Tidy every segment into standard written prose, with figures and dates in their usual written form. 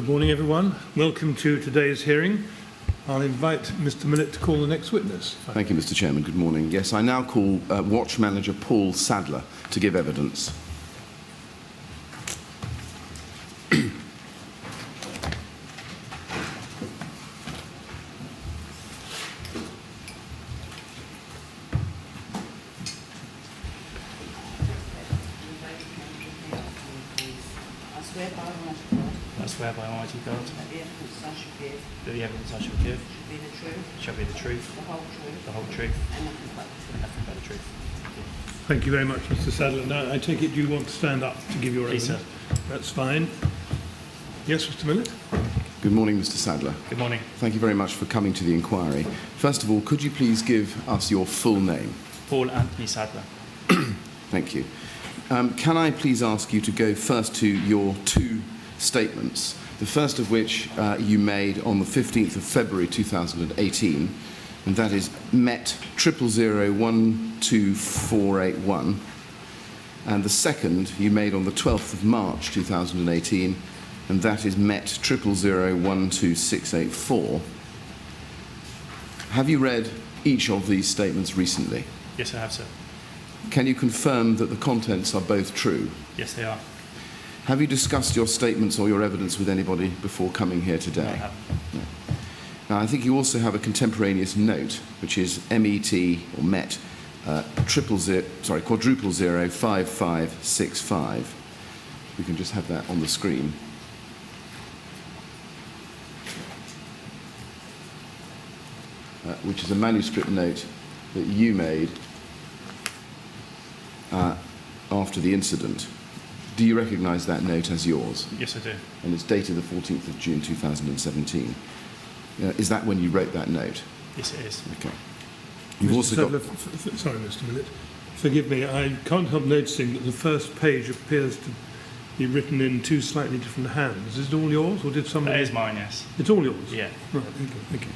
Good morning, everyone. Welcome to today's hearing. I'll invite Mr. Millett to call the next witness. Thank you, Mr. Chairman. Good morning. Yes, I now call Watch Manager Paul Sadler to give evidence. I swear by Almighty God that the evidence I shall give shall be the truth, the whole truth, and nothing but the truth. Thank you very much, Mr. Sadler. Now, I take it you want to stand up to give your Please, evidence. sir. That's fine. Yes, Mr. Millett? Good morning, Mr. Sadler. Good morning. Thank you very much for coming to the inquiry. First of all, could you please give us your full name? Paul Anthony Sadler. Thank you. Can I please ask you to go first to your two statements, the first of which you made on the 15th of February 2018, and that is MET 000124481, and the second you made on the 12th of March 2018, and that is MET 000122684. Have you read each of these statements recently? Yes, I have, sir. Can you confirm that the contents are both true? Yes, they are. Have you discussed your statements or your evidence with anybody before coming here today? No, I haven't. No. Now, I think you also have a contemporaneous note, which is MET or MET quadruple 05565. We can just have that on the screen. Which is a manuscript note that you made after the incident. Do you recognise that note as yours? Yes, I do. And it's dated the 14th of June 2017. Is that when you wrote that note? Yes, it is. Okay. You've Mr. also Sadler, got... sorry, Mr. Millett. Forgive me, I can't help noticing that the first page appears to be written in two slightly different hands. Is it all yours, or did somebody... That is mine, yes. It's all yours? Yeah. Right, thank you.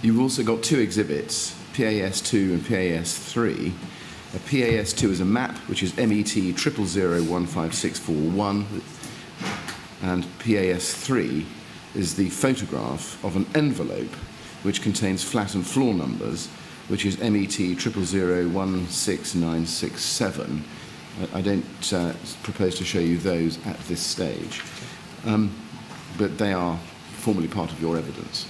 You've also got two exhibits, PAS2 and PAS3. PAS2 is a map, which is MET 0001561, and PAS3 is the photograph of an envelope which contains flat and floor numbers, which is MET 0001697. I don't propose to show you those at this stage, but they are formally part of your evidence.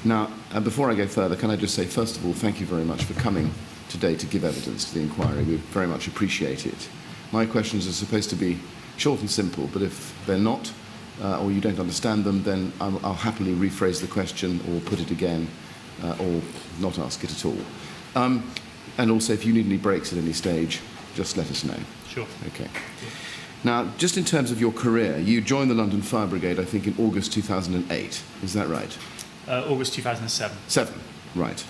Now, before I go further, can I just say, first of all, thank you very much for coming today to give evidence to the inquiry. We very much appreciate it. My questions are supposed to be short and simple, but if they're not, or you don't understand them, then I'll happily rephrase the question or put it again, or not ask it at all. And also, if you need any breaks at any stage, just let us know. Sure. Okay. Now, just in terms of your career, you joined the London Fire Brigade, I think, in August 2008. Is that right? August 2007. 7, right.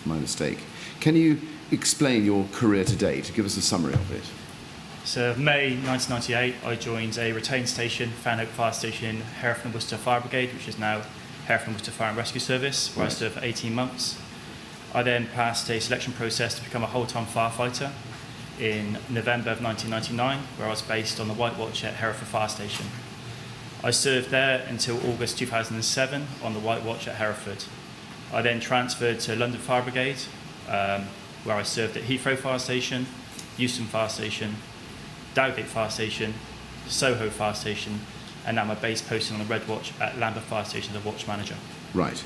My mistake. Can you explain your career to date? Give us a summary of it. So, May 1998, I joined a retained station, Handover Fire Station in Hereford and Worcester Fire Brigade, which is now Hereford and Worcester Fire and Rescue Service, where I served for 18 months. I then passed a selection process to become a whole-time firefighter in November of 1999, where I was based on the White Watch at Hereford Fire Station. I served there until August 2007 on the White Watch at Hereford. I then transferred to London Fire Brigade, where I served at Heathrow Fire Station, Euston Fire Station, Dowgate Fire Station, Soho Fire Station, and now my base posting on the Red Watch at Lambeth Fire Station as a watch manager. Right.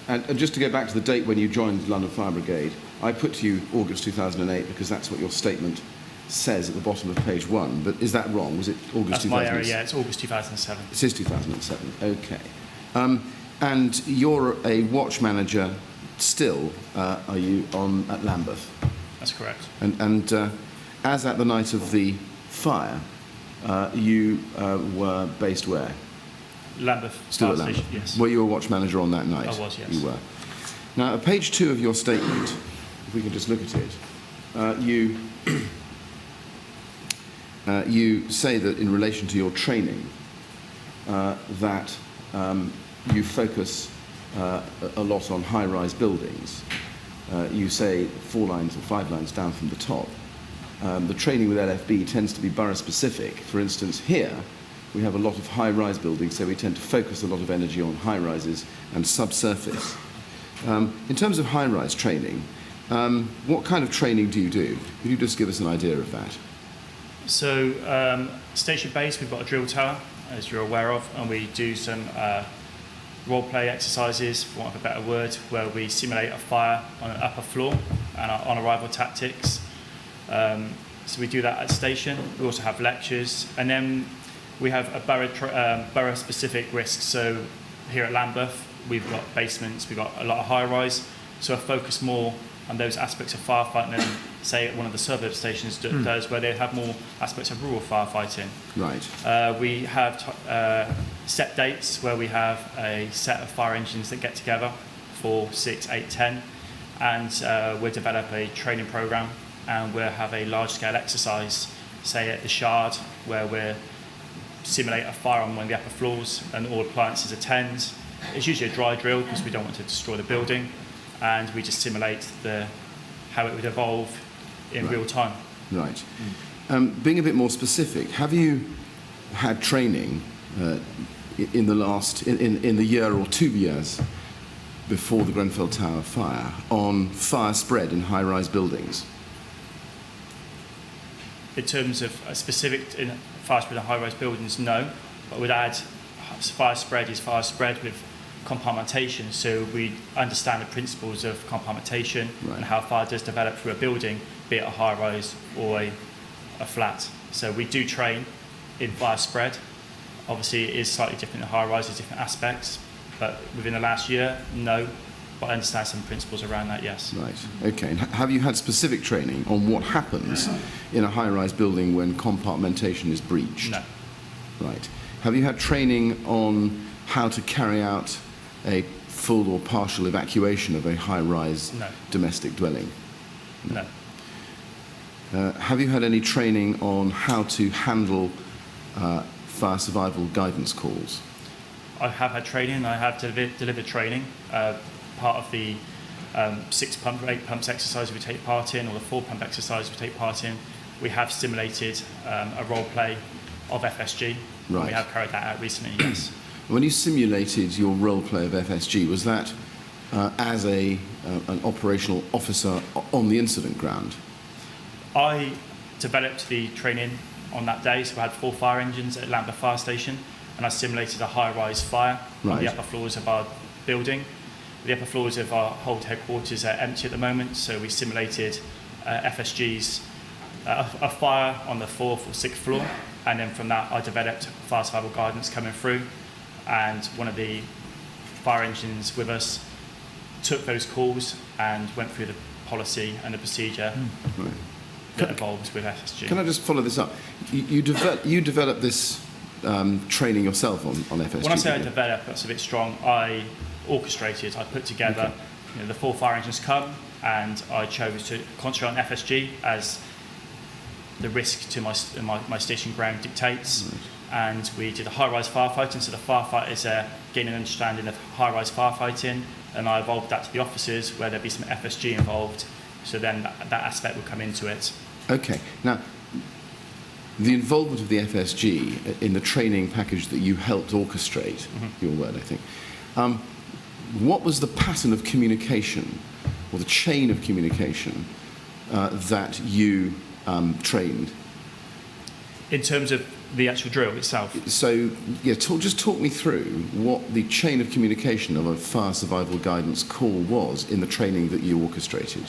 And just to go back to the date when you joined London Fire Brigade, I put to you August 2008 because that's what your statement says at the bottom of page 1, but is that wrong? Was it August 2007? That's my area, yeah, it's August 2007. It is 2007, okay. And you're a watch manager still, are you, at Lambeth? That's correct. And as at the night of the fire, you were based where? Lambeth Still Fire at Lambeth? Station, yes. Were you a watch manager on that night? I was, yes. You were. Now, at page 2 of your statement, if we can just look at it, you say that in relation to your training, that you focus a lot on high-rise buildings. You say 4 lines or 5 lines down from the top. The training with LFB tends to be borough-specific. For instance, here, we have a lot of high-rise buildings, so we tend to focus a lot of energy on high-rises and subsurface. In terms of high-rise training, what kind of training do you do? Could you just give us an idea of that? So station base, we've got a drill tower, as you're aware of, and we do some role-play exercises, for want of a better word, where we simulate a fire on an upper floor and our on-arrival tactics. So we do that at station. We also have lectures, and then we have a borough-specific risks. So here at Lambeth, we've got basements, we've got a lot of high-rise, so I focus more on those aspects of firefighting than, say, at one of the suburb stations does, where they have more aspects of rural firefighting. Right. We have set dates where we have a set of fire engines that get together, 4, 6, 8, 10, and we'll develop a training program, and we'll have a large-scale exercise, say at the Shard, where we'll simulate a fire on one of the upper floors, and all appliances attend. It's usually a dry drill because we don't want to destroy the building, and we just simulate how it would evolve in real time. Right. Being a bit more specific, have you had training in the year or 2 years before the Grenfell Tower fire on fire spread in high-rise buildings? In terms of a specific in fire spread in high-rise buildings, no, but we'd add fire spread is fire spread with compartmentation, so we understand the principles of compartmentation and how fire does develop through a building, be it a high-rise or a flat. So we do train in fire spread. Obviously it is slightly different in high-rise, there's different aspects, but within the last year, no, but I understand some principles around that, yes. Right, okay. And have you had specific training on what happens in a high-rise building when compartmentation is breached? No. Right. Have you had training on how to carry out a full or partial evacuation of a high-rise domestic dwelling? No. Have you had any training on how to handle fire survival guidance calls? I have had training. I have delivered training. Part of the 6 pump or 8 pumps exercise we take part in, or the 4 pump exercise we take part in, we have simulated a role play of FSG. Right. We have carried that out recently, yes. When you simulated your role play of FSG, was that as an operational officer on the incident ground? I developed the training on that day, so we had 4 fire engines at Lambeth Fire Station, and I simulated a high-rise fire on the upper floors of our building. The upper floors of our hold headquarters are empty at the moment, so we simulated FSG's a fire on the 4th or 6th floor, and then from that I developed fire survival guidance coming through, and one of the fire engines with us took those calls and went through the policy and the procedure that evolves with FSG. Can I just follow this up? You developed this training yourself on FSG? When I say I developed, that's a bit strong. I orchestrated, I put together, the 4 fire engines come, and I chose to concentrate on FSG as the risk to my station ground dictates. And we did a high-rise firefighting, so the firefighters gain an understanding of high-rise firefighting, and I evolved that to the officers where there'd be some FSG involved, so then that aspect would come into it. Okay. Now, the involvement of the FSG in the training package that you helped orchestrate, your word, I think, what was the pattern of communication, or the chain of communication, that you trained? In terms of the actual drill itself? So, yeah, just talk me through what the chain of communication of a fire survival guidance call was in the training that you orchestrated.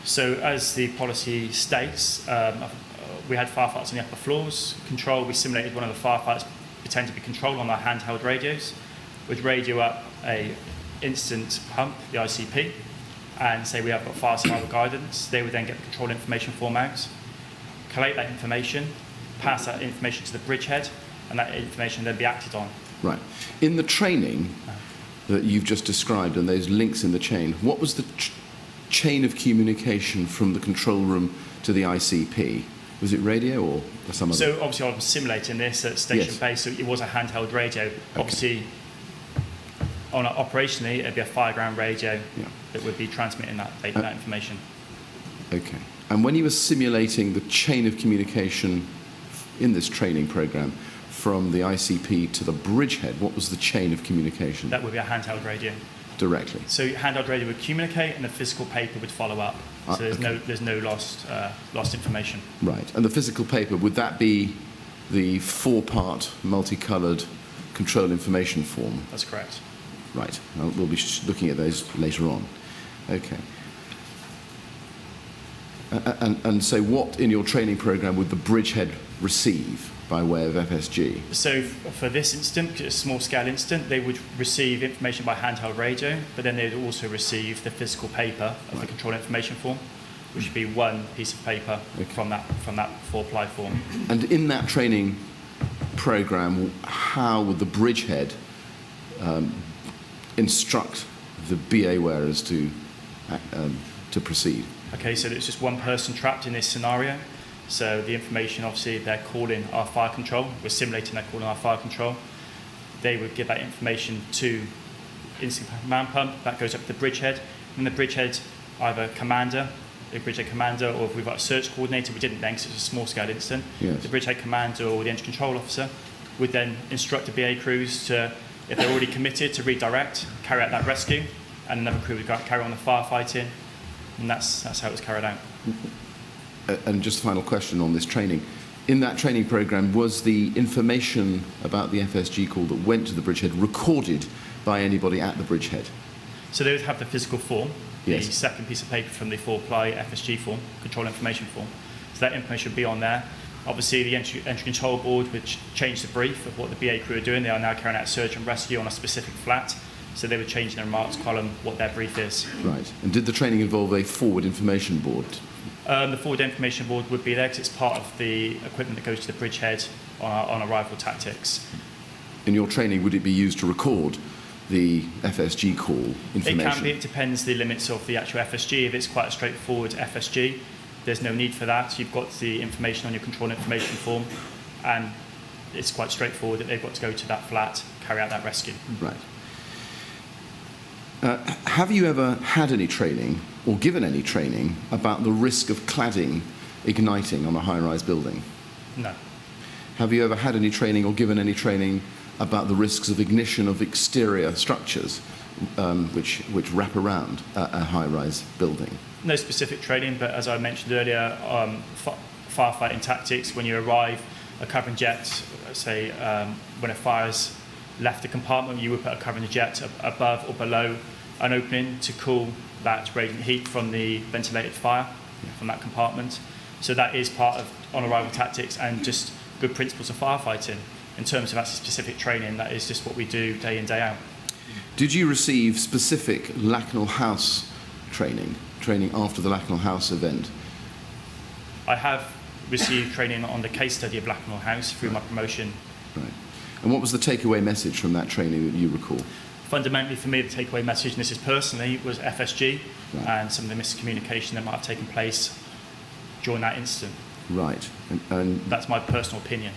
So, as the policy states, we had firefighters on the upper floors. Control, we simulated one of the firefighters pretended to be controlled on our handheld radios. We'd radio up a instant pump, the ICP, and say we have got fire survival guidance. They would then get the control information form out, collate that information, pass that information to the Bridgehead, and that information then be acted on. Right. In the training that you've just described and those links in the chain, what was the chain of communication from the control room to the ICP? Was it radio or some other? So obviously I was simulating this at station base, so it was a handheld radio. Okay. Obviously, operationally, it'd be a fireground radio that would be transmitting that data, that information. Okay. And when you were simulating the chain of communication in this training program from the ICP to the bridgehead, what was the chain of communication That would be a handheld radio. directly? So handheld radio would communicate, and the physical paper would follow up. So there's no lost information. Right. And the physical paper, would that be the 4-part multicoloured control information form? That's correct. Right. We'll be looking at those later on. Okay. And so what in your training program would the bridgehead receive by way of FSG? So for this incident, because it's a small-scale incident, they would receive information by handheld radio, but then they would also receive the physical paper of the control information form, which would be one piece of paper from that 4-ply form. And in that training program, how would the bridgehead instruct the BA wearers to proceed? Okay, so there's just one person trapped in this scenario. So the information, obviously, they're calling our fire control. We're simulating they're calling our fire control. They would give that information to instant command pump. That goes up to the bridgehead. And the bridgehead, either commander, the bridgehead commander, or if we've got a search coordinator, we didn't then because it's a small-scale incident. Yes. The bridgehead commander or the engine control officer would then instruct the BA crews to, if they're already committed, to redirect, carry out that rescue, and another crew would carry on the firefighting. And that's how it was carried out. And just a final question on this training. In that training program, was the information about the FSG call that went to the bridgehead recorded by anybody at the bridgehead? So they would have the physical form, Yes. the second piece of paper from the 4-ply FSG form, control information form. So that information would be on there. Obviously, the entry control board would change the brief of what the BA crew are doing. They are now carrying out search and rescue on a specific flat. So they would change in the remarks column what their brief is. Right. And did the training involve a forward information board? The forward information board would be there because it's part of the equipment that goes to the bridgehead on arrival tactics. In your training, would it be used to record the FSG call information? It can be. It depends the limits of the actual FSG. If it's quite a straightforward FSG, there's no need for that. You've got the information on your control information form, and it's quite straightforward that they've got to go to that flat, carry out that rescue. Right. Have you ever had any training or given any training about the risk of cladding igniting on a high-rise building? No. Have you ever had any training or given any training about the risks of ignition of exterior structures which wrap around a high-rise building? No specific training, but as I mentioned earlier, firefighting tactics, when you arrive, a covering jet, say when a fire's left the compartment, you would put a covering jet above or below an opening to cool that radiant heat from the ventilated fire from that compartment. So that is part of on-arrival tactics and just good principles of firefighting. In terms of actually specific training, that is just what we do day in, day out. Did you receive specific Lacknell House training after the Lacknell House event? I have received training on the case study of Lacknell House through my promotion. Right. And what was the takeaway message from that training that you recall? Fundamentally, for me, the takeaway message, and this is personally, was FSG Right. and some of the miscommunication that might have taken place during that incident. Right. And That's my personal opinion.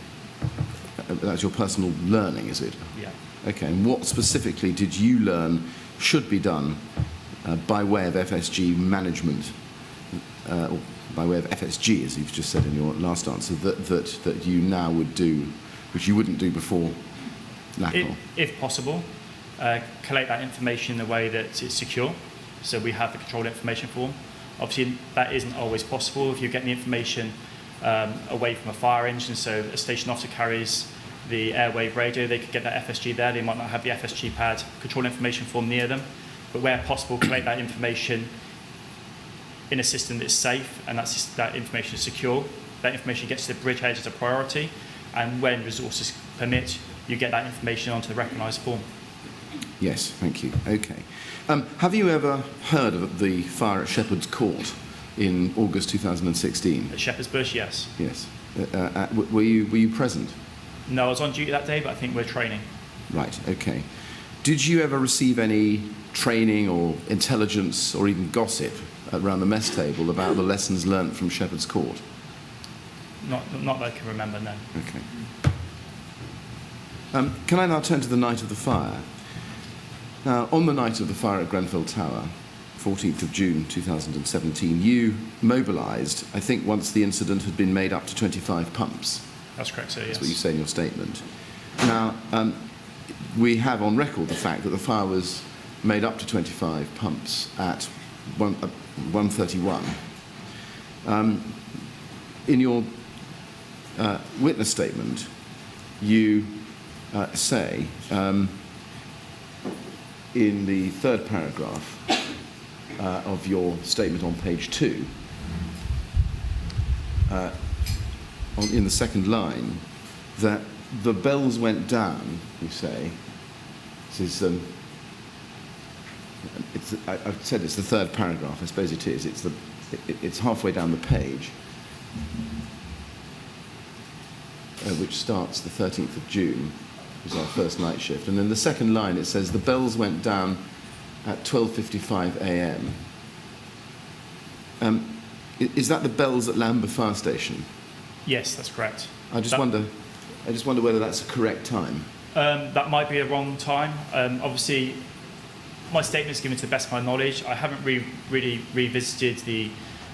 that's your personal learning, is it? Yeah. Okay. And what specifically did you learn should be done by way of FSG management, or by way of FSG, as you've just said in your last answer, that you now would do, which you wouldn't do before Lacknell? If possible, collect that information in a way that it's secure. So we have the control information form. Obviously, that isn't always possible. If you get the information away from a fire engine, so a station officer carries the airwave radio, they could get that FSG there. They might not have the FSG pad control information form near them. But where possible, collect that information in a system that's safe and that information is secure. That information gets to the bridgehead as a priority. And when resources permit, you get that information onto the recognised form. Yes, thank you. Okay. Have you ever heard of the fire at Shepherd's Court in August 2016? At Shepherd's Bush, yes. Yes. Were you present? No, I was on duty that day, but I think we're training. Right, okay. Did you ever receive any training or intelligence or even gossip around the mess table about the lessons learnt from Shepherd's Court? Not that I can remember, no. Okay. Can I now turn to the night of the fire? Now, on the night of the fire at Grenfell Tower, 14th of June 2017, you mobilised, I think once the incident had been made up to 25 pumps. That's correct, sir, yes. That's what you say in your statement. Now, we have on record the fact that the fire was made up to 25 pumps at 1:31. In your witness statement, you say in the third paragraph of your statement on page 2, in the second line, that the bells went down, you say. This is, I've said it's the third paragraph, I suppose it is. It's halfway down the page, which starts the 13th of June, was our first night shift. And in the second line it says, the bells went down at 12:55 a.m. Is that the bells at Lambeth Fire Station? Yes, that's correct. I just wonder whether that's a correct time. That might be a wrong time. Obviously, my statement is given to the best of my knowledge. I haven't really revisited the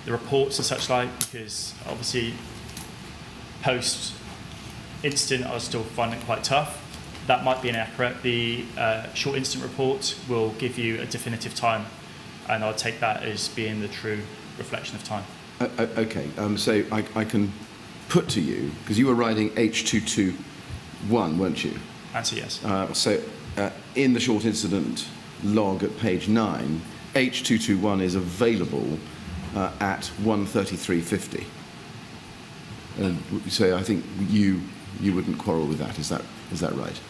reports and such like, because obviously post-incident I was still finding it quite tough. That might be inaccurate. The short incident report will give you a definitive time, and I'll take that as being the true reflection of time. Okay, so I can put to you, because you were riding H221, weren't you? Answer yes. So in the short incident log at page 9, H221 is available at 1:33:50. So I think you wouldn't quarrel with that. Is that right?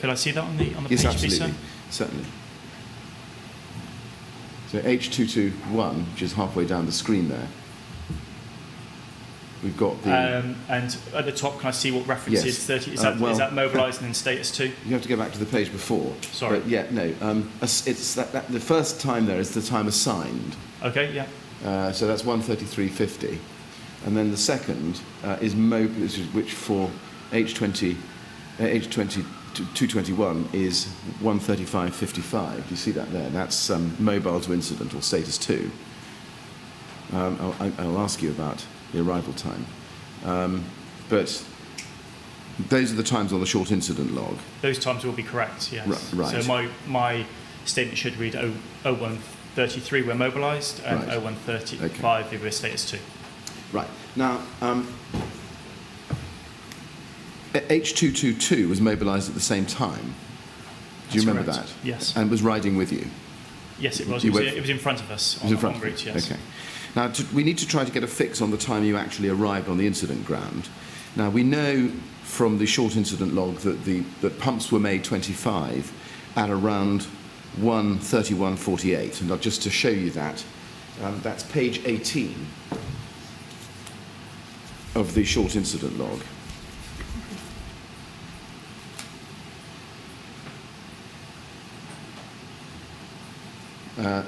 Could I see that on the Yes, page, absolutely, please, sir? certainly. So H221, which is halfway down the screen there, we've got the... and at the top, can I see what reference Yes. is 30? Is that mobilising in status 2? You have to go back to the page before. Sorry. But yeah, no. It's the first time there is the time assigned. Okay, yeah. So that's 1:33:50, and then the second is which for H221 is 1:35:55. Do you see that there? That's mobile to incident, or status 2. I'll ask you about the arrival time, but those are the times on the short incident log. Those times will be correct, yes. Right. So my statement should read 01:33 we're mobilised, and Right. 01:35 if we're status 2. Right. Now, H222 was mobilised at the same time. Do you That's remember correct. that? Yes. And was riding with you? Yes, it was. You It was in front of us It was in front en of route, you? yes. Okay. Now, we need to try to get a fix on the time you actually arrived on the incident ground. Now, we know from the short incident log that pumps were made 25 at around 1:31:48. And just to show you that, that's page 18 of the short incident log.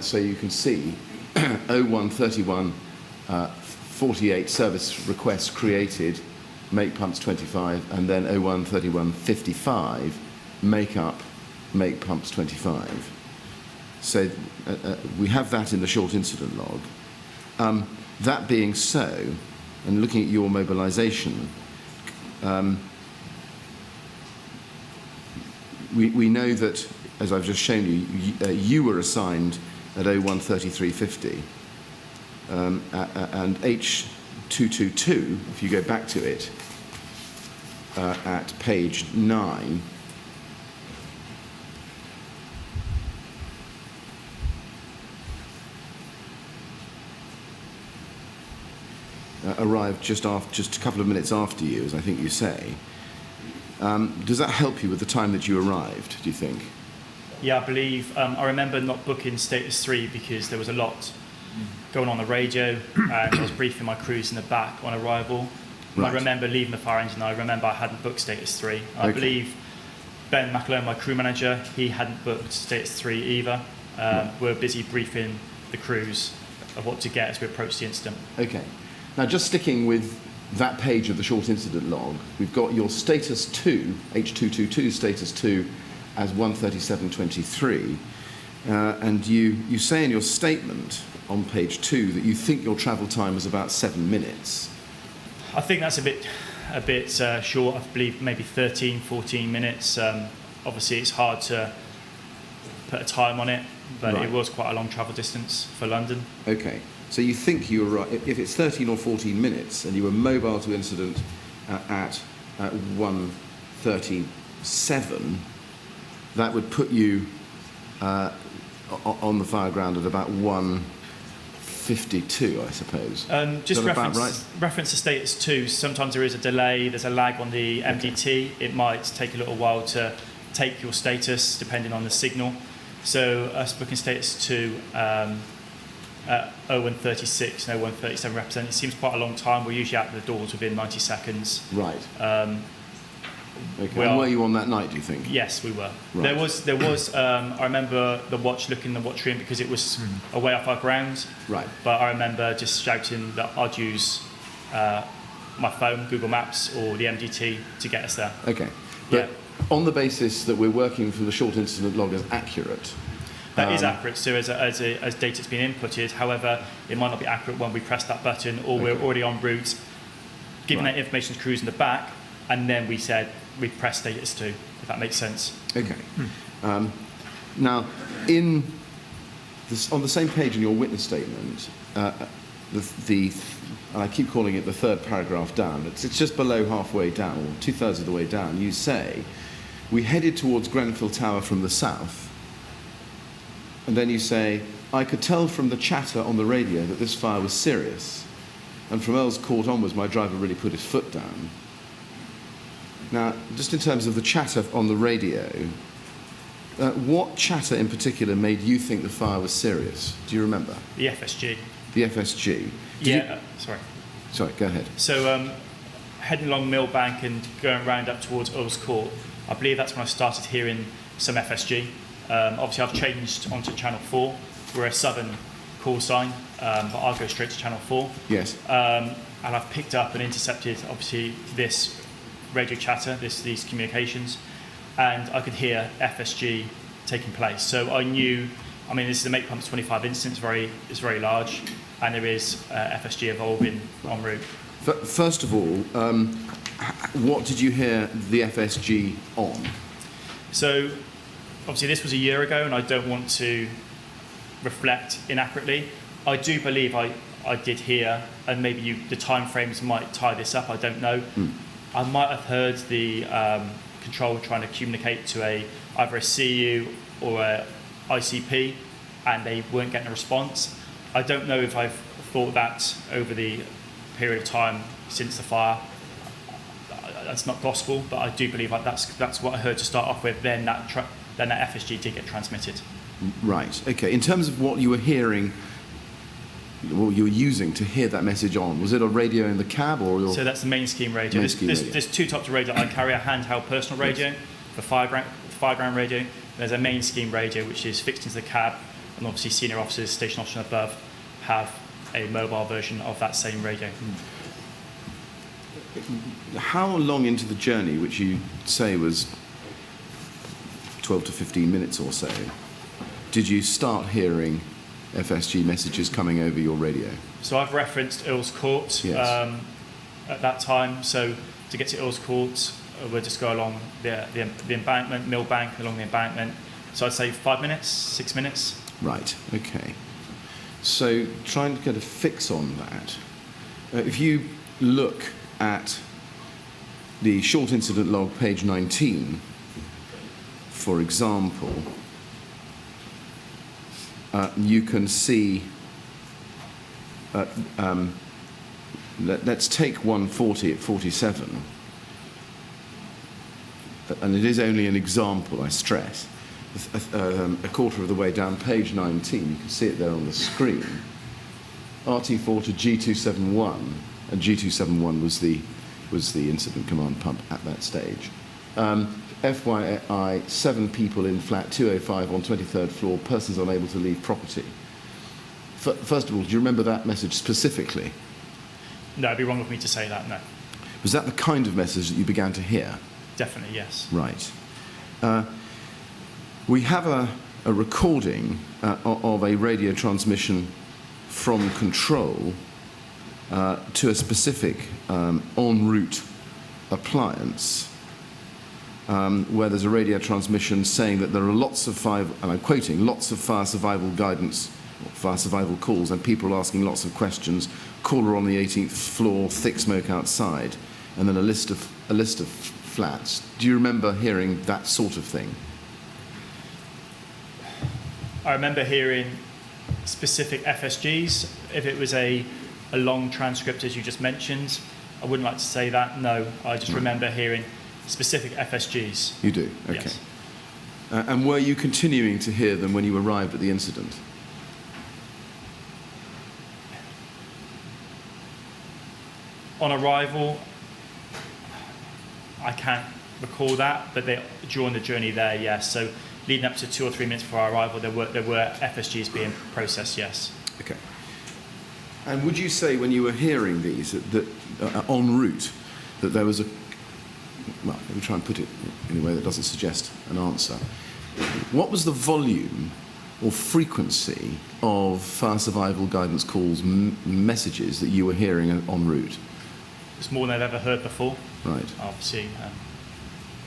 So you can see 01:31:48 service requests created, make pumps 25, and then 01:31:55 make pumps 25. So we have that in the short incident log. That being so, and looking at your mobilisation, we know that, as I've just shown you, you were assigned at 01:33:50, and H222, if you go back to it, at page 9, arrived just a couple of minutes after you, as I think you say. Does that help you with the time that you arrived, do you think? Yeah, I believe. I remember not booking status 3 because there was a lot going on the radio, and I was briefing my crews in the back on arrival. Right. I remember leaving the fire engine. I remember I hadn't booked status 3. I Okay. believe Ben McAlone, my crew manager, he hadn't booked status 3 either. We're busy briefing the crews of what to get as we approach the incident. Okay. Now, just sticking with that page of the short incident log, we've got your status 2, H222 status 2, as 1:37:23, and you say in your statement on page 2 that you think your travel time was about 7 minutes. I think that's a bit a bit short, I believe maybe 13, 14 minutes. Obviously, it's hard to put a time on it, but Right. it was quite a long travel distance for London. Okay. So you think you were right. If it's 13 or 14 minutes and you were mobile to incident at 1:37, that would put you on the fire ground at about 1:52, I suppose. Just Is that about reference the status too. Sometimes there is a delay, there's a lag on the MDT. It might take a little while to take your status depending on the signal. So us booking status 2 at 01:36 and 01:37 represent, it seems quite a long time. We're usually out the doors within 90 seconds. Right. Okay. Well, And were you on that night, do you think? Yes, we were. Right. There was. I remember looking the watch room because it was away off our grounds. Right. But I remember just shouting that I'd use my phone, Google Maps, or the MDT to get us there. Okay. But Yeah. on the basis that we're working for the short incident log as accurate. That is accurate. So as data's been inputted, however, it might not be accurate when we press that button, or we're already en route, giving Right. that information to crews in the back, and then we press status 2, if that makes sense. Okay. Now, on the same page in your witness statement, and I keep calling it the third paragraph down, it's just below halfway down, or 2/3 of the way down, you say, we headed towards Grenfell Tower from the south, and then you say, I could tell from the chatter on the radio that this fire was serious, and from Earl's Court onwards, my driver really put his foot down. Now, just in terms of the chatter on the radio, what chatter in particular made you think the fire was serious? Do you remember? The FSG. The FSG? Sorry. Sorry, go ahead. So heading along Millbank and going round up towards Earl's Court, I believe that's when I started hearing some FSG. Obviously, I've changed onto Channel 4. We're a southern call sign, but I'll go straight to Channel 4. Yes. And I've picked up and intercepted, obviously, this radio chatter, these communications, and I could hear FSG taking place. So I knew, I mean, this is the Make Pumps 25 instance, it's very large, and there is FSG evolving en route. First of all, what did you hear the FSG on? So, obviously, this was a year ago, and I don't want to reflect inaccurately. I do believe I did hear, and maybe the time frames might tie this up, I don't know. I might have heard the control trying to communicate to either a CU or a ICP, and they weren't getting a response. I don't know if I've thought that over the period of time since the fire. That's not gospel, but I do believe that's what I heard to start off with. Then that FSG did get transmitted. Right, okay. In terms of what you were hearing, what you were using to hear that message on, was it a radio in the cab or? So that's the main scheme radio. There's two types of radio. I carry a handheld personal radio for fireground radio. There's a main scheme radio which is fixed into the cab, and obviously senior officers, station officers and above, have a mobile version of that same radio. How long into the journey, which you say was 12 to 15 minutes or so, did you start hearing FSG messages coming over your radio? So I've referenced Earl's Court at that time. So to get to Earl's Court, we'll just go along the embankment, Millbank, along the embankment. So I'd say 5 minutes, 6 minutes. Right, okay. So trying to get a fix on that, if you look at the short incident log, page 19, for example, you can see, let's take 140 at 47, and it is only an example, I stress. A quarter of the way down page 19, you can see it there on the screen, RT4 to G271, and G271 was the incident command pump at that stage. FYI, 7 people in flat 205 on 23rd floor, persons unable to leave property. First of all, do you remember that message specifically? No, it'd be wrong of me to say that, no. Was that the kind of message that you began to hear? Definitely, yes. Right. We have a recording of a radio transmission from control to a specific en route appliance where there's a radio transmission saying that there are lots of and I'm quoting, lots of fire survival guidance, fire survival calls, and people asking lots of questions. Caller on the 18th floor, thick smoke outside, and then a list of flats. Do you remember hearing that sort of thing? I remember hearing specific FSGs. If it was a long transcript, as you just mentioned, I wouldn't like to say that. No, I just remember hearing specific FSGs. You do? Okay. Yes. And were you continuing to hear them when you arrived at the incident? On arrival, I can't recall that, but during the journey there, yes. So leading up to 2 or 3 minutes before our arrival, there were FSGs being processed, yes. Okay. And would you say when you were hearing these that en route that there was well, let me try and put it in a way that doesn't suggest an answer. What was the volume or frequency of fire survival guidance calls, messages that you were hearing en route? It's more than I've ever heard before. Right. Obviously,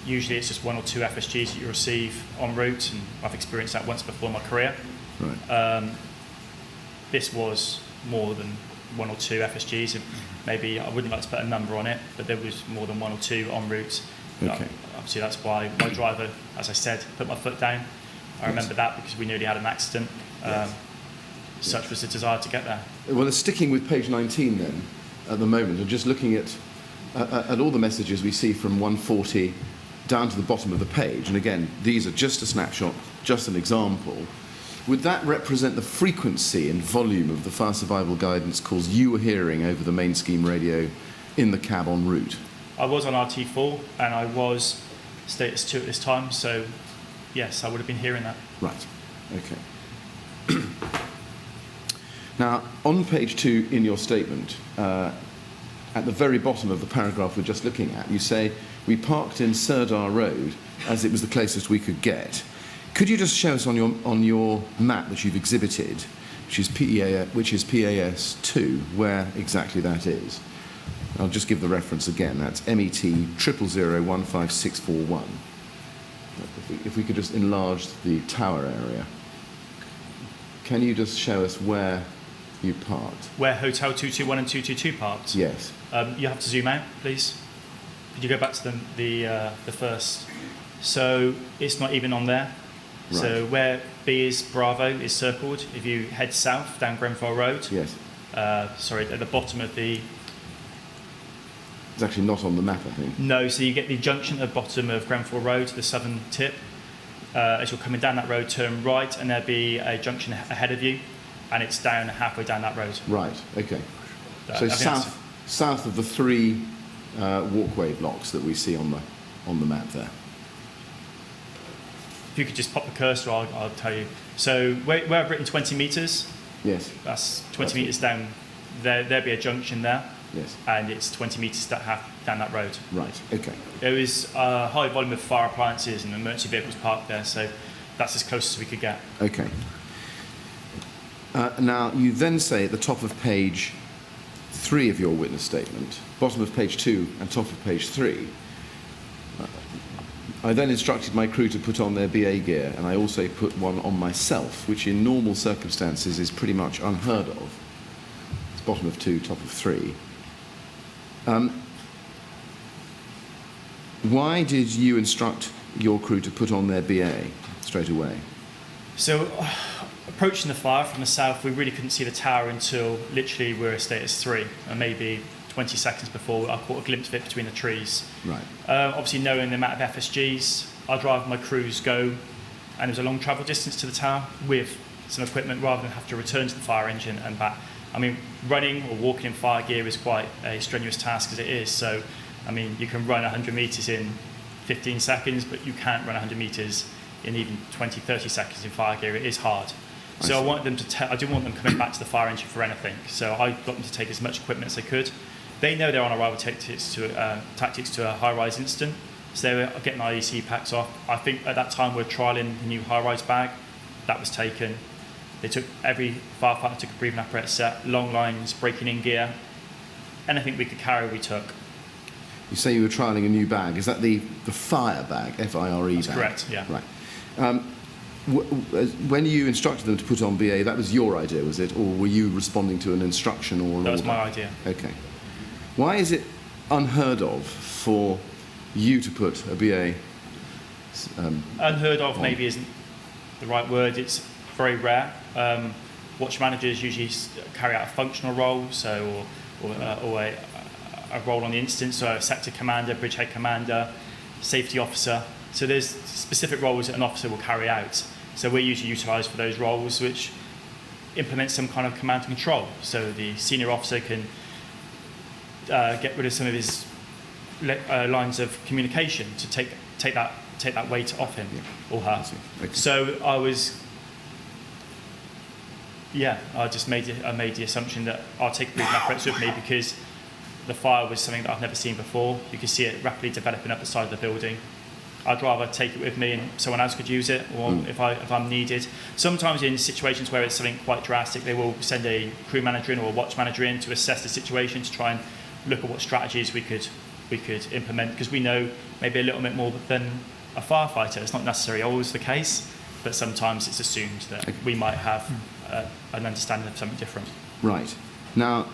usually it's just 1 or 2 FSGs that you receive en route, and I've experienced that once before in my career. Right. This was more than 1 or 2 FSGs, and maybe I wouldn't like to put a number on it, but there was more than 1 or 2 en route. Okay. Obviously, that's why my driver, as I said, put my foot down. I remember that because we nearly had an accident. Such was the desire to get there. Well, sticking with page 19 then, at the moment, and just looking at all the messages we see from 140 down to the bottom of the page, and again, these are just a snapshot, just an example. Would that represent the frequency and volume of the fire survival guidance calls you were hearing over the main scheme radio in the cab en route? I was on RT4 and I was status 2 at this time, so yes, I would have been hearing that. Right, okay. Now, on page 2 in your statement, at the very bottom of the paragraph we're just looking at, you say, we parked in Sirdar Road as it was the closest we could get. Could you just show us on your map that you've exhibited, which is PAS 2, where exactly that is? I'll just give the reference again. That's MET 000015641. If we could just enlarge the tower area. Can you just show us where you parked? Where Hotel 221 and 222 parked? Yes. You have to zoom out, please. Could you go back to the first? So it's not even on there. Right. So where B is Bravo is circled. If you head south down Grenfell Road, Yes. Sorry, at the bottom of the... It's actually not on the map, I think. No, so you get the junction at the bottom of Grenfell Road, the southern tip. As you're coming down that road, turn right, and there'll be a junction ahead of you, and it's down halfway down that road. Right, okay. I So think south of the 3 walkway blocks that we see on the map there. If you could just pop the cursor, I'll tell you. So where I've written 20 metres, Yes. that's 20 metres down. There'll be a junction there, Yes. and it's 20 metres down that road. Right, okay. There was a high volume of fire appliances and emergency vehicles parked there, so that's as close as we could get. Okay. Now, you then say at the top of page 3 of your witness statement, bottom of page 2 and top of page 3, I then instructed my crew to put on their BA gear, and I also put one on myself, which in normal circumstances is pretty much unheard of. It's bottom of 2, top of 3. Why did you instruct your crew to put on their BA straight away? So, approaching the fire from the south, we really couldn't see the tower until literally we were at status 3, and maybe 20 seconds before I caught a glimpse of it between the trees. Right. Obviously, knowing the amount of FSGs, I drive my crews go, and there's a long travel distance to the tower with some equipment rather than have to return to the fire engine and back. I mean, running or walking in fire gear is quite a strenuous task as it is. So, I mean, you can run 100 metres in 15 seconds, but you can't run 100 metres in even 20, 30 seconds in fire gear. It is hard. So I wanted them to. I didn't want them coming back to the fire engine for anything. So I got them to take as much equipment as they could. They know they're on arrival tactics to a high-rise incident, so they were getting IEC packs off. I think at that time we were trialling the new high-rise bag. That was taken. They took every firefighter took a breathing apparatus set, long lines, breaking in gear, anything we could carry we took. You say you were trialling a new bag. Is that the fire bag, F-I-R-E That's bag? correct, yeah. Right. When you instructed them to put on BA, that was your idea, was it? Or were you responding to an instruction or an That was order? my idea. Okay. Why is it unheard of for you to put a BA? Unheard of maybe isn't the right word. It's very rare. Watch managers usually carry out a functional role, so or a role on the instance, so a sector commander, bridgehead commander, safety officer. So there's specific roles that an officer will carry out. So we're usually utilised for those roles, which implement some kind of command and control. So the senior officer can get rid of some of his lines of communication to take that weight off him or her. Okay. So I just made the assumption that I'll take briefing apparatus with me because the fire was something that I've never seen before. You could see it rapidly developing up the side of the building. I'd rather take it with me and someone else could use it, or if I'm needed. Sometimes in situations where it's something quite drastic, they will send a crew manager in or a watch manager in to assess the situation, to try and look at what strategies we could implement, because we know maybe a little bit more than a firefighter. It's not necessarily always the case, but sometimes it's assumed that we might have an understanding of something different. Right. Now,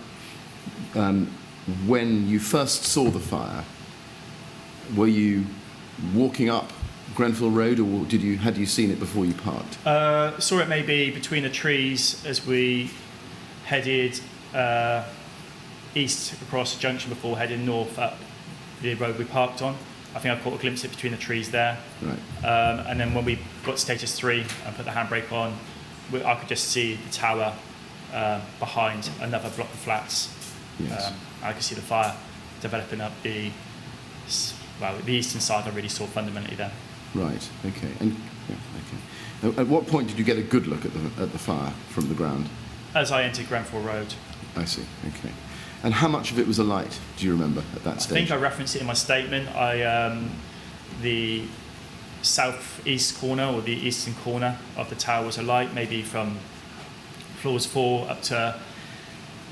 when you first saw the fire, were you walking up Grenfell Road, or had you seen it before you parked? Saw it maybe between the trees as we headed east across the junction before heading north up the road we parked on. I think I caught a glimpse of it between the trees there. Right. And then when we got to status 3 and put the handbrake on, I could just see the tower behind another block of flats. Yes. I could see the fire developing up the eastern side. I really saw fundamentally there. Right. Okay. And okay. At what point did you get a good look at the fire from the ground? As I entered Grenfell Road. I see. Okay. And how much of it was alight? Do you remember at that stage? I think I referenced it in my statement. The southeast corner or the eastern corner of the tower was alight, maybe from floors 4 up to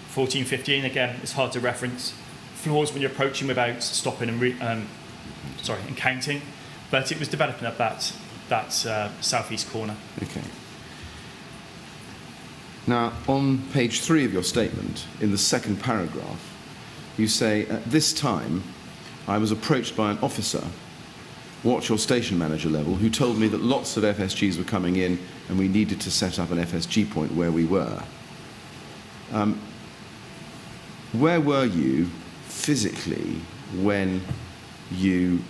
14, 15. Again, it's hard to reference floors when you're approaching without stopping and counting. But it was developing up that southeast corner. Okay. Now, on page 3 of your statement, in the second paragraph, you say, at this time, I was approached by an officer, watch or station manager level, who told me that lots of FSGs were coming in and we needed to set up an FSG point where we were. Where were you physically when you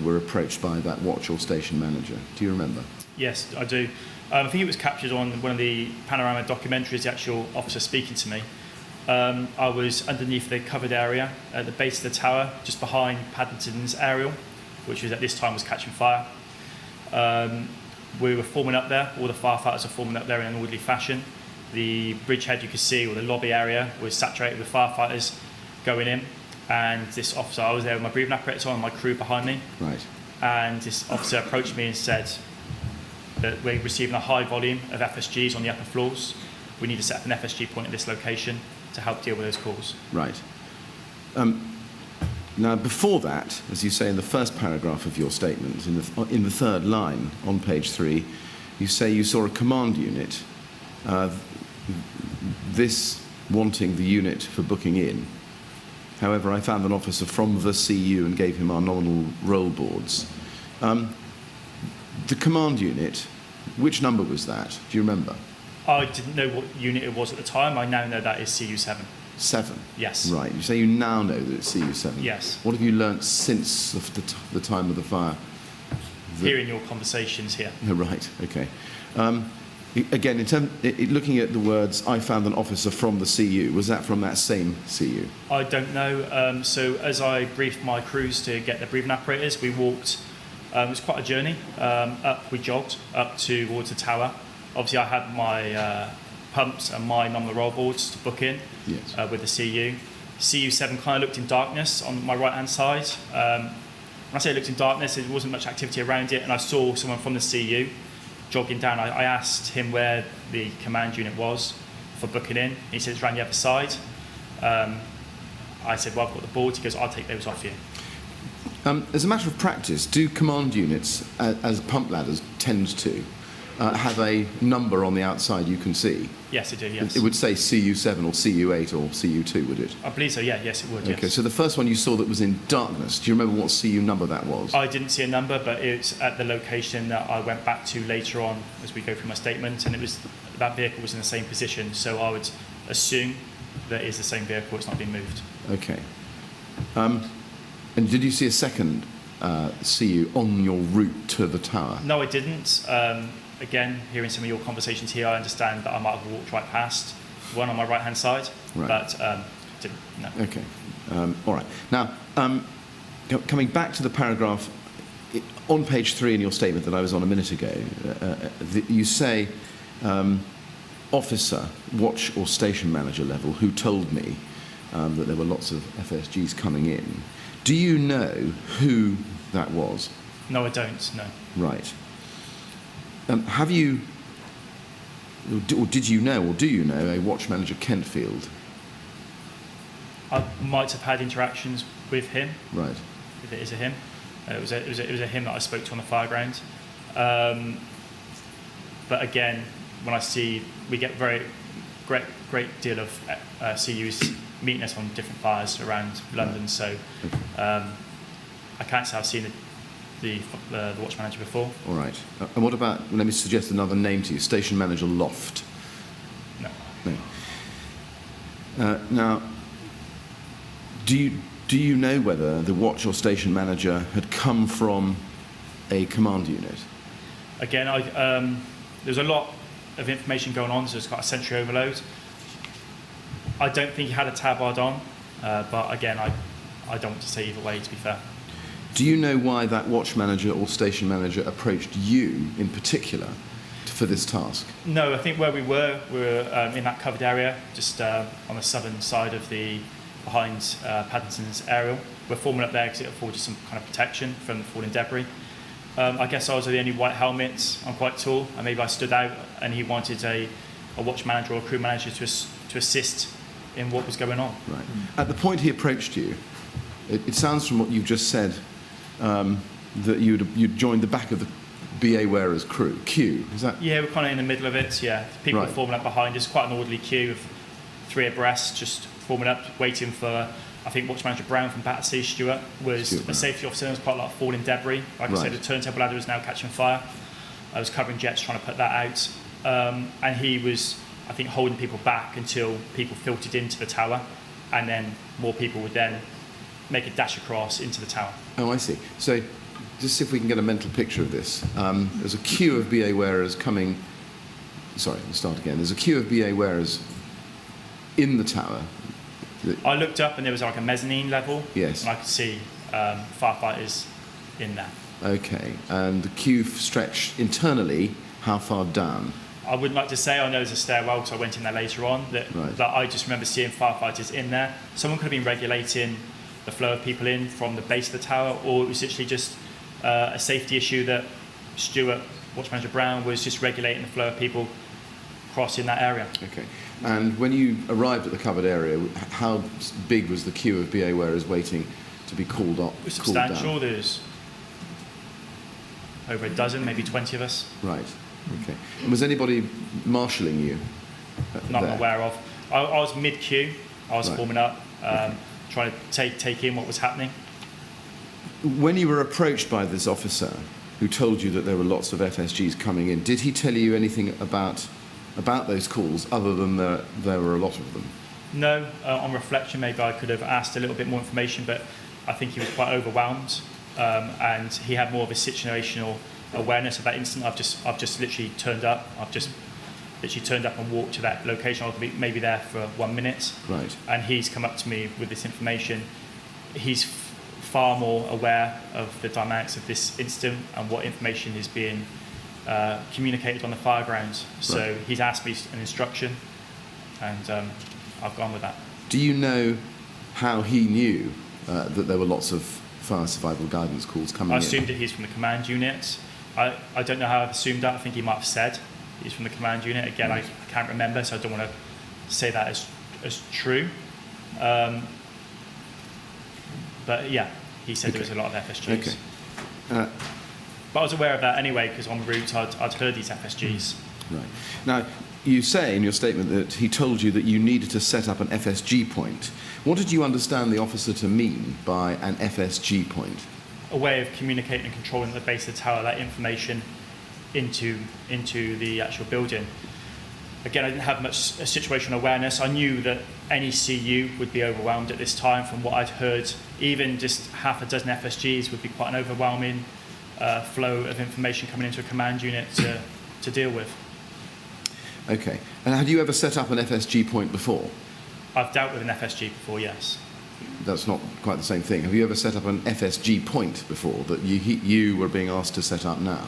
were approached by that watch or station manager? Do you remember? Yes, I do. I think it was captured on one of the panorama documentaries, the actual officer speaking to me. I was underneath the covered area at the base of the tower, just behind Paddington's aerial, which at this time was catching fire. We were forming up there. All the firefighters are forming up there in an orderly fashion. The bridgehead you could see, or the lobby area, was saturated with firefighters going in. And this officer, I was there with my breathing apparatus on, and my crew behind me. Right. And this officer approached me and said that we're receiving a high volume of FSGs on the upper floors. We need to set up an FSG point at this location to help deal with those calls. Right. Now, before that, as you say in the first paragraph of your statement, in the third line on page 3, you say you saw a command unit, this wanting the unit for booking in. However, I found an officer from the CU and gave him our nominal roll boards. The command unit, which number was that? Do you remember? I didn't know what unit it was at the time. I now know that is CU7. 7? Yes. Right. You say you now know that it's CU7? Yes. What have you learnt since the time of the fire? Hearing your conversations here. Oh, right. Okay. Again, looking at the words, I found an officer from the CU, was that from that same CU? I don't know. So as I briefed my crews to get their breathing apparatus, we walked. It was quite a journey. We jogged up towards the tower. Obviously, I had my pumps and my nominal roll boards to book in. Yes. With the CU. CU7 kind of looked in darkness on my right-hand side. When I say it looked in darkness, there wasn't much activity around it, and I saw someone from the CU jogging down. I asked him where the command unit was for booking in. He said it's around the other side. I said, well, I've got the boards. He goes, I'll take those off you. As a matter of practice, do command units, as pump ladders tend to, have a number on the outside you can see? Yes, it did, yes. It would say CU7 or CU8 or CU2, would it? I believe so, yeah, yes, it would, Okay, yes. so the first one you saw that was in darkness, do you remember what CU number that was? I didn't see a number, but it's at the location that I went back to later on as we go through my statement, and that vehicle was in the same position, so I would assume that it is the same vehicle, it's not been moved. Okay. And did you see a second CU on your route to the tower? No, I didn't. Again, hearing some of your conversations here, I understand that I might have walked right past one on my right-hand side, Right. but didn't, no. Okay. All right. Now, coming back to the paragraph on page 3 in your statement that I was on a minute ago, you say, officer, watch or station manager level, who told me that there were lots of FSGs coming in. Do you know who that was? No, I don't, no. Right. Have you, or did you know, or do you know, a watch manager Kentfield? I might have had interactions with him, Right. if it is a him. It was a him that I spoke to on the fireground. But again, when I see, we get great deal of CUs meeting us on different fires around London, so I can't say I've seen the watch manager before. All right. And what about, let me suggest another name to you, station manager Loft? No. No. Now, do you know whether the watch or station manager had come from a command unit? Again, there's a lot of information going on, so it's got a sensory overload. I don't think he had a tabard on, but again, I don't want to say either way, to be fair. Do you know why that watch manager or station manager approached you in particular for this task? No, I think where we were in that covered area, just on the southern side of behind Paddington's aerial. We're forming up there because it afforded some kind of protection from the falling debris. I guess I was the only white helmet. I'm quite tall, and maybe I stood out, and he wanted a watch manager or a crew manager to assist in what was going on. Right. At the point he approached you, it sounds from what you've just said that you'd joined the back of the BA wearer's crew, queue. Is that? Yeah, we're kind of in the middle of it. Yeah, people Right. are forming up behind us. Quite an orderly queue of 3 abreast, just forming up, waiting for. I think Watch Manager Brown from Battersea, Stuart, was Stuart a Brown. safety officer. There was quite a lot of falling debris. Like I Right. said, the turntable ladder was now catching fire. I was covering jets trying to put that out. And he was, I think, holding people back until people filtered into the tower. And then more people would then make a dash across into the tower. Oh, I see. So just see if we can get a mental picture of this. There's a queue of BA wearers coming. Sorry, let's start again. There's a queue of BA wearers in the tower. I looked up and there was like a mezzanine level. Yes. And I could see firefighters in there. Okay. And the queue stretched internally how far down? I wouldn't like to say, I know there's a stairwell because I went in there later on, that I just remember seeing firefighters in there. Someone could have been regulating the flow of people in from the base of the tower, or it was literally just a safety issue that Stuart, Watch Manager Brown, was just regulating the flow of people crossing that area. Okay. And when you arrived at the covered area, how big was the queue of BA wearers waiting to be called up? It was substantial. There's over a dozen, maybe 20 of us. Right. Okay. And was anybody marshalling you? Not there? aware of. I was mid-queue. I was Right. forming up, trying to take in what was happening. When you were approached by this officer who told you that there were lots of FSGs coming in, did he tell you anything about those calls other than there were a lot of them? No, on reflection, maybe I could have asked a little bit more information, but I think he was quite overwhelmed, and he had more of a situational awareness of that instant. I've just literally turned up. I've just literally turned up and walked to that location. I was maybe there for 1 minute, Right. and he's come up to me with this information. He's far more aware of the dynamics of this incident and what information is being communicated on the fire grounds. So Right. he's asked me an instruction, and I've gone with that. Do you know how he knew that there were lots of fire survival guidance calls coming I in? assumed that he's from the command unit. I don't know how I've assumed that. I think he might have said he's from the command unit. Again, Right. I can't remember, so I don't want to say that as true. But yeah, He said there was a lot of FSGs. Okay. But I was aware of that anyway, because en route I'd heard these FSGs. Right. Now, you say in your statement that he told you that you needed to set up an FSG point. What did you understand the officer to mean by an FSG point? A way of communicating and controlling the base of the tower, that information into the actual building. Again, I didn't have much situational awareness. I knew that any CU would be overwhelmed at this time from what I'd heard. Even just half a dozen FSGs would be quite an overwhelming flow of information coming into a command unit to deal with. Okay. And had you ever set up an FSG point before? I've dealt with an FSG before, yes. That's not quite the same thing. Have you ever set up an FSG point before that you were being asked to set up now?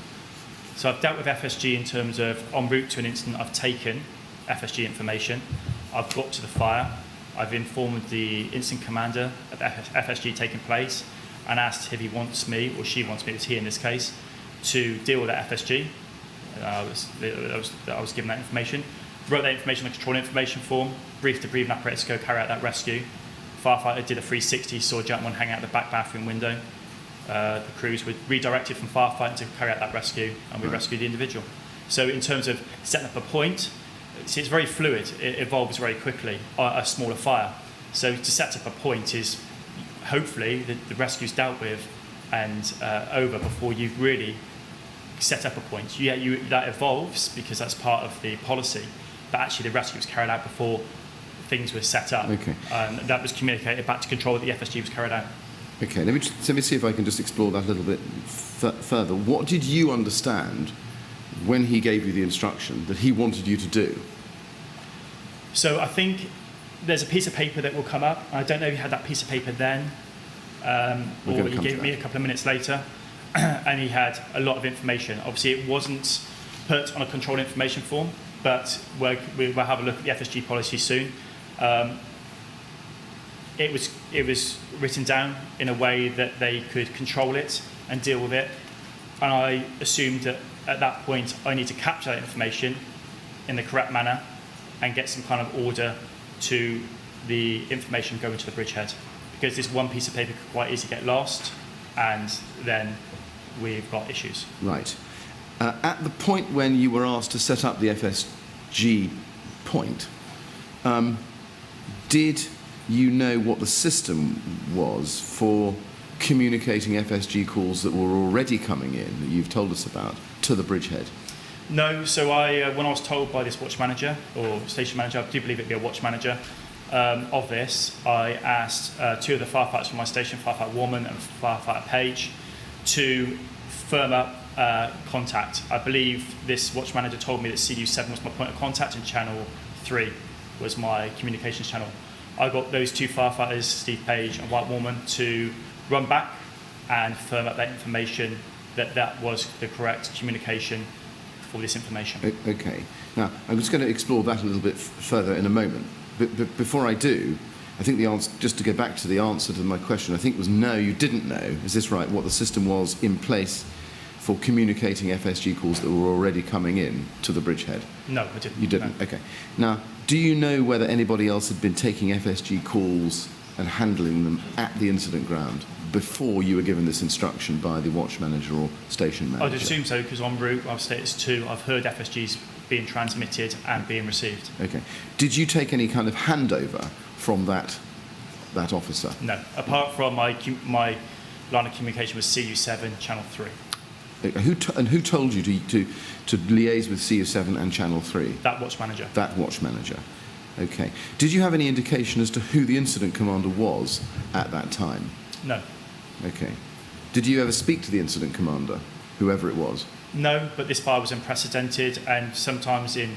So I've dealt with FSG in terms of en route to an incident, I've taken FSG information, I've got to the fire, I've informed the incident commander of FSG taking place and asked if he wants me, or she wants me, it was he in this case, to deal with that FSG. I was given that information, wrote that information on a control information form, briefed the breathing apparatus to go carry out that rescue. Firefighter did a 360, saw a gentleman hang out the back bathroom window. The crews were redirected from firefighting to carry out that rescue, and we rescued the individual. So in terms of setting up a point, see, it's very fluid. It evolves very quickly, a smaller fire. So to set up a point is hopefully the rescue's dealt with and over before you've really set up a point. That evolves because that's part of the policy, but actually the rescue was carried out before things were set up. Okay. That was communicated back to control that the FSG was carried out. Okay, let me see if I can just explore that a little bit further. What did you understand when he gave you the instruction that he wanted you to do? So I think there's a piece of paper that will come up. I don't know if he had that piece of paper then, or he gave me a couple of minutes later, and he had a lot of information. Obviously, it wasn't put on a control information form, but we'll have a look at the FSG policy soon. It was written down in a way that they could control it and deal with it, and I assumed that at that point I need to capture that information in the correct manner and get some kind of order to the information going to the bridgehead, because this one piece of paper could quite easily get lost, and then we've got issues. Right. At the point when you were asked to set up the FSG point, did you know what the system was for communicating FSG calls that were already coming in, that you've told us about, to the bridgehead? No, so when I was told by this watch manager, or station manager, I do believe it'd be a watch manager, of this, I asked two of the firefighters from my station, Firefighter Warman and Firefighter Page, to firm up contact. I believe this watch manager told me that CU7 was my point of contact and Channel 3 was my communications channel. I got those two firefighters, Steve Page and White Warman, to run back and firm up that information, that was the correct communication for this information. Okay. Now, I'm just going to explore that a little bit further in a moment. But before I do, I think the answer, just to go back to the answer to my question, I think it was no, you didn't know, is this right, what the system was in place for communicating FSG calls that were already coming in to the bridgehead? No, I didn't. You didn't? No. Okay. Now, do you know whether anybody else had been taking FSG calls and handling them at the incident ground before you were given this instruction by the watch manager or station manager? I'd assume so, because en route, I've status 2, I've heard FSGs being transmitted and being received. Okay. Did you take any kind of handover from that officer? No, apart from my line of communication with CU7, Channel 3. Who told you to liaise with CU7 and Channel 3? That watch manager. That watch manager. Okay. Did you have any indication as to who the incident commander was at that time? No. Okay. Did you ever speak to the incident commander, whoever it was? No, but this fire was unprecedented, and sometimes in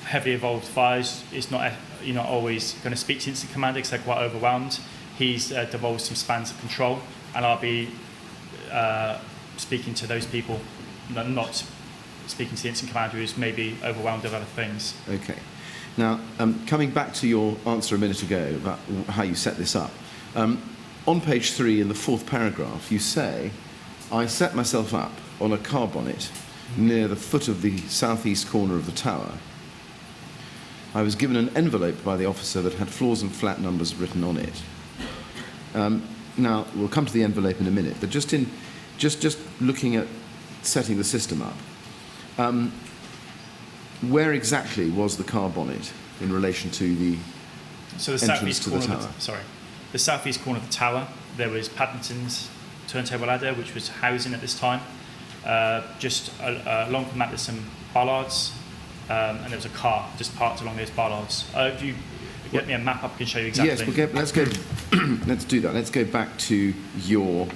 heavily evolved fires, you're not always going to speak to the incident commander because they're quite overwhelmed. He's divulged some spans of control, and I'll be speaking to those people, not speaking to the incident commander who's maybe overwhelmed with other things. Okay. Now, coming back to your answer a minute ago about how you set this up, on page 3 in the 4th paragraph, you say, I set myself up on a car bonnet near the foot of the southeast corner of the tower. I was given an envelope by the officer that had floors and flat numbers written on it. now, we'll come to the envelope in a minute, but just looking at setting the system up, where exactly was the car bonnet in relation to the So the entrance southeast to the corner tower? the southeast corner of the tower, there was Paddington's turntable ladder, which was housing at this time. Just along from that, there's some bollards, and there was a car just parked along those bollards. If you get me a map up, I can show you exactly. Yes, let's go. Let's do that. Let's go back to your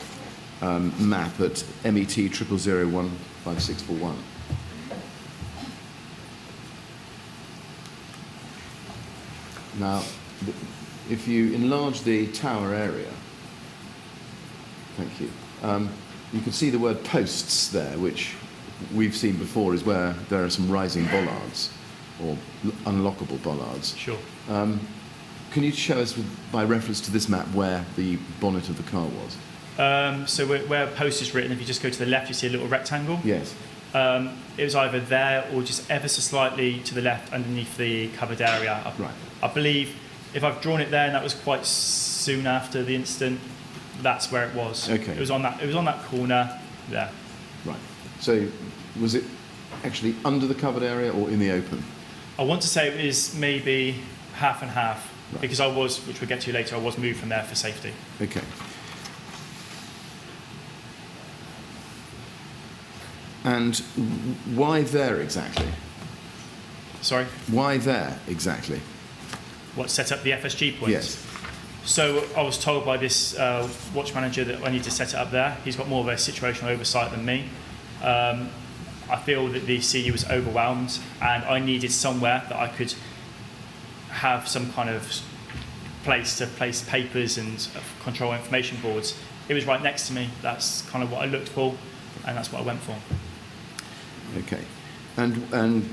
map at MET 00015641. Now, if you enlarge the tower area, thank you, you can see the word posts there, which we've seen before is where there are some rising bollards, or unlockable bollards. Sure. Can you show us, by reference to this map, where the bonnet of the car was? So where post is written, if you just go to the left, you see a little rectangle. Yes. It was either there or just ever so slightly to the left underneath the covered area. Right. I believe if I've drawn it there, and that was quite soon after the incident, that's where it was. Okay. It was on that corner there. Right. So was it actually under the covered area or in the open? I want to say it was maybe half and half, Right. because I was, which we'll get to later, I was moved from there for safety. Okay. And why there exactly? Sorry? Why there exactly? What set up the FSG point? Yes. So I was told by this watch manager that I need to set it up there. He's got more of a situational oversight than me. I feel that the CU was overwhelmed, and I needed somewhere that I could have some kind of place to place papers and control information boards. It was right next to me. That's kind of what I looked for, and that's what I went for. Okay. And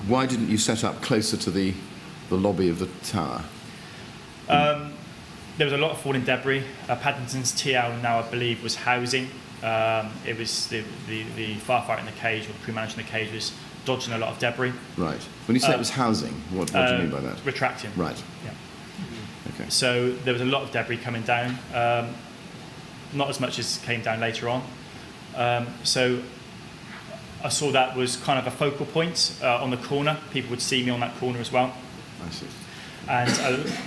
why didn't you set up closer to the lobby of the tower? There was a lot of falling debris. Paddington's TL now, I believe, was housing. It was the firefighter in the cage, or the crew manager in the cage, was dodging a lot of debris. Right. When you say it was housing, what do you mean by that? Retracting. Right. Yeah. Okay. So there was a lot of debris coming down. Not as much as came down later on. So I saw that was kind of a focal point on the corner. People would see me on that corner as well. I see. And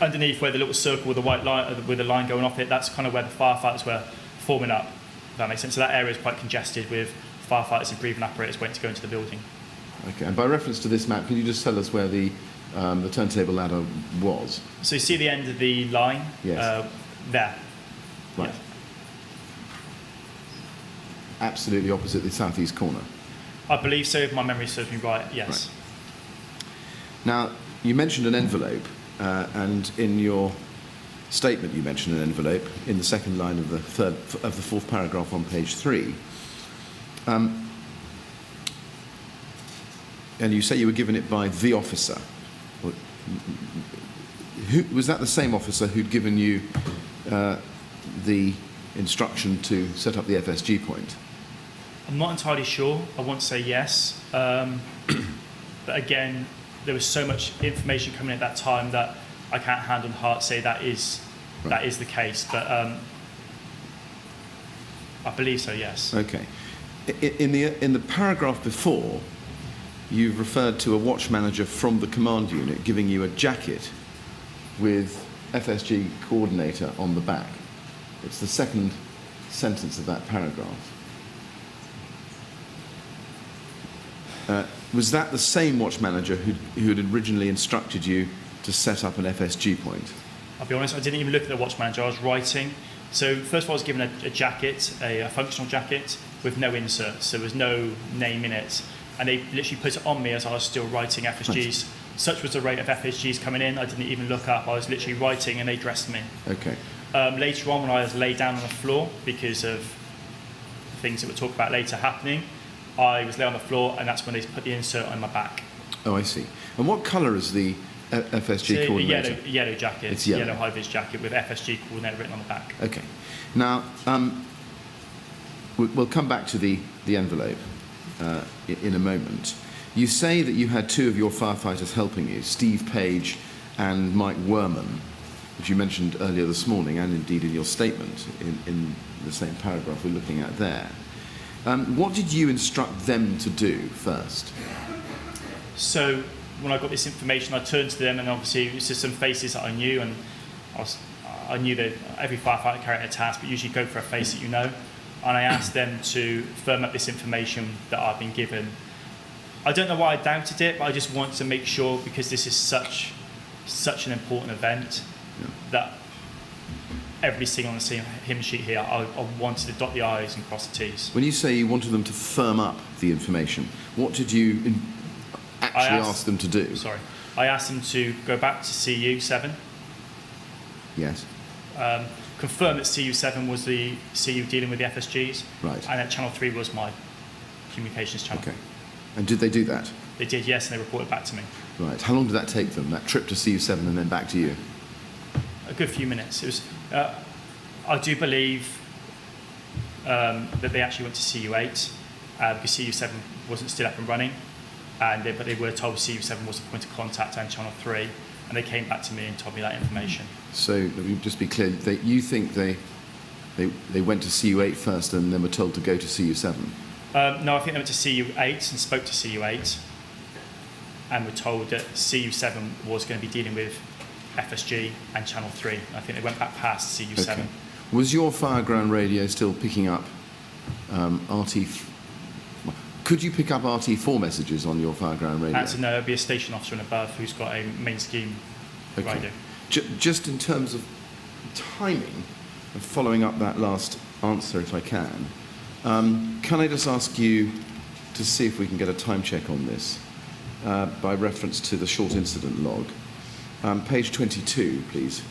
underneath where the little circle with the white line, with the line going off it, that's kind of where the firefighters were forming up. If that makes sense. So that area is quite congested with firefighters and breathing apparatus waiting to go into the building. Okay. And by reference to this map, can you just tell us where the turntable ladder was? So you see the end of the line? Yes. There. Right. Yeah. Absolutely opposite the southeast corner. I believe so, if my memory serves me right, yes. Right. Now, you mentioned an envelope, and in your statement you mentioned an envelope in the second line of the fourth paragraph on page 3. And you say you were given it by the officer. Was that the same officer who'd given you the instruction to set up the FSG point? I'm not entirely sure. I want to say yes. But again, there was so much information coming at that time that I can't hand on heart say that is the case. But I believe so, yes. Okay. In the paragraph before, you've referred to a watch manager from the command unit giving you a jacket with FSG coordinator on the back. It's the second sentence of that paragraph. Was that the same watch manager who had originally instructed you to set up an FSG point? I'll be honest, I didn't even look at the watch manager. I was writing. So first of all, I was given a jacket, a functional jacket with no insert, so there was no name in it. And they literally put it on me as I was still writing FSGs. Right. Such was the rate of FSGs coming in, I didn't even look up. I was literally writing and they dressed me. Okay. Later on, when I was laid down on the floor because of things that we'll talk about later happening, I was lay on the floor, and that's when they put the insert on my back. Oh, I see. And what colour is the FSG coordinator? A yellow jacket. It's yellow high-vis jacket with FSG coordinator written on the back. Okay. Now, we'll come back to the envelope in a moment. You say that you had two of your firefighters helping you, Steve Page and Mike Werman. which you mentioned earlier this morning, and indeed in your statement in the same paragraph we're looking at there. What did you instruct them to do first? So when I got this information, I turned to them, and obviously it was just some faces that I knew, and I knew that every firefighter carried a task, but usually go for a face that you know. And I asked them to firm up this information that I've been given. I don't know why I doubted it, but I just wanted to make sure, because this is such an important event, that everybody's singing on the same hymn sheet here. I wanted to dot the I's and cross the T's. When you say you wanted them to firm up the information, what did you actually ask them to do? Sorry. I asked them to go back to CU7. Yes. Confirm that CU7 was the CU dealing with the FSGs. Right. And that Channel 3 was my communications channel. Okay. And did they do that? They did, yes, and they reported back to me. Right. How long did that take them, that trip to CU7 and then back to you? A good few minutes. It was. I do believe that they actually went to CU8 because CU7 wasn't still up and running, but they were told CU7 was the point of contact and Channel 3, and they came back to me and told me that information. So let me just be clear, you think they went to CU8 first and then were told to go to CU7? No, I think they went to CU8 and spoke to CU8 and were told that CU7 was going to be dealing with FSG and Channel 3. I think they went back past CU7. Okay. Was your fireground radio still picking up RT? Could you pick up RT4 messages on your fireground radio? Answer no, it'd be a station officer and above who's got a main scheme radio. Just in terms of timing, and following up that last answer if I can I just ask you to see if we can get a time check on this by reference to the short incident log. Page 22, please.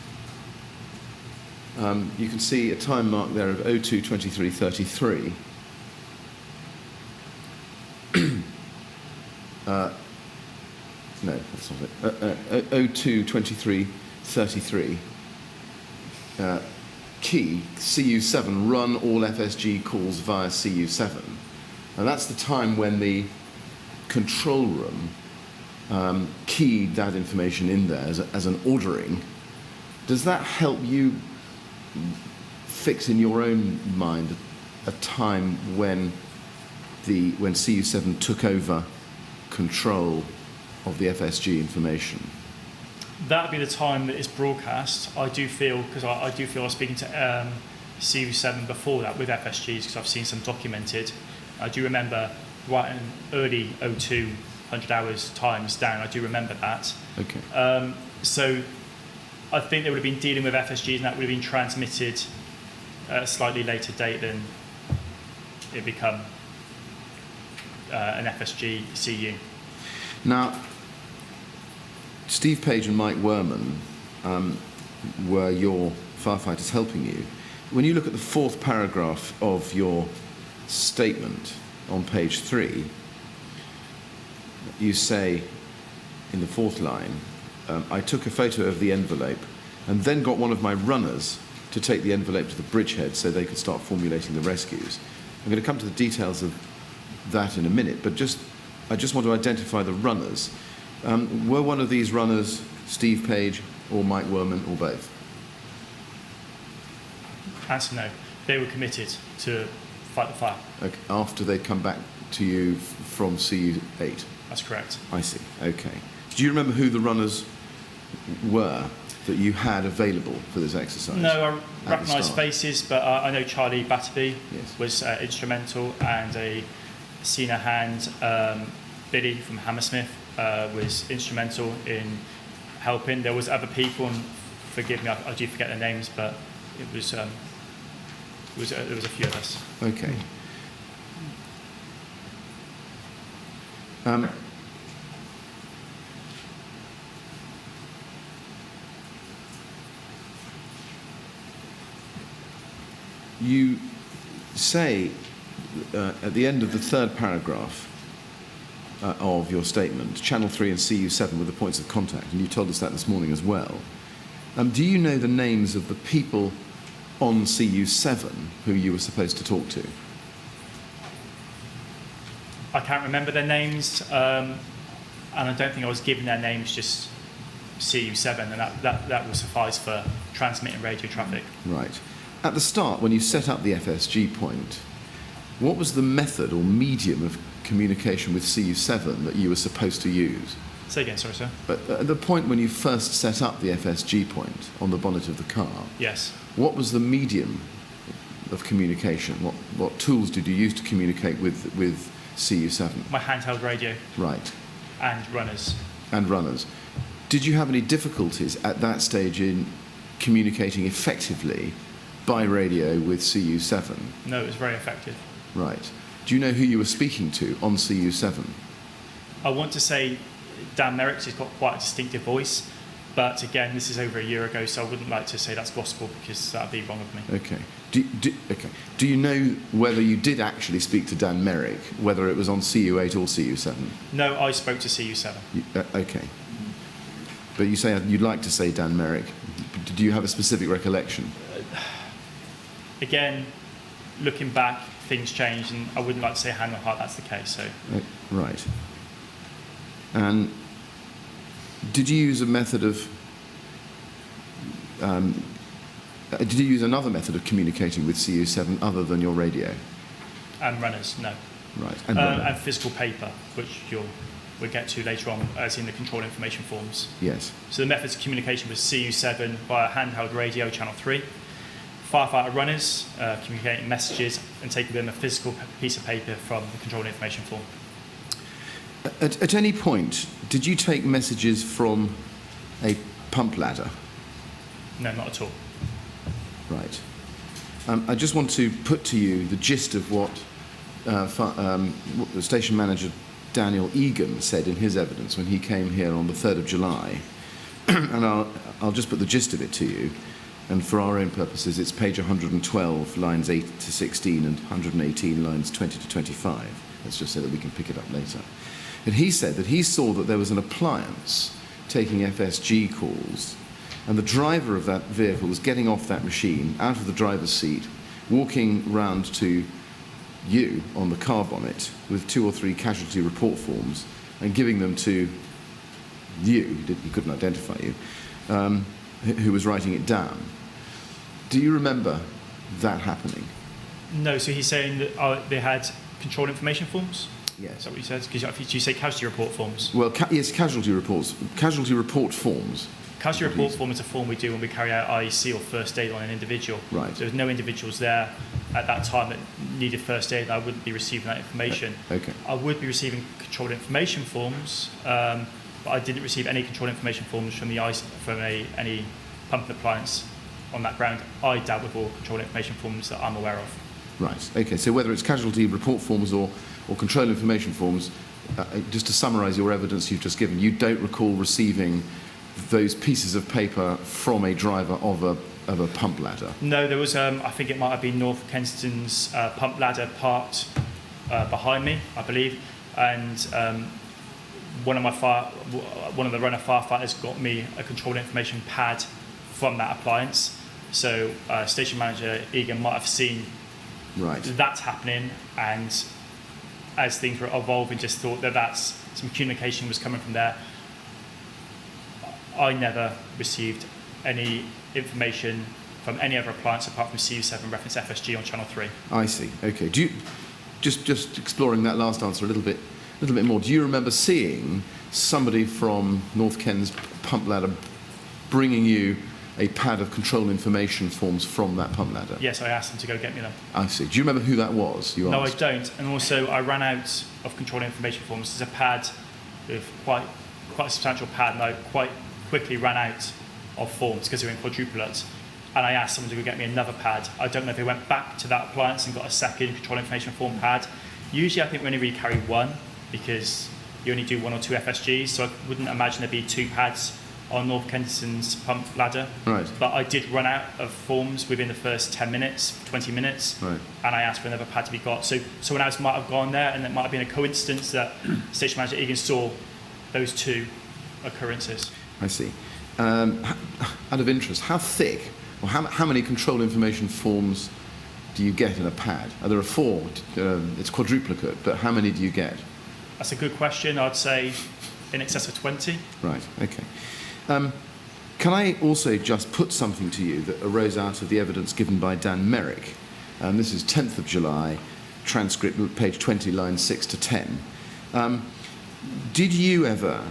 You can see a time mark there of 02:23:33. No, that's not it. 02:23:33. Key, CU7, run all FSG calls via CU7. And that's the time when the control room keyed that information in there as an ordering. Does that help you fix in your own mind a time when CU7 took over control of the FSG information? That would be the time that it's broadcast. I do feel, because I do feel I was speaking to CU7 before that with FSGs, because I've seen some documented. I do remember right in early 02, 100 hours times down, I do remember that. Okay. So I think they would have been dealing with FSGs, and that would have been transmitted at a slightly later date than it become an FSG CU. Now, Steve Page and Mike Werman were your firefighters helping you. When you look at the fourth paragraph of your statement on page 3, you say in the fourth line, I took a photo of the envelope and then got one of my runners to take the envelope to the Bridgehead so they could start formulating the rescues. I'm going to come to the details of that in a minute, but I just want to identify the runners. Were one of these runners Steve Page or Mike Werman or both? Answer no. They were committed to fight the fire. Okay. After they'd come back to you from CU8? That's correct. I see. Okay. Do you remember who the runners were that you had available for this exercise? No, I recognise faces, but I know Charlie Batterby was instrumental, and a senior hand, Billy from Hammersmith, was instrumental in helping. There was other people, and forgive me, I do forget their names, but it was there was a few of us. Okay. You say at the end of the third paragraph of your statement, Channel 3 and CU7 were the points of contact, and you told us that this morning as well. Do you know the names of the people on CU7 who you were supposed to talk to? I can't remember their names, and I don't think I was given their names just CU7, and that will suffice for transmitting radio traffic. Right. At the start, when you set up the FSG point, what was the method or medium of communication with CU7 that you were supposed to use? Say again, sorry, sir. But at the point when you first set up the FSG point on the bonnet of the car, Yes. what was the medium of communication? What tools did you use to communicate with CU7? My handheld radio Right. and runners. And runners. Did you have any difficulties at that stage in communicating effectively by radio with CU7? No, it was very effective. Right. Do you know who you were speaking to on CU7? I want to say Dan Merrick's, he's got quite a distinctive voice, but again, this is over a year ago, so I wouldn't like to say that's gospel because that would be wrong of me. Okay. Do you know whether you did actually speak to Dan Merrick, whether it was on CU8 or CU7? No, I spoke to CU7. Okay. But you say you'd like to say Dan Merrick. Do you have a specific recollection? Again, looking back, things change, and I wouldn't like to say hand on heart that's the case. So. Right. And did you use a method of... did you use another method of communicating with CU7 other than your radio? And runners, no. Right. And physical paper, which we'll get to later on, as in the control information forms. Yes. So the methods of communication was CU7 via handheld radio, channel 3. Firefighter runners communicating messages and taking them a physical piece of paper from the control information form. At any point, did you take messages from a pump ladder? No, not at all. Right. I just want to put to you the gist of what the station manager Daniel Egan said in his evidence when he came here on the 3rd of July. And I'll just put the gist of it to you. And for our own purposes, it's page 112, lines 8 to 16, and 118, lines 20 to 25. Let's just say that we can pick it up later. And he said that he saw that there was an appliance taking FSG calls, and the driver of that vehicle was getting off that machine, out of the driver's seat, walking round to you on the car bonnet with 2 or 3 casualty report forms and giving them to you, he couldn't identify you, who was writing it down. Do you remember that happening? No, so he's saying that they had control information forms? Yes. Is that what he says? Because you say casualty report forms. Well, yes, casualty reports. Casualty report forms. Casualty report form is a form we do when we carry out IEC or first aid on an individual. Right. So there's no individuals there at that time that needed first aid. I wouldn't be receiving that information. Okay. I would be receiving controlled information forms, but I didn't receive any controlled information forms from any pump and appliance on that ground. I dealt with all controlled information forms that I'm aware of. Right. Okay. So whether it's casualty report forms or control information forms, just to summarise your evidence you've just given, you don't recall receiving those pieces of paper from a driver of a pump ladder? No, there was. I think it might have been North Kensington's pump ladder parked behind me, I believe, and one of the runner firefighters got me a controlled information pad from that appliance. So station manager Egan might have seen that happening, and as things were evolving, just thought that some communication was coming from there. I never received any information from any other appliance apart from CU7 reference FSG on channel 3. I see. Okay. Do you just exploring that last answer a little bit more? Do you remember seeing somebody from North Ken's pump ladder bringing you a pad of control information forms from that pump ladder? Yes, I asked them to go get me them. I see. Do you remember who that was? No, I don't. And also, I ran out of control information forms. There's a pad with quite a substantial pad, and I quite quickly ran out of forms because they were in quadruplets. And I asked someone to go get me another pad. I don't know if they went back to that appliance and got a second control information form pad. Usually, I think we only really carry one because you only do 1 or 2 FSGs, so I wouldn't imagine there'd be 2 pads on North Kensington's pump ladder. Right. But I did run out of forms within the first 10 minutes, 20 minutes, right, and I asked for another pad to be got. So someone else might have gone there, and it might have been a coincidence that Station Manager Egan saw those 2 occurrences. I see. Out of interest, how thick, or how many control information forms do you get in a pad? There are 4. It's quadruplicate, but how many do you get? That's a good question. I'd say in excess of 20. Right. Okay. Can I also just put something to you that arose out of the evidence given by Dan Merrick? This is 10th of July, transcript, page 20, lines 6 to 10. Did you ever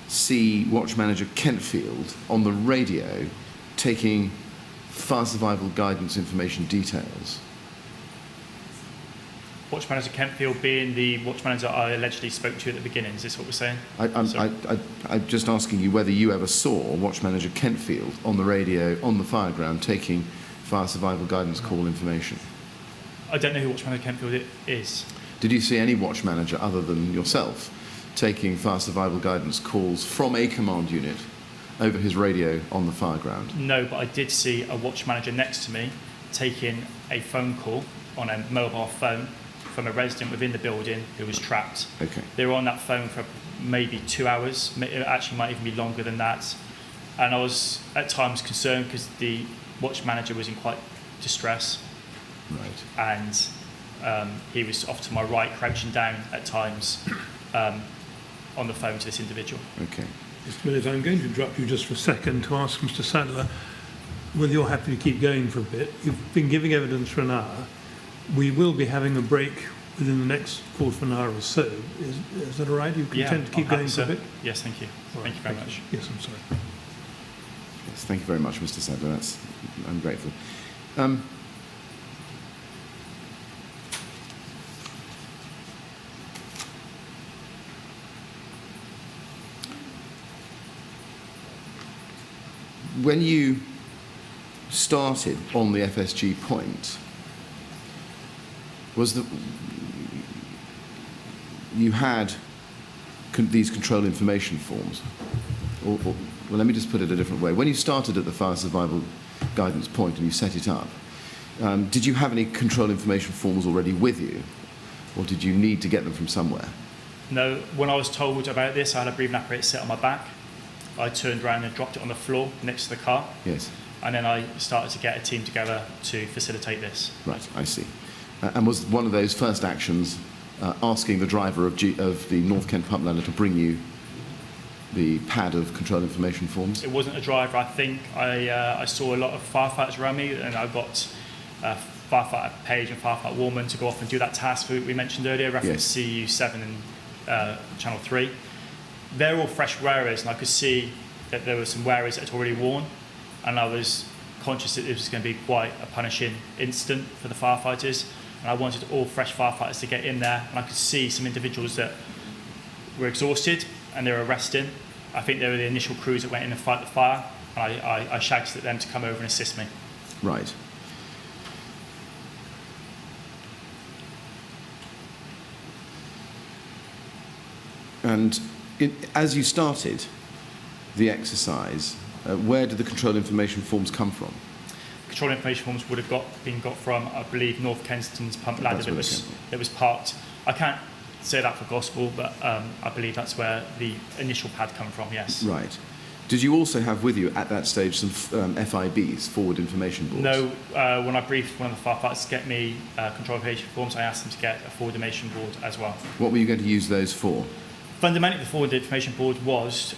see Watch Manager Kentfield on the radio taking fire survival guidance information details? Watch Manager Kentfield being the watch manager I allegedly spoke to at the beginning. Is this what we're saying? I'm just asking you whether you ever saw Watch Manager Kentfield on the radio, on the fireground, taking fire survival guidance call information. I don't know who Watch Manager Kentfield is. Did you see any watch manager other than yourself taking fire survival guidance calls from a command unit over his radio on the fireground? No, but I did see a watch manager next to me taking a phone call on a mobile phone from a resident within the building who was trapped. Okay. They were on that phone for maybe 2 hours. It actually might even be longer than that. And I was at times concerned because the watch manager was in quite distress. Right. And he was off to my right, crouching down at times on the phone to this individual. Okay. Mr. Millers, I'm going to interrupt you just for a second to ask Mr. Sadler whether you're happy to keep going for a bit. You've been giving evidence for an hour. We will be having a break within the next quarter of an hour or so. Is that all right? You content to keep I'm happy, going for a sir. bit? Yes, thank you. All Thank right, you very much. Yes, I'm sorry. Yes, thank you very much, Mr. Sadler. I'm grateful. When you started on the FSG point, you had these control information forms? Well, let me just put it a different way. When you started at the fire survival guidance point and you set it up, did you have any control information forms already with you, or did you need to get them from somewhere? No, when I was told about this, I had a breathing apparatus set on my back. I turned around and dropped it on the floor next to the car. Yes. And then I started to get a team together to facilitate this. Right, I see. And was one of those first actions asking the driver of the North Kent Pumplander to bring you the pad of control information forms? It wasn't a driver. I think I saw a lot of firefighters around me, and I got firefighter Page and firefighter Warman to go off and do that task we mentioned earlier, reference CU7 and Channel 3. They're all fresh wearers, and I could see that there were some wearers that had already worn, and I was conscious that this was going to be quite a punishing incident for the firefighters, and I wanted all fresh firefighters to get in there, and I could see some individuals that were exhausted and they were resting. I think they were the initial crews that went in and fight the fire, and I shouted at them to come over and assist me. Right. And as you started the exercise, where did the control information forms come from? Control information forms would have been got from, I believe, North Kensington's pump ladder that was parked. I can't say that for gospel, but I believe that's where the initial pad come from, yes. Right. Did you also have with you at that stage some FIBs, forward information boards? No, when I briefed one of the firefighters to get me control information forms, I asked them to get a forward information board as well. What were you going to use those for? Fundamentally, the forward information board was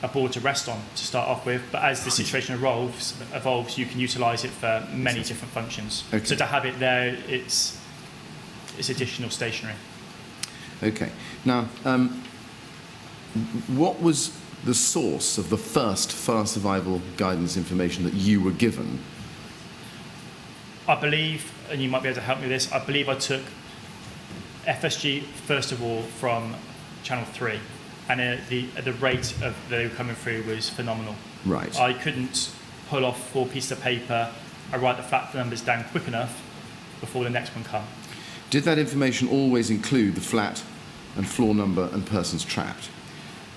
a board to rest on to start off with, but as the situation evolves, you can utilise it for many different functions. Okay. So to have it there, it's additional stationery. Okay. Now, what was the source of the first fire survival guidance information that you were given? I believe, and you might be able to help me with this, I believe I took FSG, first of all, from Channel 3, and the rate of they were coming through was phenomenal. Right. I couldn't pull off 4 pieces of paper and write the flat numbers down quick enough before the next one come. Did that information always include the flat and floor number and persons trapped?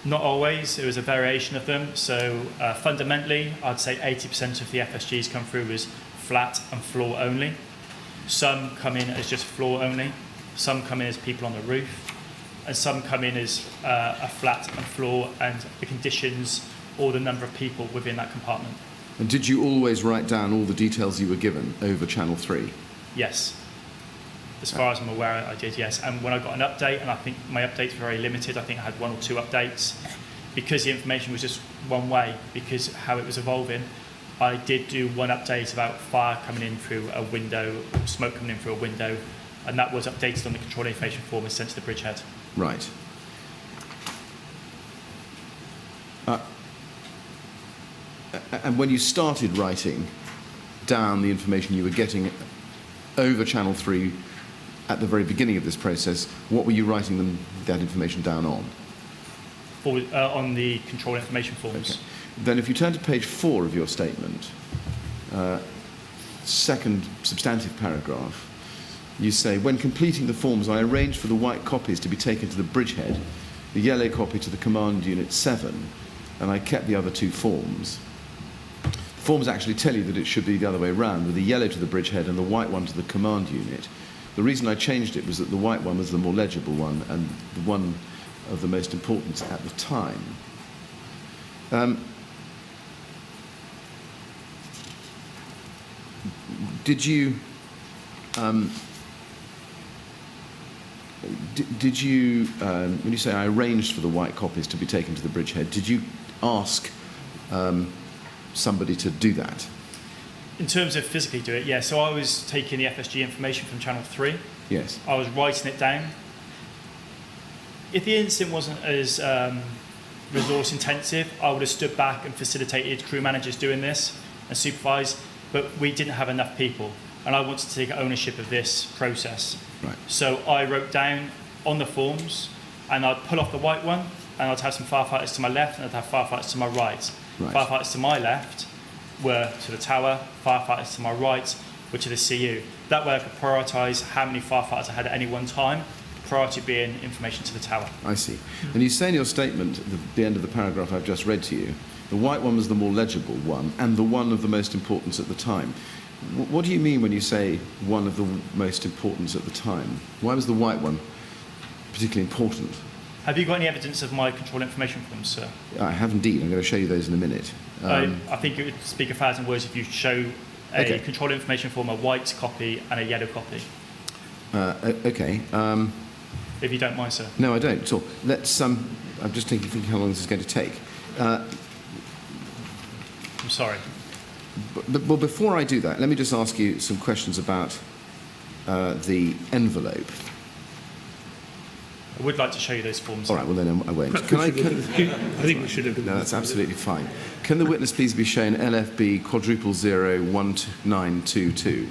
Not always. It was a variation of them. So fundamentally, I'd say 80% of the FSGs come through as flat and floor only. Some come in as just floor only. Some come in as people on the roof. And some come in as a flat and floor and the conditions or the number of people within that compartment. And did you always write down all the details you were given over Channel 3? Yes. As far as I'm aware, I did, yes. And when I got an update, and I think my updates were very limited, I think I had 1 or 2 updates, because the information was just one way, because how it was evolving, I did do one update about fire coming in through a window, or smoke coming in through a window, and that was updated on the control information form and sent to the Bridgehead. Right. And when you started writing down the information you were getting over Channel 3 at the very beginning of this process, what were you writing that information down on? On the control information forms. Okay. Then if you turn to page 4 of your statement, second substantive paragraph, you say, when completing the forms, I arranged for the white copies to be taken to the Bridgehead, the yellow copy to the Command Unit 7, and I kept the other 2 forms. The forms actually tell you that it should be the other way around, with the yellow to the Bridgehead and the white one to the Command Unit. The reason I changed it was that the white one was the more legible one and the one of the most importance at the time. Did you when you say I arranged for the white copies to be taken to the Bridgehead, did you ask somebody to do that? In terms of physically do it, yeah. So I was taking the FSG information from Channel 3. Yes. I was writing it down. If the incident wasn't as resource intensive, I would have stood back and facilitated crew managers doing this and supervised, but we didn't have enough people, and I wanted to take ownership of this process. Right. So I wrote down on the forms, and I'd pull off the white one, and I'd have some firefighters to my left, and I'd have firefighters to my right. Right. Firefighters to my left were to the tower, firefighters to my right were to the CU. That way I could prioritise how many firefighters I had at any one time, priority being information to the tower. I see. And you say in your statement, at the end of the paragraph I've just read to you, the white one was the more legible one and the one of the most importance at the time. What do you mean when you say one of the most importance at the time? Why was the white one particularly important? Have you got any evidence of my control information forms, sir? I have indeed. I'm going to show you those in a minute. I think it would speak 1,000 words if you show a control information form, a white copy and a yellow copy. Okay. If you don't mind, sir. No, I don't at all. Let's. I'm just thinking how long this is going to take. I'm sorry. Well, before I do that, let me just ask you some questions about the envelope. I would like to show you those forms. All right, well then I won't. I think we should have. No, that's absolutely fine. Can the witness please be shown LFB quadruple 01922?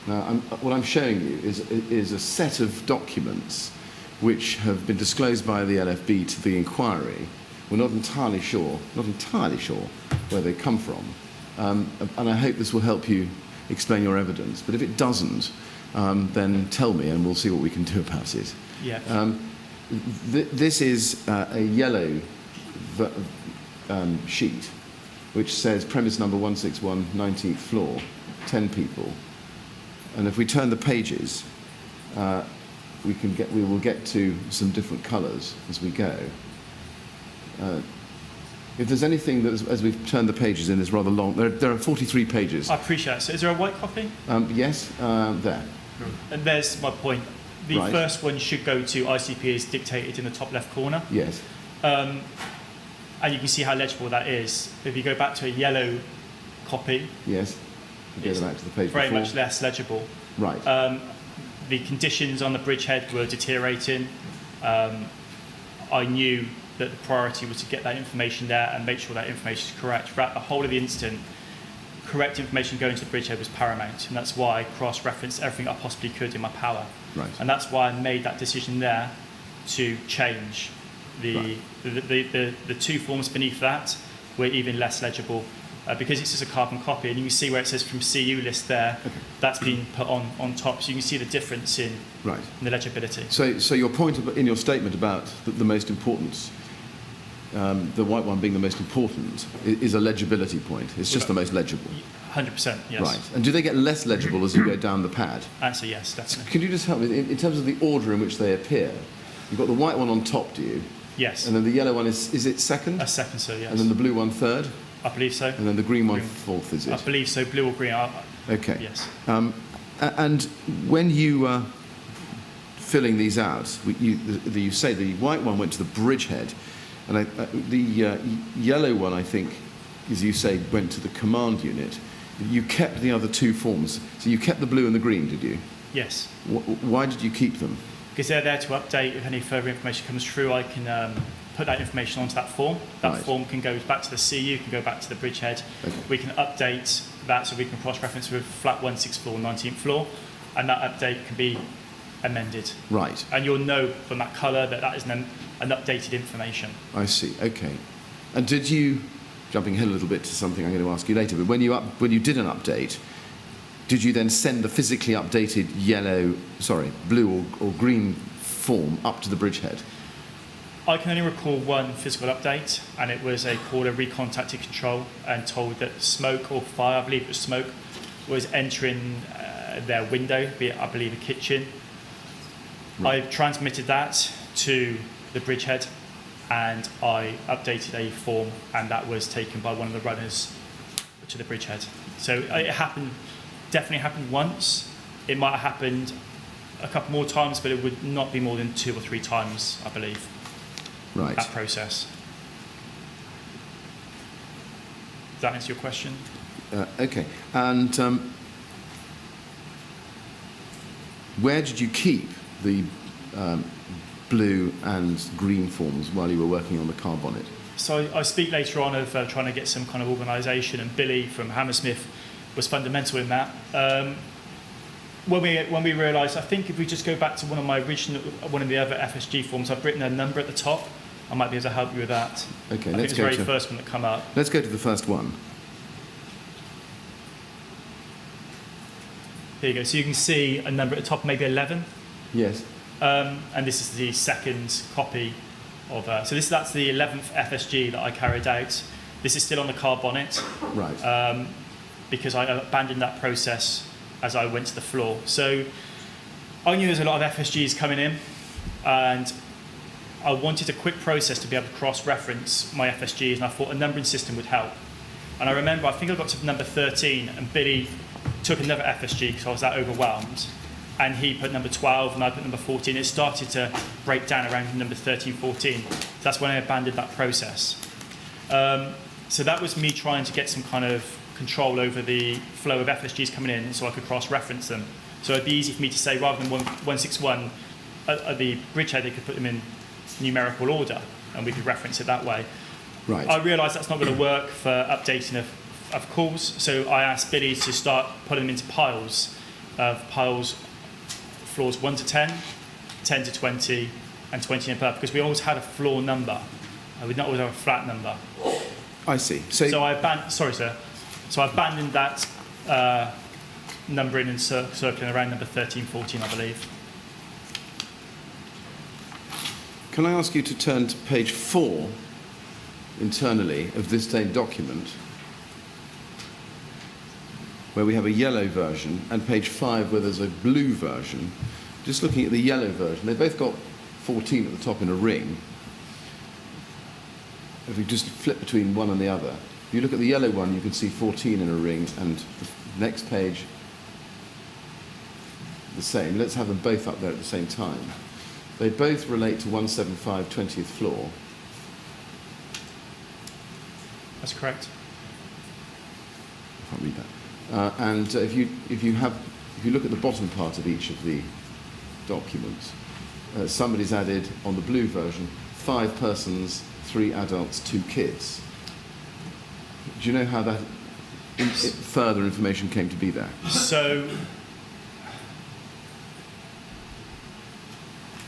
Now, what I'm showing you is a set of documents which have been disclosed by the LFB to the inquiry. We're not entirely sure where they come from. And I hope this will help you explain your evidence. But if it doesn't, then tell me and we'll see what we can do about it. Yeah. This is a yellow sheet which says premise number 161, 19th floor, 10 people. And if we turn the pages, we will get to some different colours as we go. If there's anything that, as we've turned the pages in, is rather long, there are 43 pages. I appreciate it. So is there a white copy? Yes, there. And there's my point. The Right. first one should go to ICP as dictated in the top left corner. Yes. And you can see how legible that is. If you go back to a yellow copy, Yes. Go it's back to the page very before. much less legible. Right. The conditions on the Bridgehead were deteriorating. I knew that the priority was to get that information there and make sure that information is correct. Throughout the whole of the incident, correct information going to the Bridgehead was paramount, and that's why I cross-referenced everything I possibly could in my power. Right. And that's why I made that decision there to change. The 2 forms beneath that were even less legible. Because it's just a carbon copy, and you can see where it says from CU list there, that's been put on top, so you can see the difference in the legibility. So your point in your statement about the most importance, the white one being the most important, is a legibility point. It's just the most legible. 100%, yes. Right. And do they get less legible as you go down the pad? Answer yes, definitely. Can you just help me in terms of the order in which they appear? You've got the white one on top, do you? Yes. And then the yellow one is it second? A second, sir, yes. And then the blue one third? I believe so. And then the green one, Green. fourth, is it? I believe so, blue or green. Okay. Yes. And when you filling these out, you say the white one went to the Bridgehead, and the yellow one, I think, as you say, went to the command unit. You kept the other two forms. So you kept the blue and the green, did you? Yes. Why did you keep them? Because they're there to update. If any further information comes through, I can put that information onto that form. That Right. form can go back to the CU, can go back to the Bridgehead. Okay. We can update that so we can cross-reference with flat 164, 19th floor, and that update can be amended. Right. And you'll know from that colour that that is an updated information. I see. Okay. And did you, jumping ahead a little bit to something I'm going to ask you later, but when you did an update, did you then send the physically updated blue or green form up to the Bridgehead? I can only recall one physical update, and it was a caller recontacted control and told that smoke or fire, I believe it was smoke, was entering their window, be it, I believe, a kitchen. Right. I transmitted that to the Bridgehead, and I updated a form, and that was taken by one of the runners to the Bridgehead. So it happened, definitely happened once. It might have happened a couple more times, but it would not be more than 2 or 3 times, I believe. Right. That process. Does that answer your question? Okay. And where did you keep the blue and green forms while you were working on the car bonnet? So I speak later on of trying to get some kind of organisation, and Billy from Hammersmith was fundamental in that. When we realised, I think if we just go back to one of the other FSG forms, I've written a number at the top. I might be able to help you with that. Okay, I think it's the very first one that come up. Let's go to the first one. Here you go. So you can see a number at the top, maybe 11. Yes. And this is the second copy of. So that's the 11th FSG that I carried out. This is still on the car bonnet. Right. Because I abandoned that process as I went to the floor. So I knew there was a lot of FSGs coming in, and I wanted a quick process to be able to cross-reference my FSGs, and I thought a numbering system would help. And I remember, I think I got to number 13, and Billy took another FSG because I was that overwhelmed, and he put number 12, and I put number 14. It started to break down around number 13, 14. So that's when I abandoned that process. So that was me trying to get some kind of control over the flow of FSGs coming in so I could cross-reference them. So it'd be easy for me to say, rather than 161, at the Bridgehead, they could put them in numerical order, and we could reference it that way. Right. I realised that's not going to work for updating of calls, so I asked Billy to start putting them into piles floors 1 to 10, 10 to 20, and 20 and above, because we always had a floor number. We did not always have a flat number. I see. So I abandoned that numbering and circling around number 13, 14, I believe. Can I ask you to turn to page 4 internally of this same document, where we have a yellow version, and page 5 where there's a blue version. Just looking at the yellow version, they've both got 14 at the top in a ring. If we just flip between one and the other, if you look at the yellow one, you can see 14 in a ring, and the next page, the same. Let's have them both up there at the same time. They both relate to 175 20th floor. That's correct. I can't read that. And if you look at the bottom part of each of the documents, somebody's added on the blue version 5 persons, 3 adults, 2 kids. Do you know how that further information came to be there? So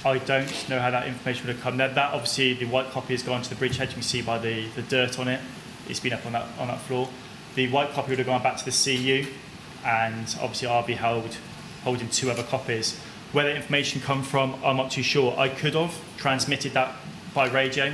I don't know how that information would have come. That obviously, the white copy has gone to the Bridgehead. You can see by the dirt on it. It's been up on that floor. The white copy would have gone back to the CU, and obviously I'll be holding 2 other copies. Where that information come from, I'm not too sure. I could have transmitted that by radio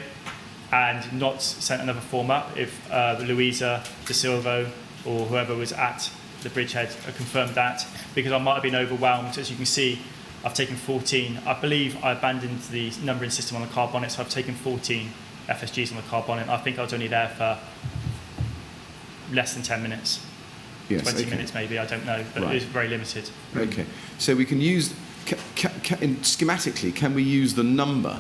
and not sent another form up if Louisa de Silvo or whoever was at the Bridgehead confirmed that, because I might have been overwhelmed. As you can see, I've taken 14. I believe I abandoned the numbering system on the car bonnet, so I've taken 14 FSGs on the car bonnet. I think I was only there for less than 10 minutes. Yes, 20 okay. minutes maybe, I don't know, but Right. it is very limited. Okay, so we can use, schematically, can we use the number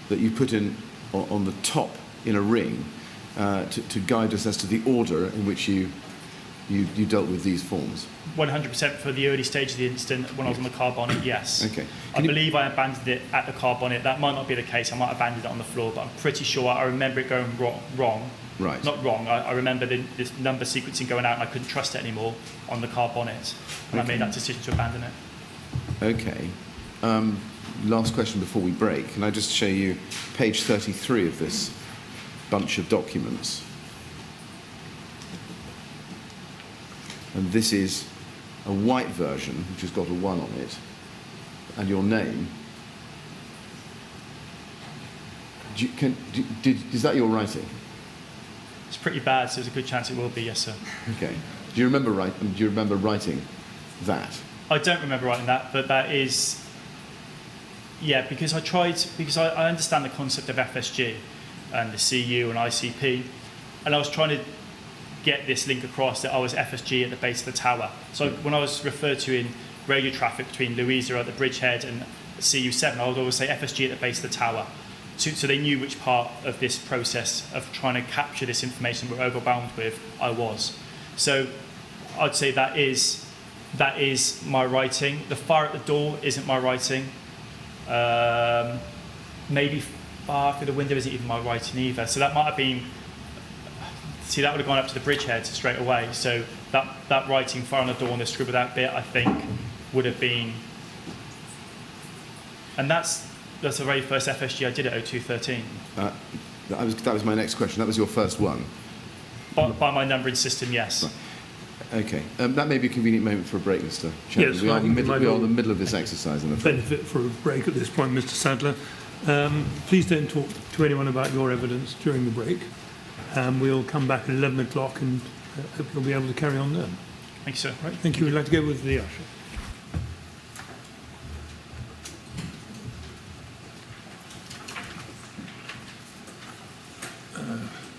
that you put in on the top in a ring to guide us as to the order in which you dealt with these forms? 100% for the early stage of the incident when I was on the car bonnet, yes. Okay. I believe I abandoned it at the car bonnet. That might not be the case. I might have abandoned it on the floor, but I'm pretty sure I remember it going wrong. Right. Not wrong. I remember this number sequencing going out and I couldn't trust it anymore on the car bonnet. And I made that decision to abandon it. Okay. Last question before we break. Can I just show you page 33 of this bunch of documents? And this is a white version, which has got a 1 on it, and your name. Is that your writing? It's pretty bad, so there's a good chance it will be, yes, sir. Okay. Do you remember writing that? I don't remember writing that, but that is, yeah, because I understand the concept of FSG and the CU and ICP, and I was trying to get this link across that I was FSG at the base of the tower. So when I was referred to in radio traffic between Louisa at the Bridgehead and CU7, I would always say FSG at the base of the tower. So they knew which part of this process of trying to capture this information we're overwhelmed with I was. So I'd say that is my writing. The fire at the door isn't my writing. Maybe far through the window isn't even my writing either. So that might have been, see, that would have gone up to the Bridgehead straight away. So that writing fire on the door and the scribbled out bit, I think, would have been, and that's the very first FSG I did at 0213. That was my next question. That was your first one? By my numbering system, yes. Right. Okay. That may be a convenient moment for a break, Mr. Chairman. Yes, we are I think we might in the middle of this exercise, I'm afraid. benefit for a break at this point, Mr. Sadler. Please don't talk to anyone about your evidence during the break. We'll come back at 11 o'clock and hope you'll be able to carry on then. Thank you, sir. Right, thank you. We'd like to go with the usher.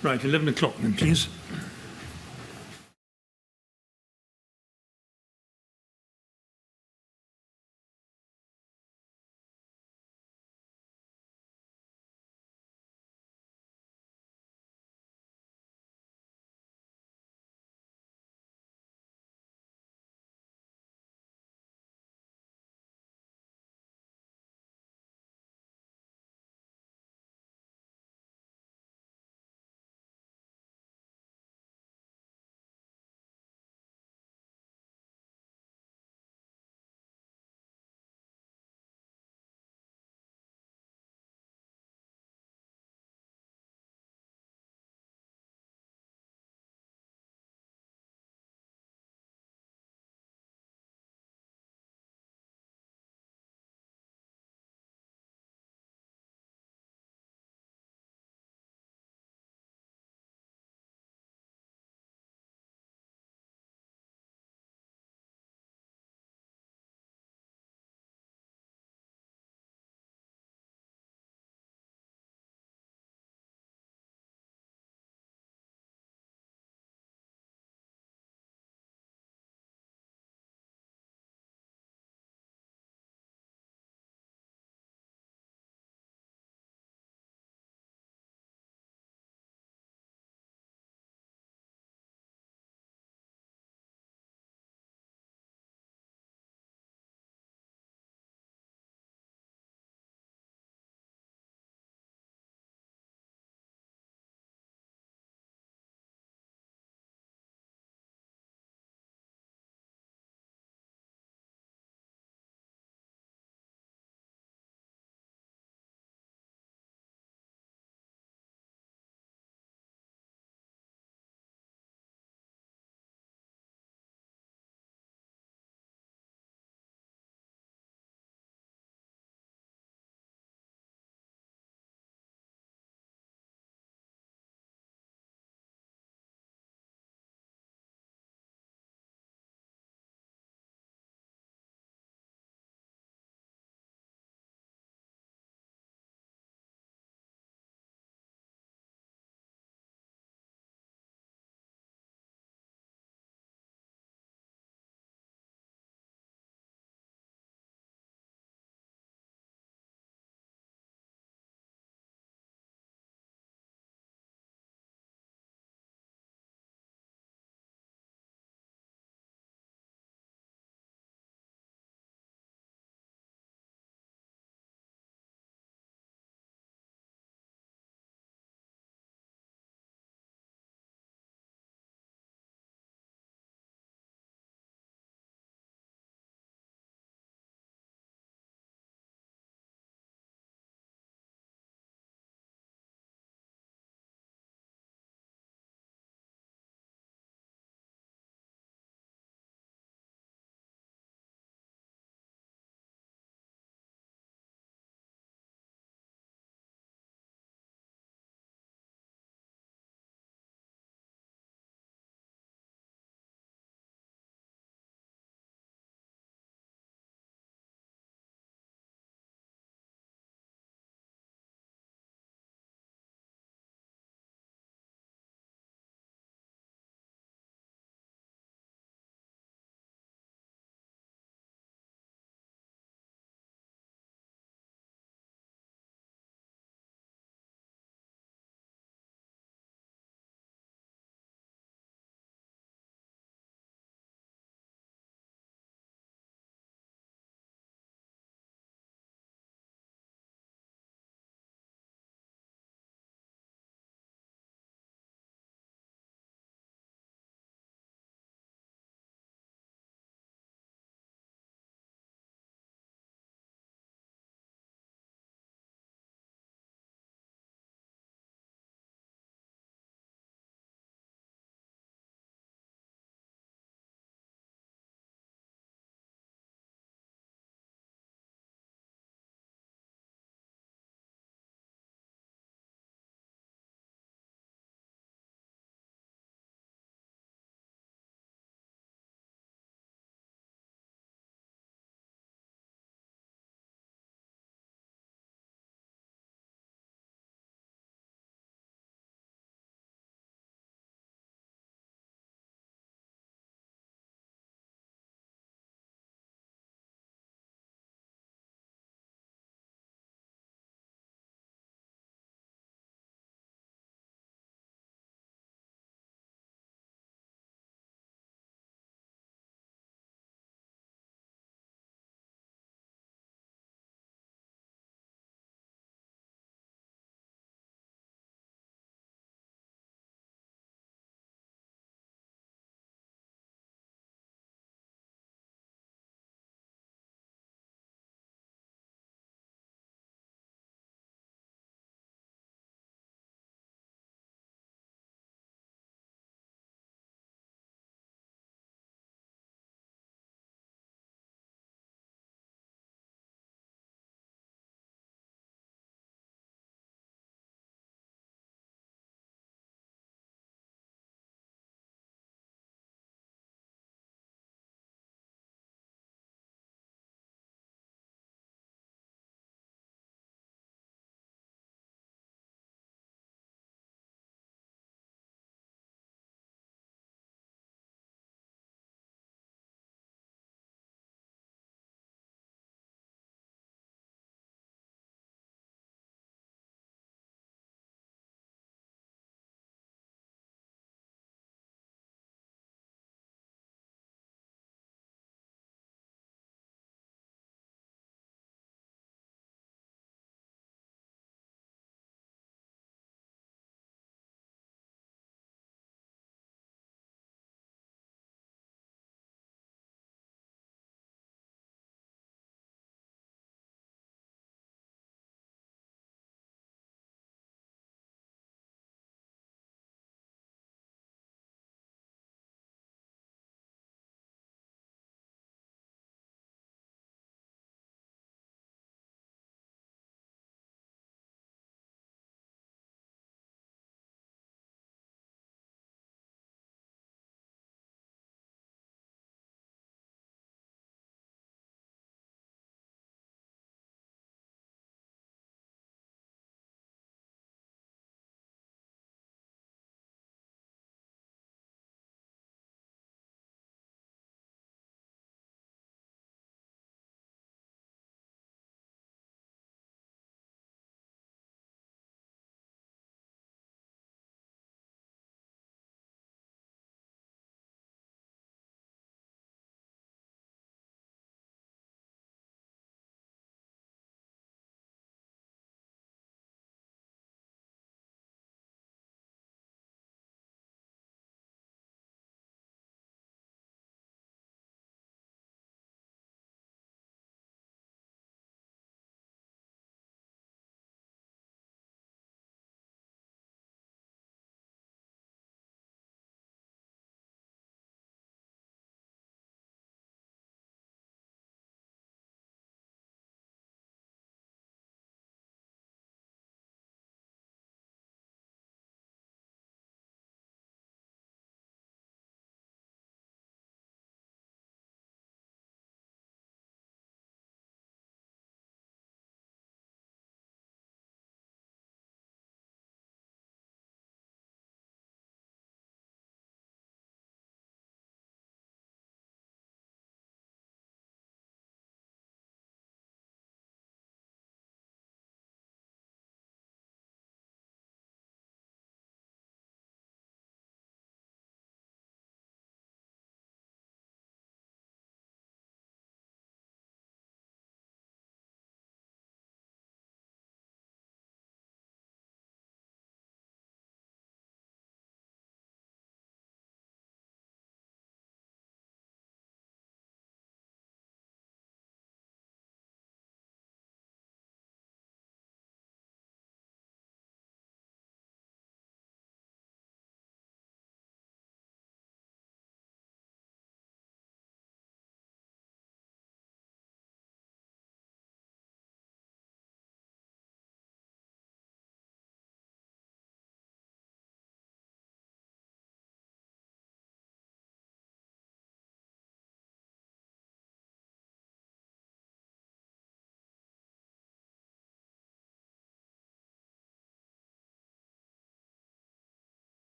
Right, 11 o'clock then, please.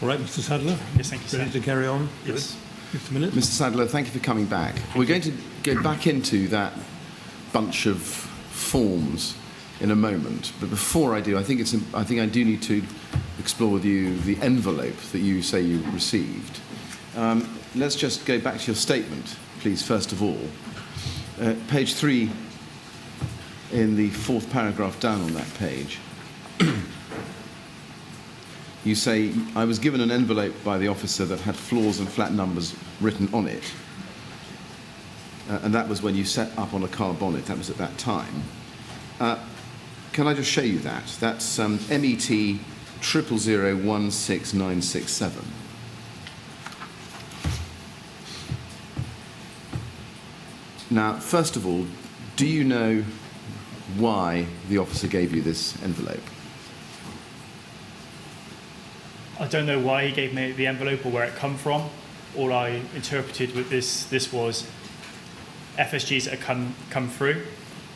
All right, Mr. Sadler? Yes, thank you, sir. Ready to carry on? Yes. Just a minute. Mr. Sadler, thank you for coming back. We're going to go back into that bunch of forms in a moment, but before I do, I think I do need to explore with you the envelope that you say you received. Let's just go back to your statement, please, first of all. Page 3, in the 4th paragraph down on that page, you say, I was given an envelope by the officer that had floors and flat numbers written on it. And that was when you set up on a car bonnet. That was at that time. Can I just show you that? That's MET 000016967. Now, first of all, do you know why the officer gave you this envelope? I don't know why he gave me the envelope or where it come from. All I interpreted with this was FSGs that had come through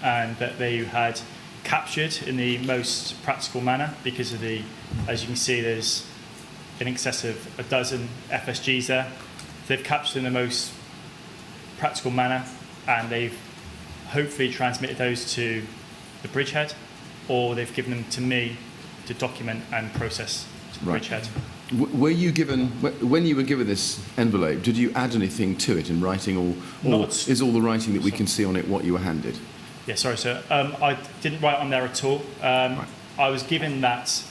and that they had captured in the most practical manner because of the, as you can see, there's in excess of a dozen FSGs there. They've captured in the most practical manner and they've hopefully transmitted those to the Bridgehead, or they've given them to me to document and process to the Bridgehead. Were you given, when you were given this envelope, did you add anything to it in writing, or is all the writing that we can see on it what you were handed? Yeah, sorry, sir. I didn't write on there at all. Right. I was given that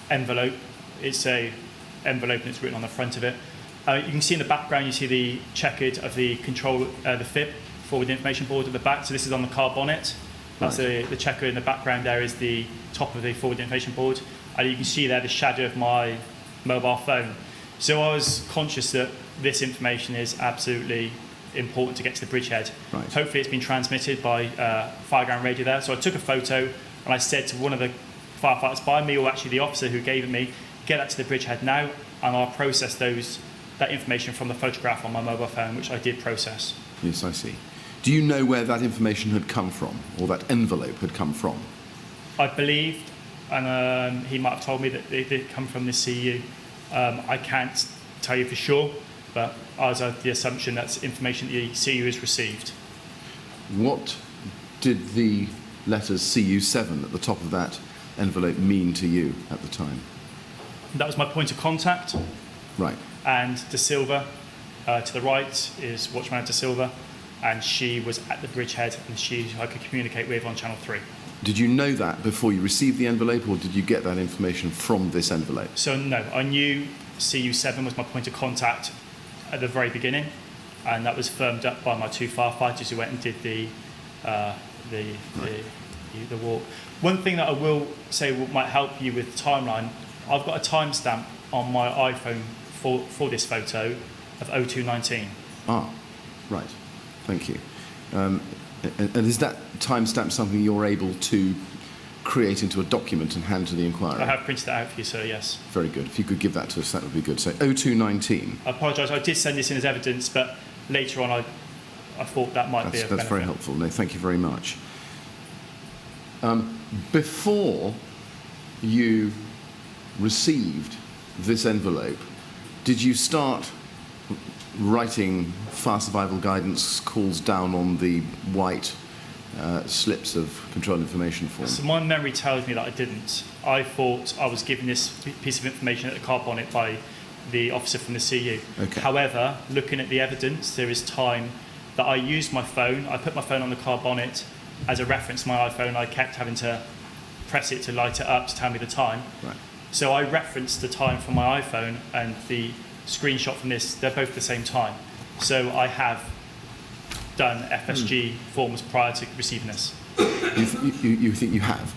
envelope. It's a envelope and it's written on the front of it. You can see in the background, you see the checkered of the control, the FIP, forward information board at the back. So this is on the car bonnet. That's Right. the checker in the background there is the top of the forward information board. And you can see there the shadow of my mobile phone. So I was conscious that this information is absolutely important to get to the Bridgehead. Right. Hopefully it's been transmitted by fireground radio there. So I took a photo and I said to one of the firefighters by me, or actually the officer who gave it me, get that to the Bridgehead now and I'll process that information from the photograph on my mobile phone, which I did process. Yes, I see. Do you know where that information had come from, or that envelope had come from? I believed, and he might have told me that they did come from the CU. I can't tell you for sure, but I was of the assumption that's information that the CU has received. What did the letters CU7 at the top of that envelope mean to you at the time? That was my point of contact. Right. And De Silva, to the right, is Watchman De Silva, and she was at the Bridgehead, and I could communicate with on Channel 3. Did you know that before you received the envelope, or did you get that information from this envelope? So no, I knew CU7 was my point of contact at the very beginning, and that was firmed up by my two firefighters who went and did the walk. One thing that I will say might help you with the timeline, I've got a timestamp on my iPhone for this photo of 0219. Ah, right. Thank you. And is that timestamp something you're able to create into a document and hand to the inquiry? I have printed that out for you, sir, yes. Very good. If you could give that to us, that would be good. So 0219. I apologise, I did send this in as evidence, but later on I thought that might be a benefit. That's very helpful. No, thank you very much. Before you received this envelope, did you start writing fire survival guidance calls down on the white slips of control information form? So my memory tells me that I didn't. I thought I was given this piece of information at the car bonnet by the officer from the CU. Okay. However, looking at the evidence, there is time that I used my phone. I put my phone on the car bonnet as a reference to my iPhone. I kept having to press it to light it up to tell me the time. Right. So I referenced the time from my iPhone and the screenshot from this. They're both the same time. So I have done FSG forms prior to receiving this. You think you have?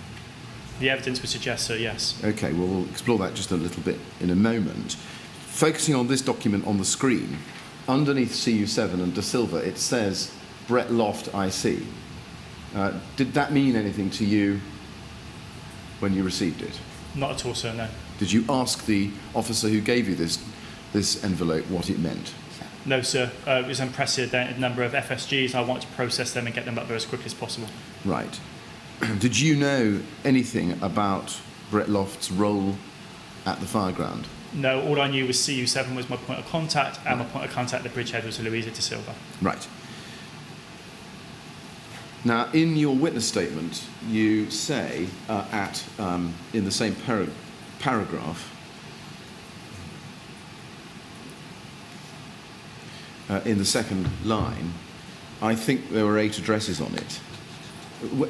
The evidence would suggest so, yes. Okay, well, we'll explore that just a little bit in a moment. Focusing on this document on the screen, underneath CU7 and De Silva, it says Brett Loft IC. Did that mean anything to you when you received it? Not at all, sir, no. Did you ask the officer who gave you this envelope what it meant? No, sir. It was an unprecedented number of FSGs. I wanted to process them and get them up there as quickly as possible. Right. Did you know anything about Brett Loft's role at the fireground? No, all I knew was CU7 was my point of contact, and my point of contact at the Bridgehead was Louisa de Silvo. Right. Now, in your witness statement, you say in the same paragraph, in the second line, I think there were 8 addresses on it.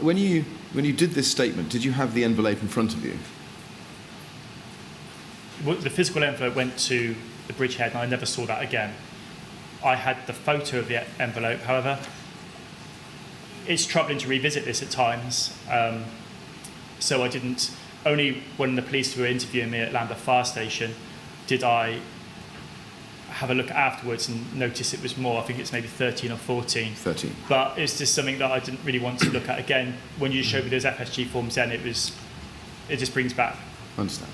When you did this statement, did you have the envelope in front of you? Well, the physical envelope went to the Bridgehead, and I never saw that again. I had the photo of the envelope, however. It's troubling to revisit this at times, so I didn't. Only when the police were interviewing me at Lambeth Fire Station did I have a look afterwards and notice it was more. I think it's maybe 13 or 14. 13. But it's just something that I didn't really want to look at again. When you showed me those FSG forms, then it just brings back. I understand.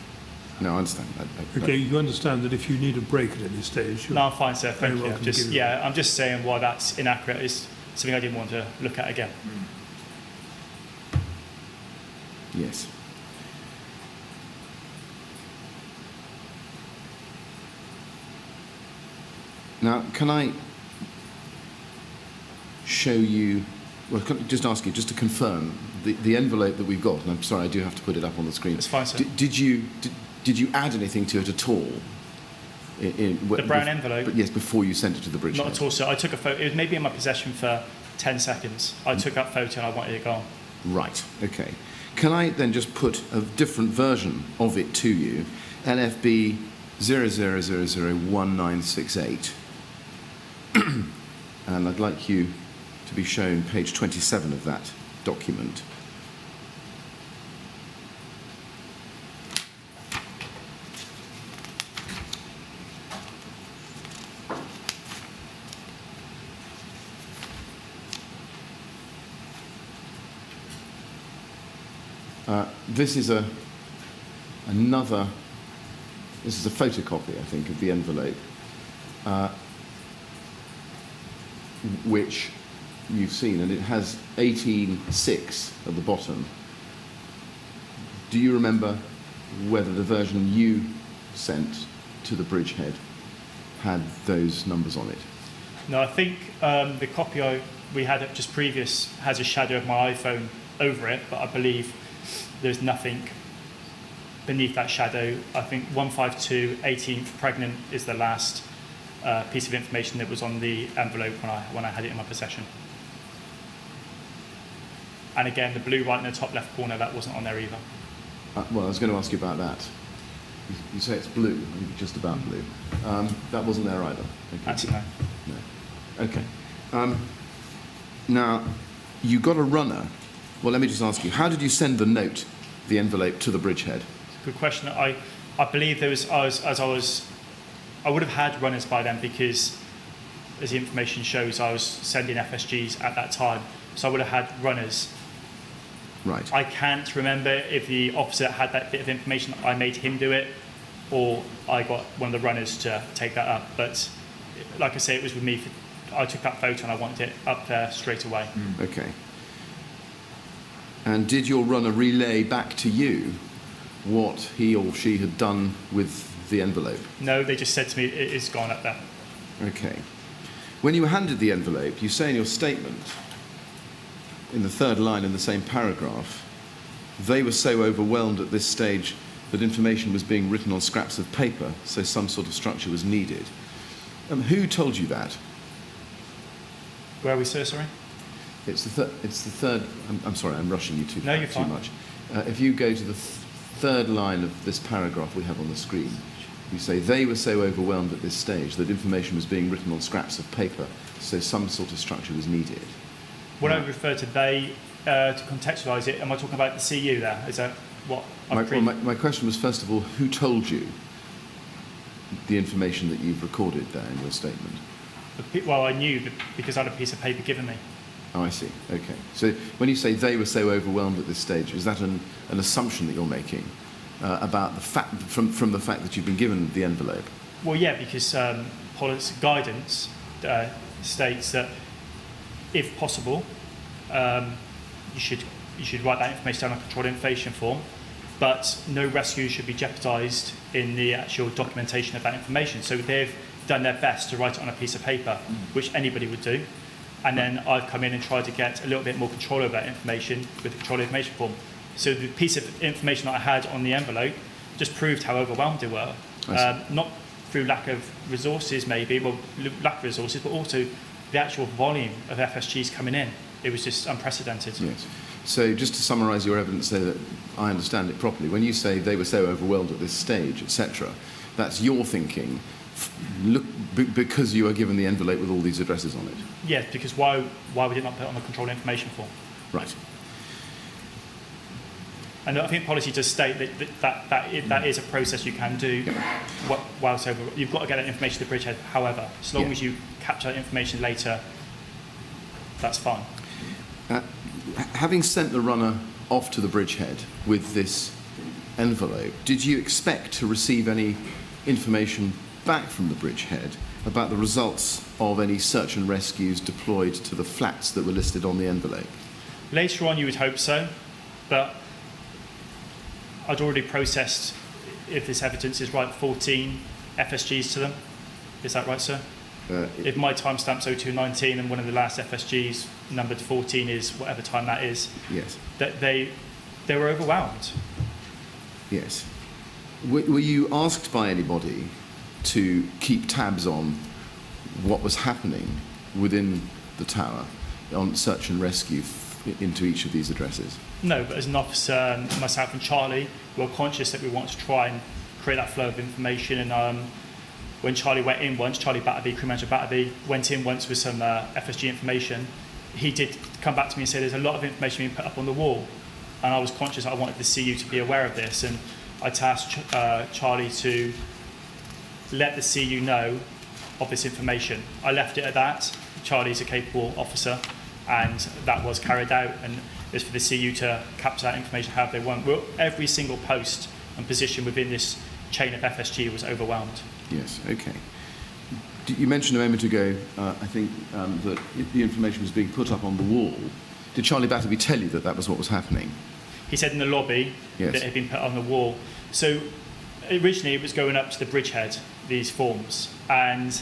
No, I understand. Okay, you understand that if you need a break at any stage, No, I'm fine, sir. Thank very you. welcome to give it I'm just saying why that's inaccurate is something I didn't want to look at again. Yes. Now, can I show you, well, can I just ask you, just to confirm, the envelope that we've got, and I'm sorry, I do have to put it up on the screen. It's fine, sir. Did you add anything to it at all? The brown envelope? But yes, before you sent it to the Bridgehead. Not at all, sir. I took a photo. It was maybe in my possession for 10 seconds. I took that photo and I wanted it gone. Right. Okay. Can I then just put a different version of it to you? LFB 00001968. And I'd like you to be shown page 27 of that document. This is a photocopy, I think, of the envelope, which you've seen, and it has 18.6 at the bottom. Do you remember whether the version you sent to the Bridgehead had those numbers on it? No, I think the copy we had up just previous has a shadow of my iPhone over it, but I believe there's nothing beneath that shadow. I think 152 18th pregnant is the last piece of information that was on the envelope when I had it in my possession. And again, the blue right in the top left corner, that wasn't on there either. Well, I was going to ask you about that. You say it's blue, I think just about blue. That wasn't there either. Okay. Actually, no. No. Okay. Now, you got a runner. Well, let me just ask you, how did you send the note, the envelope, to the Bridgehead? Good question. I believe there was, I would have had runners by then because, as the information shows, I was sending FSGs at that time. So I would have had runners. Right. I can't remember if the officer had that bit of information, I made him do it, or I got one of the runners to take that up. But like I say, it was with me. I took that photo and I wanted it up there straight away. Okay. And did your runner relay back to you what he or she had done with the envelope? No, they just said to me, it is gone up there. Okay. When you were handed the envelope, you say in your statement, in the third line in the same paragraph, they were so overwhelmed at this stage that information was being written on scraps of paper, so some sort of structure was needed. Who told you that? Where are we, sir, sorry? It's the third. I'm sorry, I'm rushing you too fine. much. If you go to the third line of this paragraph we have on the screen, you say they were so overwhelmed at this stage that information was being written on scraps of paper, so some sort of structure was needed. When I refer to they, to contextualise it, am I talking about the CU there? Is that what my question was, first of all, who told you the information that you've recorded there in your statement? Well, I knew because I had a piece of paper given me. Oh, I see. Okay. So when you say they were so overwhelmed at this stage, is that an assumption that you're making about the fact from the fact that you've been given the envelope? Well, yeah, because policy guidance states that if possible, you should write that information down on a controlled information form. but no rescue should be jeopardised in the actual documentation of that information. So they've done their best to write it on a piece of paper, which anybody would do. And then I've come in and tried to get a little bit more control over that information with the control information form. So the piece of information that I had on the envelope just proved how overwhelmed they were. Not through lack of resources, maybe, well, lack of resources, but also the actual volume of FSGs coming in. It was just unprecedented. Yes. So just to summarise your evidence so that I understand it properly, when you say they were so overwhelmed at this stage, etc., that's your thinking, because you are given the envelope with all these addresses on it? Yes, because why we did not put it on the control information form. Right. And I think policy does state that is a process you can do whilst over. You've got to get that information to the bridgehead. However, as long as you capture that information later, that's fine. Having sent the runner off to the bridgehead with this envelope, did you expect to receive any information back from the bridgehead about the results of any search and rescues deployed to the flats that were listed on the envelope? Later on, you would hope so, but I'd already processed, if this evidence is right, 14 FSGs to them. Is that right, sir? If my timestamp's 0219 and one of the last FSGs numbered 14 is whatever time that is, yes, that they were overwhelmed. Yes. Were you asked by anybody to keep tabs on what was happening within the tower on search and rescue into each of these addresses? No, but as an officer, myself and Charlie were conscious that we wanted to try and create that flow of information. And when Charlie went in once, Charlie Batterby, crew manager Batterby, went in once with some FSG information, he did come back to me and say there's a lot of information being put up on the wall. And I was conscious I wanted the CU to be aware of this. And I tasked Charlie to let the CU know of this information. I left it at that. Charlie's a capable officer, and that was carried out. And it's for the CU to capture that information however they want. Every single post and position within this chain of FSG was overwhelmed. Yes, okay. You mentioned a moment ago, I think, that the information was being put up on the wall. Did Charlie Batterby tell you that that was what was happening? He said in the lobby that it had been put on the wall. So originally it was going up to the bridgehead, these forms. And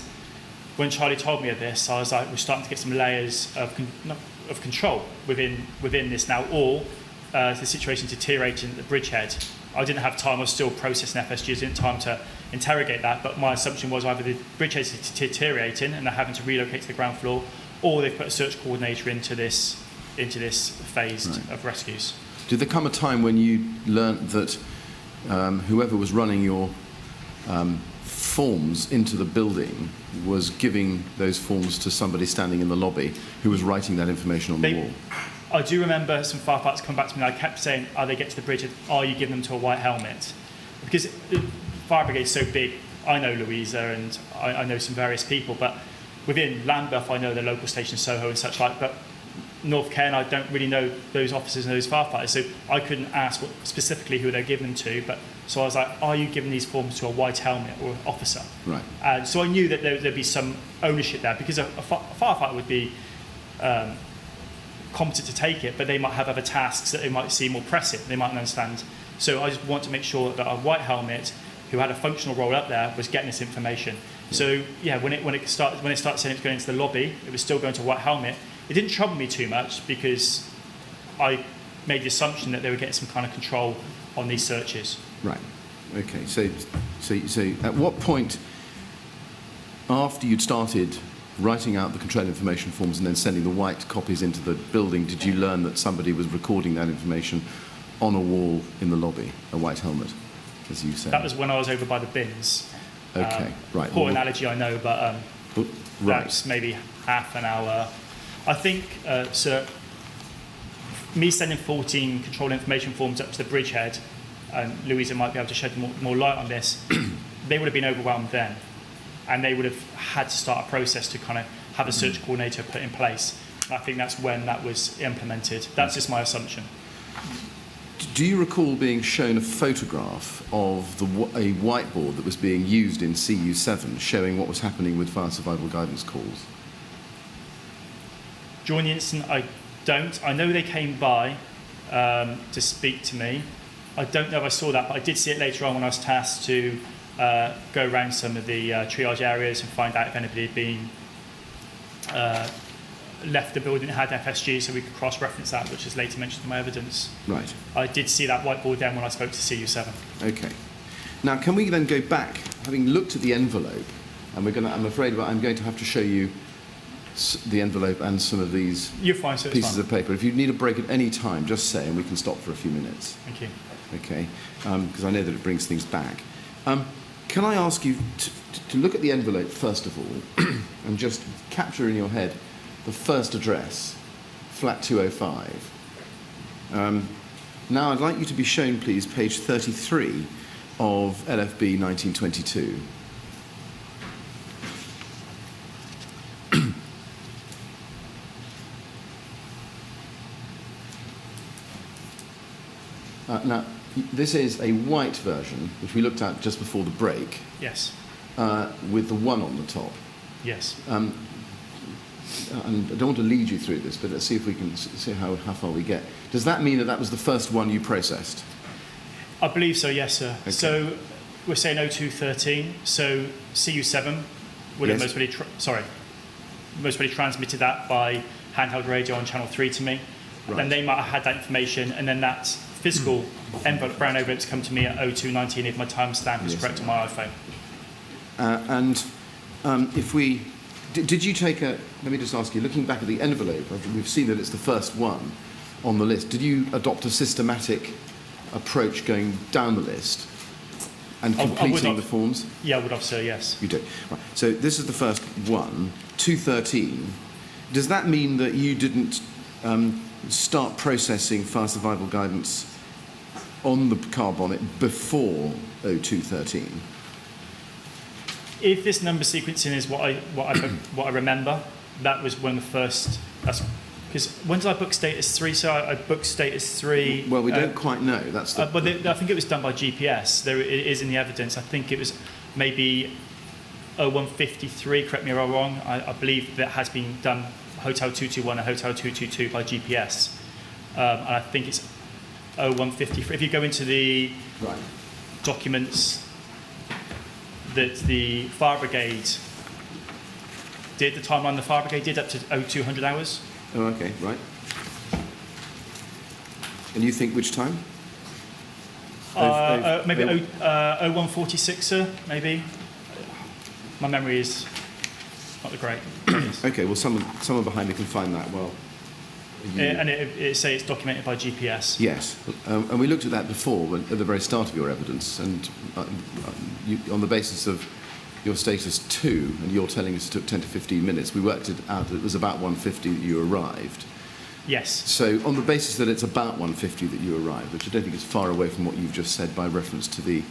when Charlie told me of this, I was like, we're starting to get some layers of control within this now, or the situation deteriorating at the bridgehead. I didn't have time, I was still processing FSGs, I didn't have time to interrogate that, but my assumption was either the bridgehead is deteriorating and they're having to relocate to the ground floor, or they've put a search coordinator into this phase of rescues. Did there come a time when you learnt that whoever was running your forms into the building was giving those forms to somebody standing in the lobby who was writing that information on the wall? I do remember some firefighters come back to me and I kept saying, they get to the bridge, are you giving them to a white helmet? Because the fire brigade is so big, I know Louisa and I know some various people, but within Lambeth I know the local station Soho and such like, but North Cairn I don't really know those officers and those firefighters, so I couldn't ask specifically who they're giving them to, but so I was like, are you giving these forms to a white helmet or an officer? Right. And so I knew that there'd be some ownership there, because a firefighter would be competent to take it, but they might have other tasks that they might see more pressing, they might understand. So I just want to make sure that a white helmet who had a functional role up there was getting this information. So yeah, when it started saying it was going into the lobby, it was still going to a white helmet. It didn't trouble me too much because I made the assumption that they were getting some kind of control on these searches. Right. Okay. So at what point, after you'd started writing out the control information forms and then sending the white copies into the building, did you learn that somebody was recording that information on a wall in the lobby, a white helmet, as you said? That was when I was over by the bins. Okay, right. Poor analogy, I know, but that's maybe half an hour. I think, sir, me sending 14 control information forms up to the bridgehead, and Louisa might be able to shed more light on this, they would have been overwhelmed then. And they would have had to start a process to kind of have a search coordinator put in place. And I think that's when that was implemented. That's just my assumption. Do you recall being shown a photograph of a whiteboard that was being used in CU7 showing what was happening with fire survival guidance calls? During the incident, I don't. I know they came by to speak to me. I don't know if I saw that, but I did see it later on when I was tasked to go around some of the triage areas and find out if anybody had been left the building that had FSG, so we could cross-reference that, which is later mentioned in my evidence. Right. I did see that whiteboard then when I spoke to CU7. Okay. Now, can we then go back, having looked at the envelope, and I'm afraid I'm going to have to show you the envelope and some of these You're fine, sir. pieces of paper. If you need a break at any time, just say, and we can stop for a few minutes. Thank you. Okay, because I know that it brings things back. Can I ask you to look at the envelope first of all, and just capture in your head the first address, flat 205. Now I'd like you to be shown, please, page 33 of LFB 1922. Now, this is a white version, which we looked at just before the break, Yes. with the 1 on the top. Yes. And I don't want to lead you through this, but let's see if we can see how far we get. Does that mean that that was the first one you processed? I believe so, yes, sir. Okay. So we're saying 0213, so CU7 would have Yes. most probably transmitted that by handheld radio on channel 3 to me. Right. Then they might have had that information, and then that physical envelope, brown envelope's come to me at 0219 if my timestamp is Yes. correct on my iPhone. If we... Did you take a... Let me just ask you, looking back at the envelope, we've seen that it's the first one on the list. Did you adopt a systematic approach going down the list and I would completing have. the forms? Yeah, I would have, sir, yes. You do. Right. So this is the first one, 213. Does that mean that you didn't start processing fire survival guidance on the car bonnet before 0213? If this number sequencing is what I remember, that was one of the first. That's because when did I book status 3? So I booked status 3. Well, we don't quite know. That's the... But I think it was done by GPS. There it is in the evidence. I think it was maybe 0153. Correct me if I'm wrong. I believe that has been done Hotel 221 and Hotel 222 by GPS. And I think it's 0153. If you go into the Right. documents that the fire brigade did, the timeline the fire brigade did up to 0200 hours. Oh, okay, right. And you think which time? Maybe 0146, sir, maybe. My memory is not the great. Okay, well, someone behind me can find that. Well, And it say it's documented by GPS. yes, and we looked at that before at the very start of your evidence, and on the basis of your status 2, and you're telling us it took 10 to 15 minutes, we worked it out that it was about 1:50 that you arrived. Yes. So on the basis that it's about 1:50 that you arrived, which I don't think is far away from what you've just said by reference to the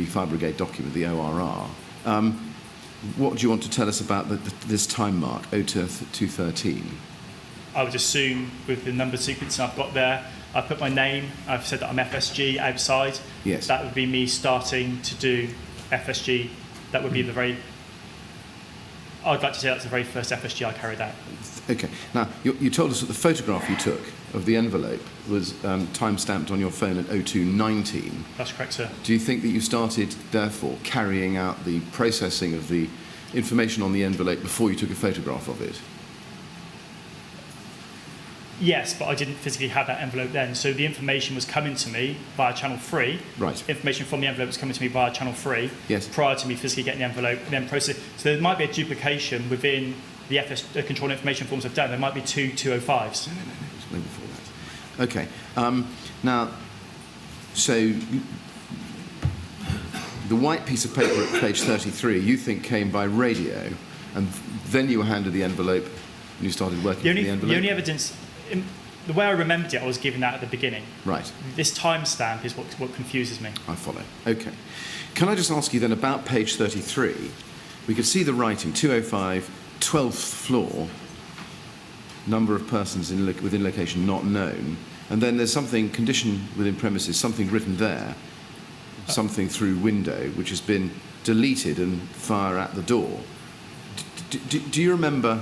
fire brigade document, the ORR, what do you want to tell us about this time mark, 0213? I would assume with the number sequence I've got there, I put my name, I've said that I'm FSG outside. Yes. That would be me starting to do FSG. That would be the very, I'd like to say that's the very first FSG I carried out. Okay. Now, you told us that the photograph you took of the envelope was time-stamped on your phone at 0219. That's correct, sir. Do you think that you started, therefore, carrying out the processing of the information on the envelope before you took a photograph of it? Yes, but I didn't physically have that envelope then. So the information was coming to me via channel 3. Right. Information from the envelope was coming to me via channel 3. Yes. Prior to me physically getting the envelope and then process. So there might be a duplication within the control information forms I've done. There might be two 205s. No, it was way before that. Okay. Now, so the white piece of paper at page 33 you think came by radio, and then you were handed the envelope and you started working with the envelope? The only evidence, the way I remembered it, I was given that at the beginning. Right. This timestamp is what confuses me. I follow. Okay. Can I just ask you then about page 33? We could see the writing, 205, 12th floor, number of persons within location not known, and then there's something, condition within premises, something written there, something through window, which has been deleted and fire at the door. Do you remember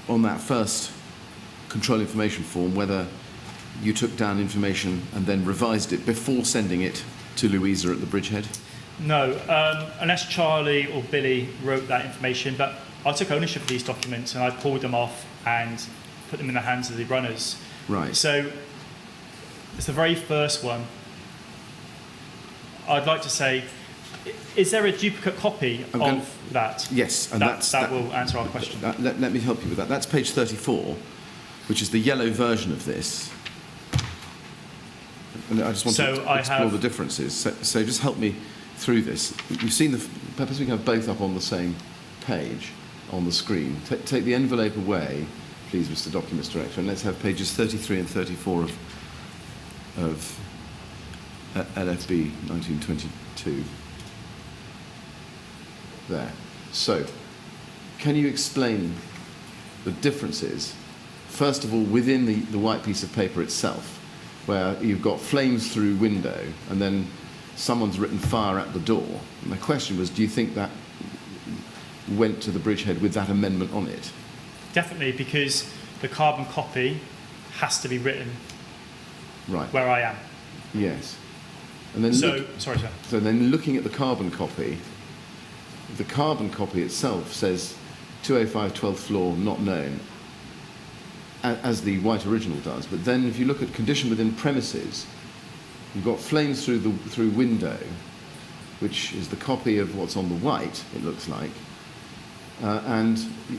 on that first control information form whether you took down information and then revised it before sending it to Louisa at the Bridgehead? No, unless Charlie or Billy wrote that information, but I took ownership of these documents and I pulled them off and put them in the hands of the runners. Right. So it's the very first one. I'd like to say, is there a duplicate copy of that? Yes, and that will answer our question. Let me help you with that. That's page 34, which is the yellow version of this. And I just want to explore the differences. So just help me through this. You've seen perhaps we can have both up on the same page on the screen. Take the envelope away, please, Mr. Documents Director, and let's have pages 33 and 34 of LFB 1922. There. So, can you explain the differences, first of all, within the white piece of paper itself, where you've got flames through window, and then someone's written fire at the door. And my question was, do you think that went to the Bridgehead with that amendment on it? Definitely, because the carbon copy has to be written where I am. Yes. And then sorry, sir. So then looking at the carbon copy itself says 205 12th floor, not known, as the white original does. But then if you look at condition within premises, you've got flames through window, which is the copy of what's on the white, it looks like. And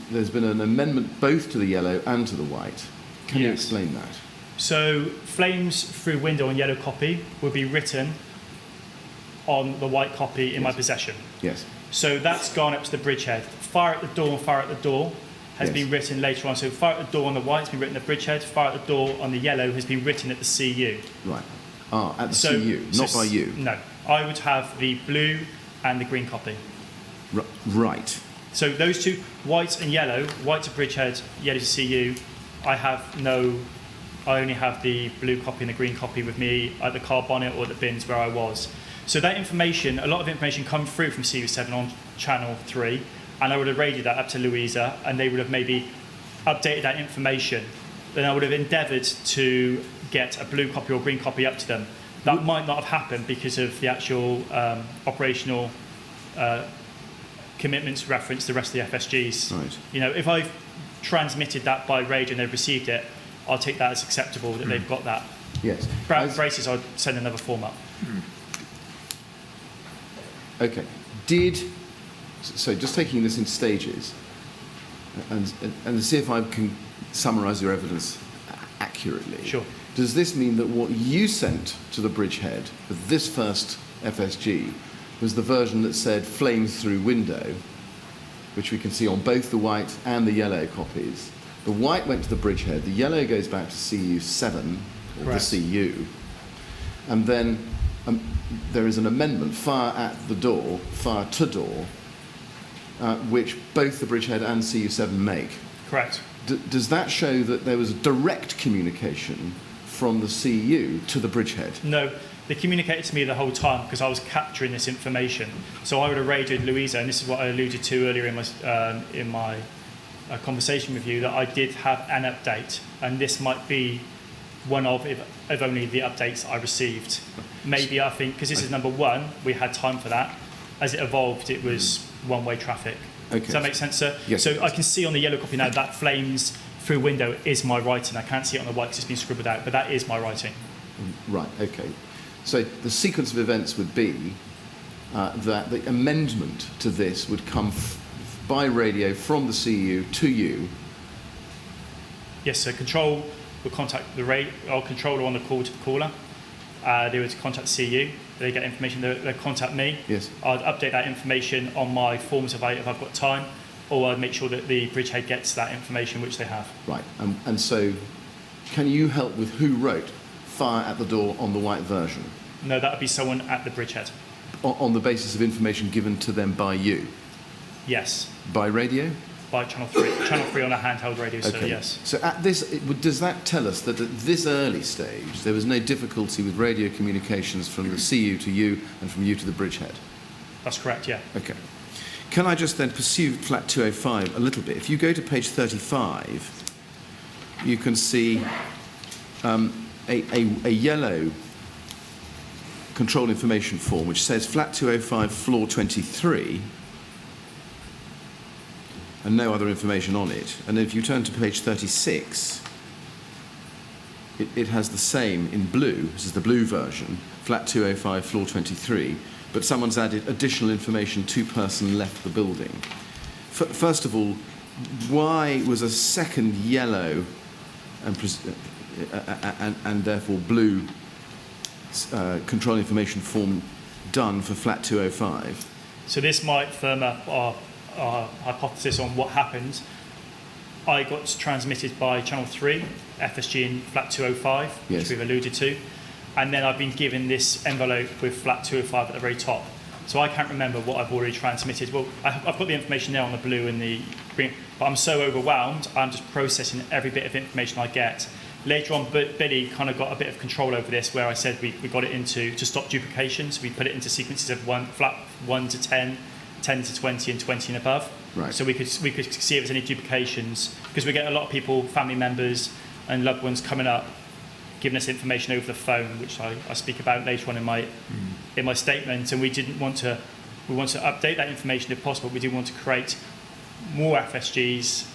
there's been an amendment both to the yellow and to the white. Can you explain that? So flames through window on yellow copy will be written on the white copy in my possession. Yes. So that's gone up to the Bridgehead. Fire at the door and fire at the door has been written later on. So fire at the door on the white has been written at the Bridgehead. Fire at the door on the yellow has been written at the CU. Right. At the CU, not by you. No. I would have the blue and the green copy. Right. So those two, white and yellow, white to Bridgehead, yellow to CU, I only have the blue copy and the green copy with me at the car bonnet or at the bins where I was. So that information, a lot of information come through from CU7 on channel 3, and I would have radioed that up to Louisa, and they would have maybe updated that information. Then I would have endeavoured to get a blue copy or green copy up to them. That might not have happened because of the actual operational commitments reference the rest of the FSGs. Right. You know, if I've transmitted that by radio and they've received it, I'll take that as acceptable that they've got that. Yes. Braces, I'll send another form up. Okay. So just taking this in stages, and see if I can summarise your evidence accurately. Sure. Does this mean that what you sent to the Bridgehead for this first FSG was the version that said flames through window, which we can see on both the white and the yellow copies? The white went to the Bridgehead, the yellow goes back to CU7, or the CU, and then there is an amendment, fire at the door, fire to door, which both the Bridgehead and CU7 make. Correct. Does that show that there was direct communication from the CU to the Bridgehead? No, they communicated to me the whole time because I was capturing this information. So I would have radioed Louisa, and this is what I alluded to earlier in my conversation with you, that I did have an update, and this might be one of, if only the updates I received. Maybe I think, because this is number one, we had time for that. As it evolved, it was one-way traffic. Okay. Does that make sense, sir? Yes. So I can see on the yellow copy now that flames through window is my writing. I can't see it on the white because it's been scribbled out, but that is my writing. Right, okay. So the sequence of events would be that the amendment to this would come by radio from the CU to you. Yes, so control will contact our controller on the call to the caller. They would contact CU. They get information. They contact me. Yes. I'd update that information on my forms if I've got time, or I'd make sure that the Bridgehead gets that information, which they have. Right. And so, can you help with who wrote fire at the door on the white version? No, that would be someone at the Bridgehead. On the basis of information given to them by you? Yes. By radio? By channel 3. Channel 3 on a handheld radio, so Okay. yes. So at this, does that tell us that at this early stage there was no difficulty with radio communications from the CU to you and from you to the Bridgehead? That's correct, yeah. Okay. Can I just then pursue flat 205 a little bit? If you go to page 35, you can see a yellow control information form which says flat 205, floor 23, and no other information on it. And if you turn to page 36, it has the same in blue. This is the blue version, flat 205, floor 23, but someone's added additional information, 2-person left the building. First of all, why was a second yellow and therefore blue control information form done for flat 205? So this might firm up our hypothesis on what happened. I got transmitted by channel 3, FSG in flat 205, yes, which we've alluded to, and then I've been given this envelope with flat 205 at the very top. So I can't remember what I've already transmitted. Well, I've got the information there on the blue and the green, but I'm so overwhelmed, I'm just processing every bit of information I get. Later on, Billy kind of got a bit of control over this, where I said we got it to stop duplication, so we put it into sequences of flat 1 to 10, 10 to 20, and 20 and above. Right. So we could see if there's any duplications, because we get a lot of people, family members and loved ones coming up, giving us information over the phone, which I speak about later on in my statement. And we want to update that information if possible. We do want to create more FSGs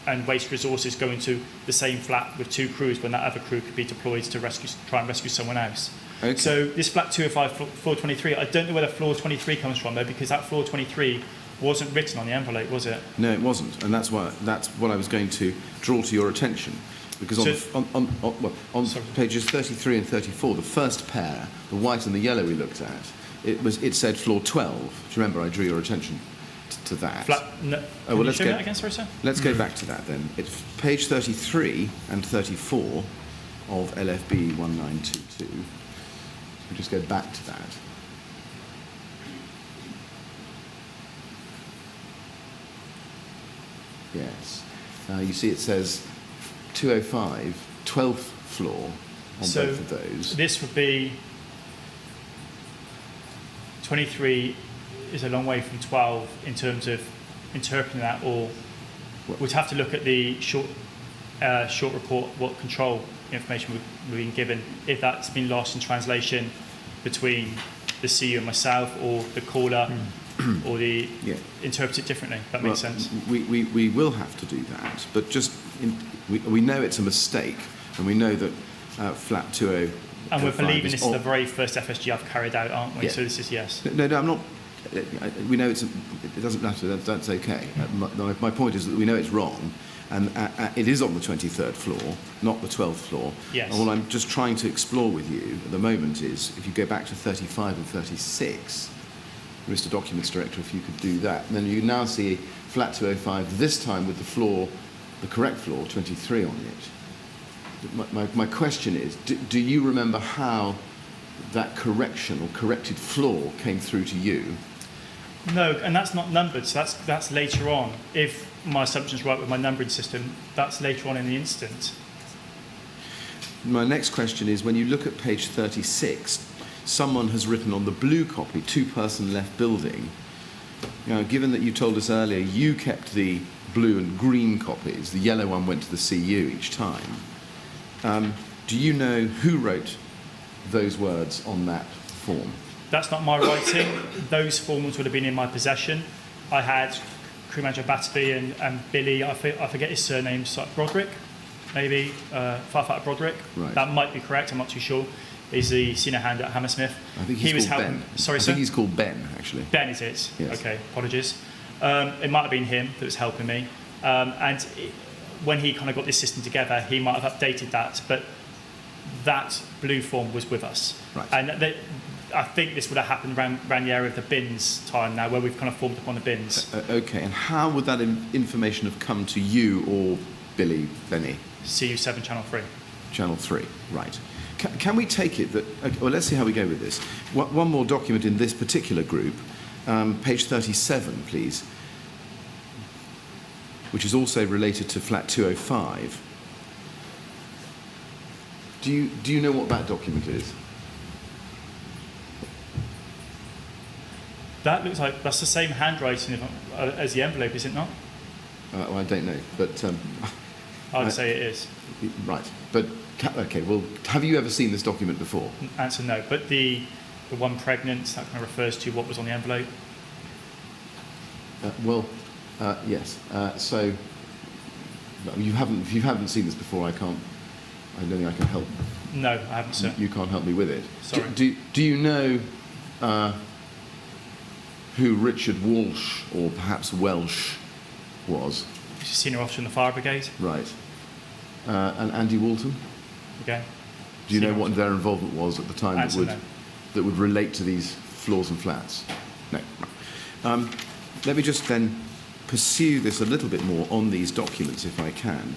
and waste resources going to the same flat with 2 crews when that other crew could be deployed to try and rescue someone else. Okay. So this flat 205, floor 23, I don't know where the floor 23 comes from though, because that floor 23 wasn't written on the envelope, was it? No, it wasn't, and that's what I was going to draw to your attention, because on pages 33 and 34, the first pair, the white and the yellow we looked at, it said floor 12. Do you remember? I drew your attention to that. Let's go that again, sorry, sir? Let's go back to that then. It's page 33 and 34 of LFB 1922. We'll just go back to that. Yes. You see it says 205, 12th floor on both of those. This would be 23 is a long way from 12 in terms of interpreting that, or we'd have to look at the short report, what control information we've been given, if that's been lost in translation between the CU and myself, or the caller, or the interpret it differently. That makes sense. We will have to do that, but we know it's a mistake, and we know that flat 20. And we're believing this is the very first FSG I've carried out, aren't we? Yeah. So this is yes. No, I'm not. We know it doesn't matter. That's okay. My point is that we know it's wrong, and it is on the 23rd floor, not the 12th floor. Yes. And what I'm just trying to explore with you at the moment is, if you go back to 35 and 36, Mr. Documents Director, if you could do that, and then you now see flat 205, this time with the floor, the correct floor, 23 on it. My question is, do you remember how that correction or corrected floor came through to you? No, and that's not numbered, so that's later on. If my assumption's right with my numbering system, that's later on in the instant. My next question is, when you look at page 36, someone has written on the blue copy, 2-person left building. Now, given that you told us earlier you kept the blue and green copies, the yellow one went to the CU each time, do you know who wrote those words on that form? That's not my writing. Those forms would have been in my possession. I had crew manager Batterby and Billy, I forget his surname, so Broderick, maybe, Firefighter Broderick. Right. That might be correct, I'm not too sure. He's the senior hand at Hammersmith. I think he's called Ben. Sorry, sir? I think he's called Ben, actually. Ben, is it? Yes. Okay, apologies. It might have been him that was helping me. When he kind of got this system together, he might have updated that, but that blue form was with us. Right. And I think this would have happened around the area of the bins time now, where we've kind of formed upon the bins. Okay, and how would that information have come to you or Billy, Benny? CU7 Channel 3. Channel 3, right. Can we take it that... Okay, well, let's see how we go with this. One more document in this particular group, page 37, please, which is also related to flat 205. Do you know what that document is? That looks like that's the same handwriting as the envelope, is it not? Well, I don't know, but... I'd say it is. Right, but Okay, well, have you ever seen this document before? Answer no. But the one pregnant, that kind of refers to what was on the envelope. Yes. So if you haven't seen this before, I don't think I can help. No, I haven't, sir. You can't help me with it. Sorry. Do you know who Richard Walsh, or perhaps Welsh, was? He's a senior officer in the fire brigade. Right. And Andy Walton? Okay. Do you know what their involvement was at the time Answer no. that would relate to these floors and flats? No. Let me just then pursue this a little bit more on these documents, if I can.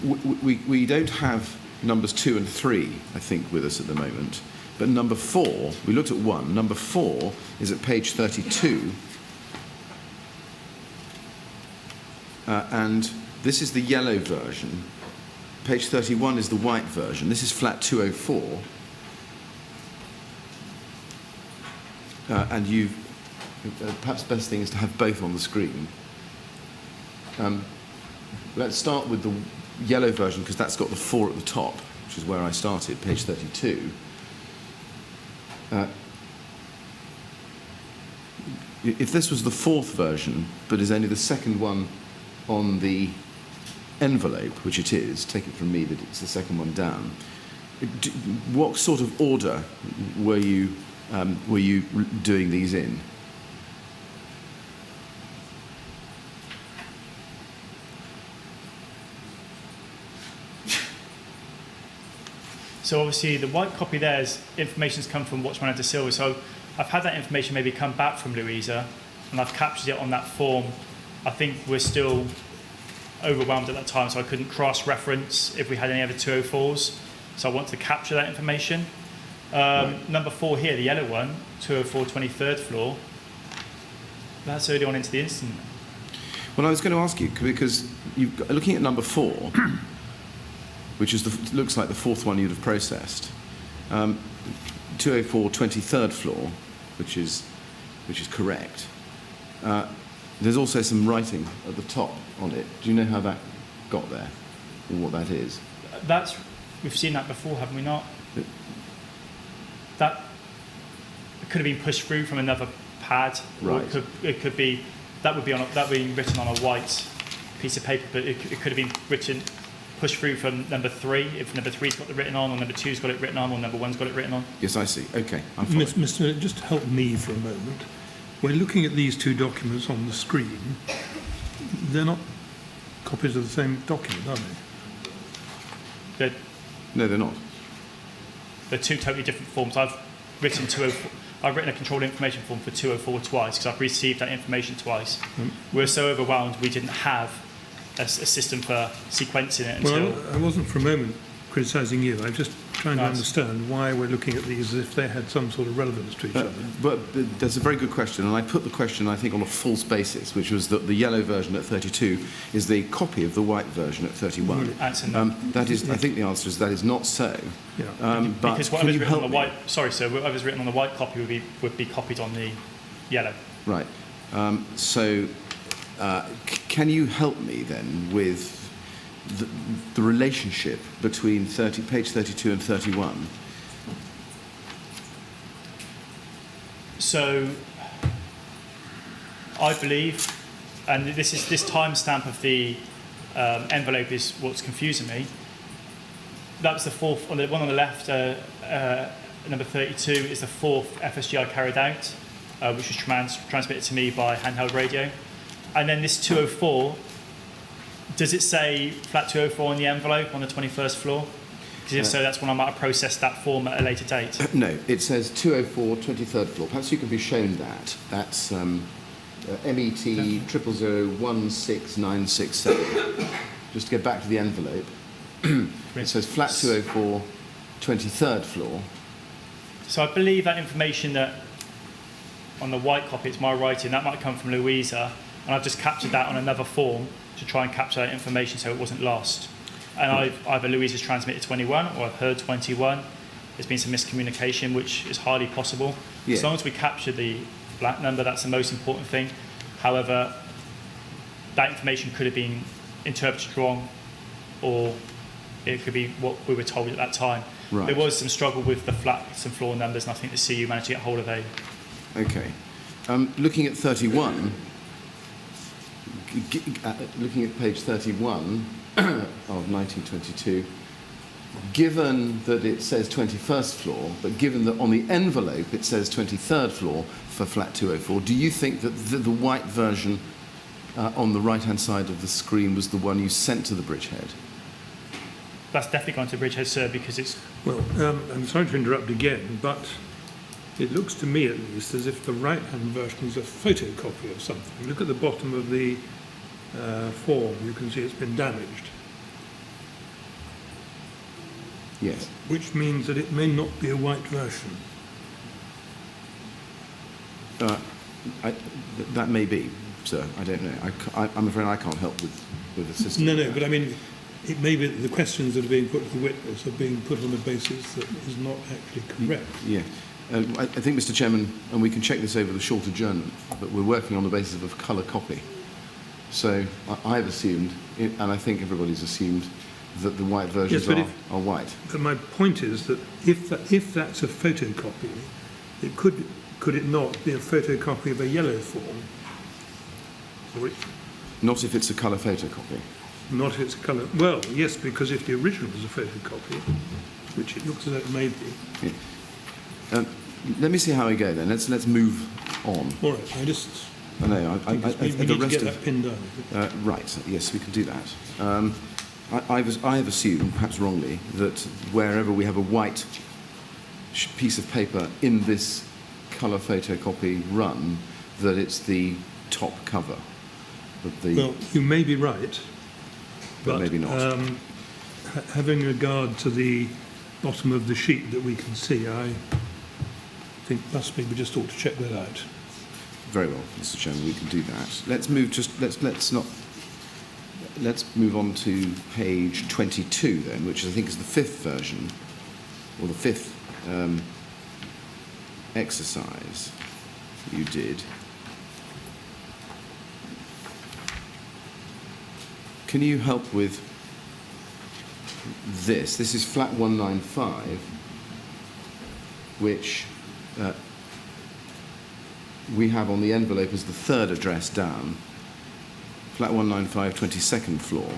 We don't have numbers 2 and 3, I think, with us at the moment. But number 4, we looked at 1. Number 4 is at page 32. And this is the yellow version. Page 31 is the white version. This is flat 204. And perhaps the best thing is to have both on the screen. Let's start with the yellow version, because that's got the 4 at the top, which is where I started, page 32. If this was the 4th version, but is only the 2nd one on the envelope, which it is, take it from me that it's the 2nd one down, what sort of order were you doing these in? So obviously the white copy there's information's come from Watchman de Silvo. So I've had that information maybe come back from Louisa, and I've captured it on that form. I think we're still overwhelmed at that time, so I couldn't cross-reference if we had any other 204s. So I want to capture that information. Right. Number 4 here, the yellow one, 204 23rd floor. That's early on into the incident. Well, I was going to ask you, because looking at number 4, which is looks like the 4th one you'd have processed, 204 23rd floor, which is correct. There's also some writing at the top on it. Do you know how that got there, or what that is? We've seen that before, haven't we not? That could have been pushed through from another pad. Right. Or it could be that would be written on a white piece of paper, but it could have been pushed through from number 3, if number 3's got it written on, or number 2's got it written on, or number 1's got it written on. Yes, I see. Okay, I'm following. Mr. Just help me for a moment. We're looking at these 2 documents on the screen. They're not copies of the same document, are they? No, they're not. They're 2 totally different forms. I've written a control information form for 204 twice, because I've received that information twice. We're so overwhelmed we didn't have a system for sequencing it until... Well, I wasn't for a moment criticising you. I'm just trying to understand why we're looking at these as if they had some sort of relevance to each other. But that's a very good question, and I put the question, I think, on a false basis, which was that the yellow version at 32 is the copy of the white version at 31. That is, I think the answer is that is not so. Yeah. But because whatever's written on the white, whatever's written on the white copy would be copied on the yellow. Right. Can you help me then with the relationship between page 32 and 31? So I believe, and this timestamp of the envelope is what's confusing me. That was the 4th, on the one on the left, number 32 is the 4th FSG I carried out, which was transmitted to me by handheld radio. And then this 204, does it say flat 204 on the envelope on the 21st floor? Because if so, that's when I might have processed that form at a later date. No, it says 204, 23rd floor. Perhaps you can be shown that. That's MET 000-16967. Just to get back to the envelope. It says flat 204, 23rd floor. So I believe that information that on the white copy, it's my writing, that might come from Louisa, and I've just captured that on another form to try and capture that information so it wasn't lost. And either Louisa's transmitted 21 or I've heard 21. There's been some miscommunication, which is highly possible. Yeah. As long as we capture the flat number, that's the most important thing. However, that information could have been interpreted wrong, or it could be what we were told at that time. Right. There was some struggle with the flats and floor numbers, and I think the CU managed to get hold of a. Okay. Looking at 31, looking at page 31 of 1922, given that it says 21st floor, but given that on the envelope it says 23rd floor for flat 204, do you think that the white version on the right-hand side of the screen was the one you sent to the Bridgehead? That's definitely gone to Bridgehead, sir, because it's. Well, I'm sorry to interrupt again, but it looks to me at least as if the right-hand version is a photocopy of something. Look at the bottom of the form, you can see it's been damaged. Yes. Which means that it may not be a white version. That may be, sir. I don't know. I'm afraid I can't help with the system. No, but I mean, it may be that the questions that are being put to the witness are being put on a basis that is not actually correct. Yeah. I think, Mr. Chairman, and we can check this over the short adjournment, but we're working on the basis of a colour copy. So I've assumed, and I think everybody's assumed, that the white versions are white. But my point is that if that's a photocopy, could it not be a photocopy of a yellow form? Or Not if it's a colour photocopy. not if it's a colour. Well, yes, because if the original was a photocopy, which it looks as though it may be. Yeah. Let me see how we go then. Let's move on. All right, I know. we need to get that pinned down. Right. Yes, we can do that. I have assumed, perhaps wrongly, that wherever we have a white piece of paper in this colour photocopy run, that it's the top cover. Well, you may be right, but maybe not. Having regard to the bottom of the sheet that we can see, I think possibly we just ought to check that out. Very well, Mr. Chairman, we can do that. Let's move. Let's move on to page 22 then, which I think is the fifth version, or the fifth exercise you did. Can you help with this? This is flat 195, which we have on the envelope as the third address down. Flat 195, 22nd floor.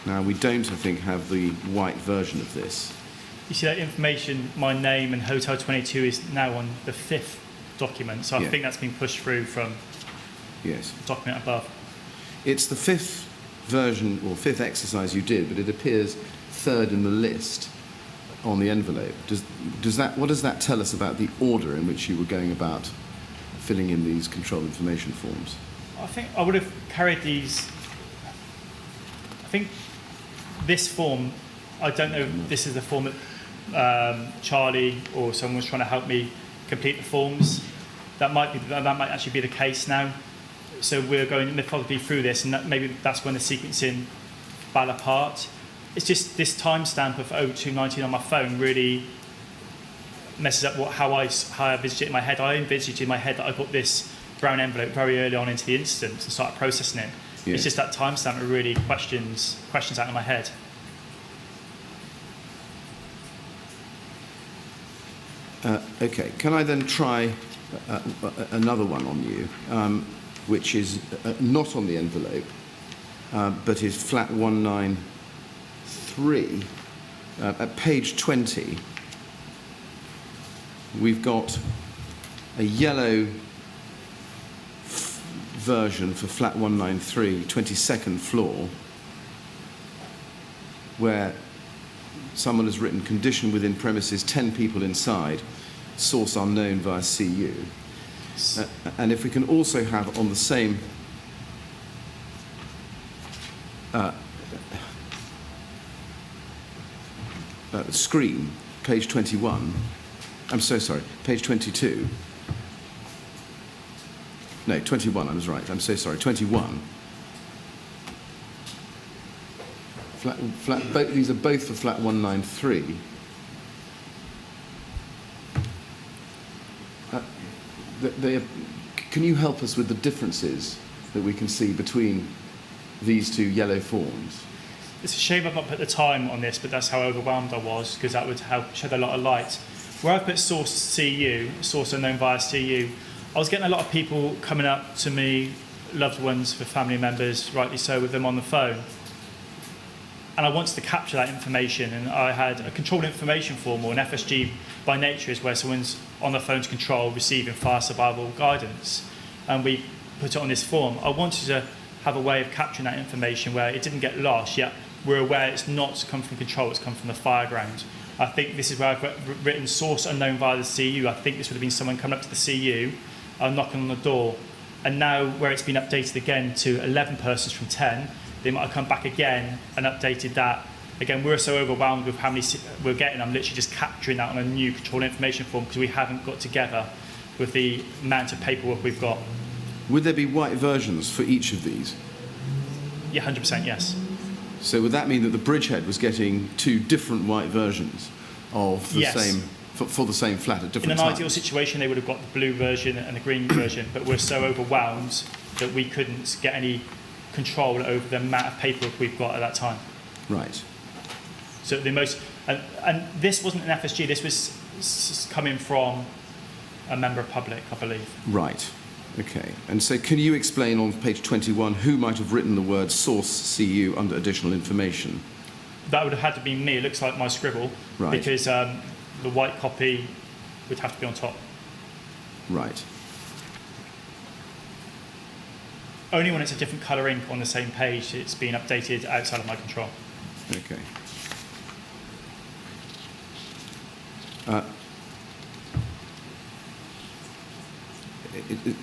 Now, we don't, I think, have the white version of this. You see that information, my name and Hotel 22 is now on the fifth document, so I think that's been pushed through from the document above. It's the fifth version, or fifth exercise you did, but it appears third in the list on the envelope. What does that tell us about the order in which you were going about filling in these control information forms? I think I would have carried these. I think this form, I don't know if this is the form that Charlie or someone was trying to help me complete the forms. That might actually be the case now. So we're going methodically through this, and maybe that's when the sequencing fell apart. It's just this timestamp of 0219 on my phone really messes up how I envisaged it in my head. I envisaged in my head that I got this brown envelope very early on into the instance and started processing it. Yeah. It's just that timestamp that really questions out in my head. Okay, can I then try another one on you, which is not on the envelope, but is flat 193 at page 20. We've got a yellow version for flat 193, 22nd floor, where someone has written condition within premises, 10 people inside, source unknown via CU. And if we can also have on the same screen, page 21, I'm so sorry, page 22. No, 21, I was right, I'm so sorry, 21. These are both for flat 193. Can you help us with the differences that we can see between these two yellow forms? It's a shame I've not put the time on this, but that's how overwhelmed I was, because that would help shed a lot of light. Where I've put source CU, source unknown via CU, I was getting a lot of people coming up to me, loved ones for family members, rightly so, with them on the phone. And I wanted to capture that information, and I had a controlled information form, or an FSG by nature is where someone's on the phone to control, receiving fire survival guidance. And we put it on this form. I wanted to have a way of capturing that information where it didn't get lost, yet we're aware it's not come from control, it's come from the fire ground. I think this is where I've written source unknown via the CU. I think this would have been someone coming up to the CU, knocking on the door. And now where it's been updated again to 11 persons from 10, they might have come back again and updated that. Again, we're so overwhelmed with how many we're getting. I'm literally just capturing that on a new control information form because we haven't got together with the amount of paperwork we've got. Would there be white versions for each of these? Yeah, 100% yes. So would that mean that the Bridgehead was getting two different white versions of the same, for the same flat at different times? In an ideal situation, they would have got the blue version and the green version, but we're so overwhelmed that we couldn't get any control over the amount of paperwork we've got at that time. Right. So the most, and this wasn't an FSG, this was coming from a member of public, I believe. Right. Okay. And so can you explain on page 21 who might have written the word source CU under additional information? That would have had to be me. It looks like my scribble. Right. Because the white copy would have to be on top. Right. Only when it's a different colour ink on the same page, it's being updated outside of my control. Okay.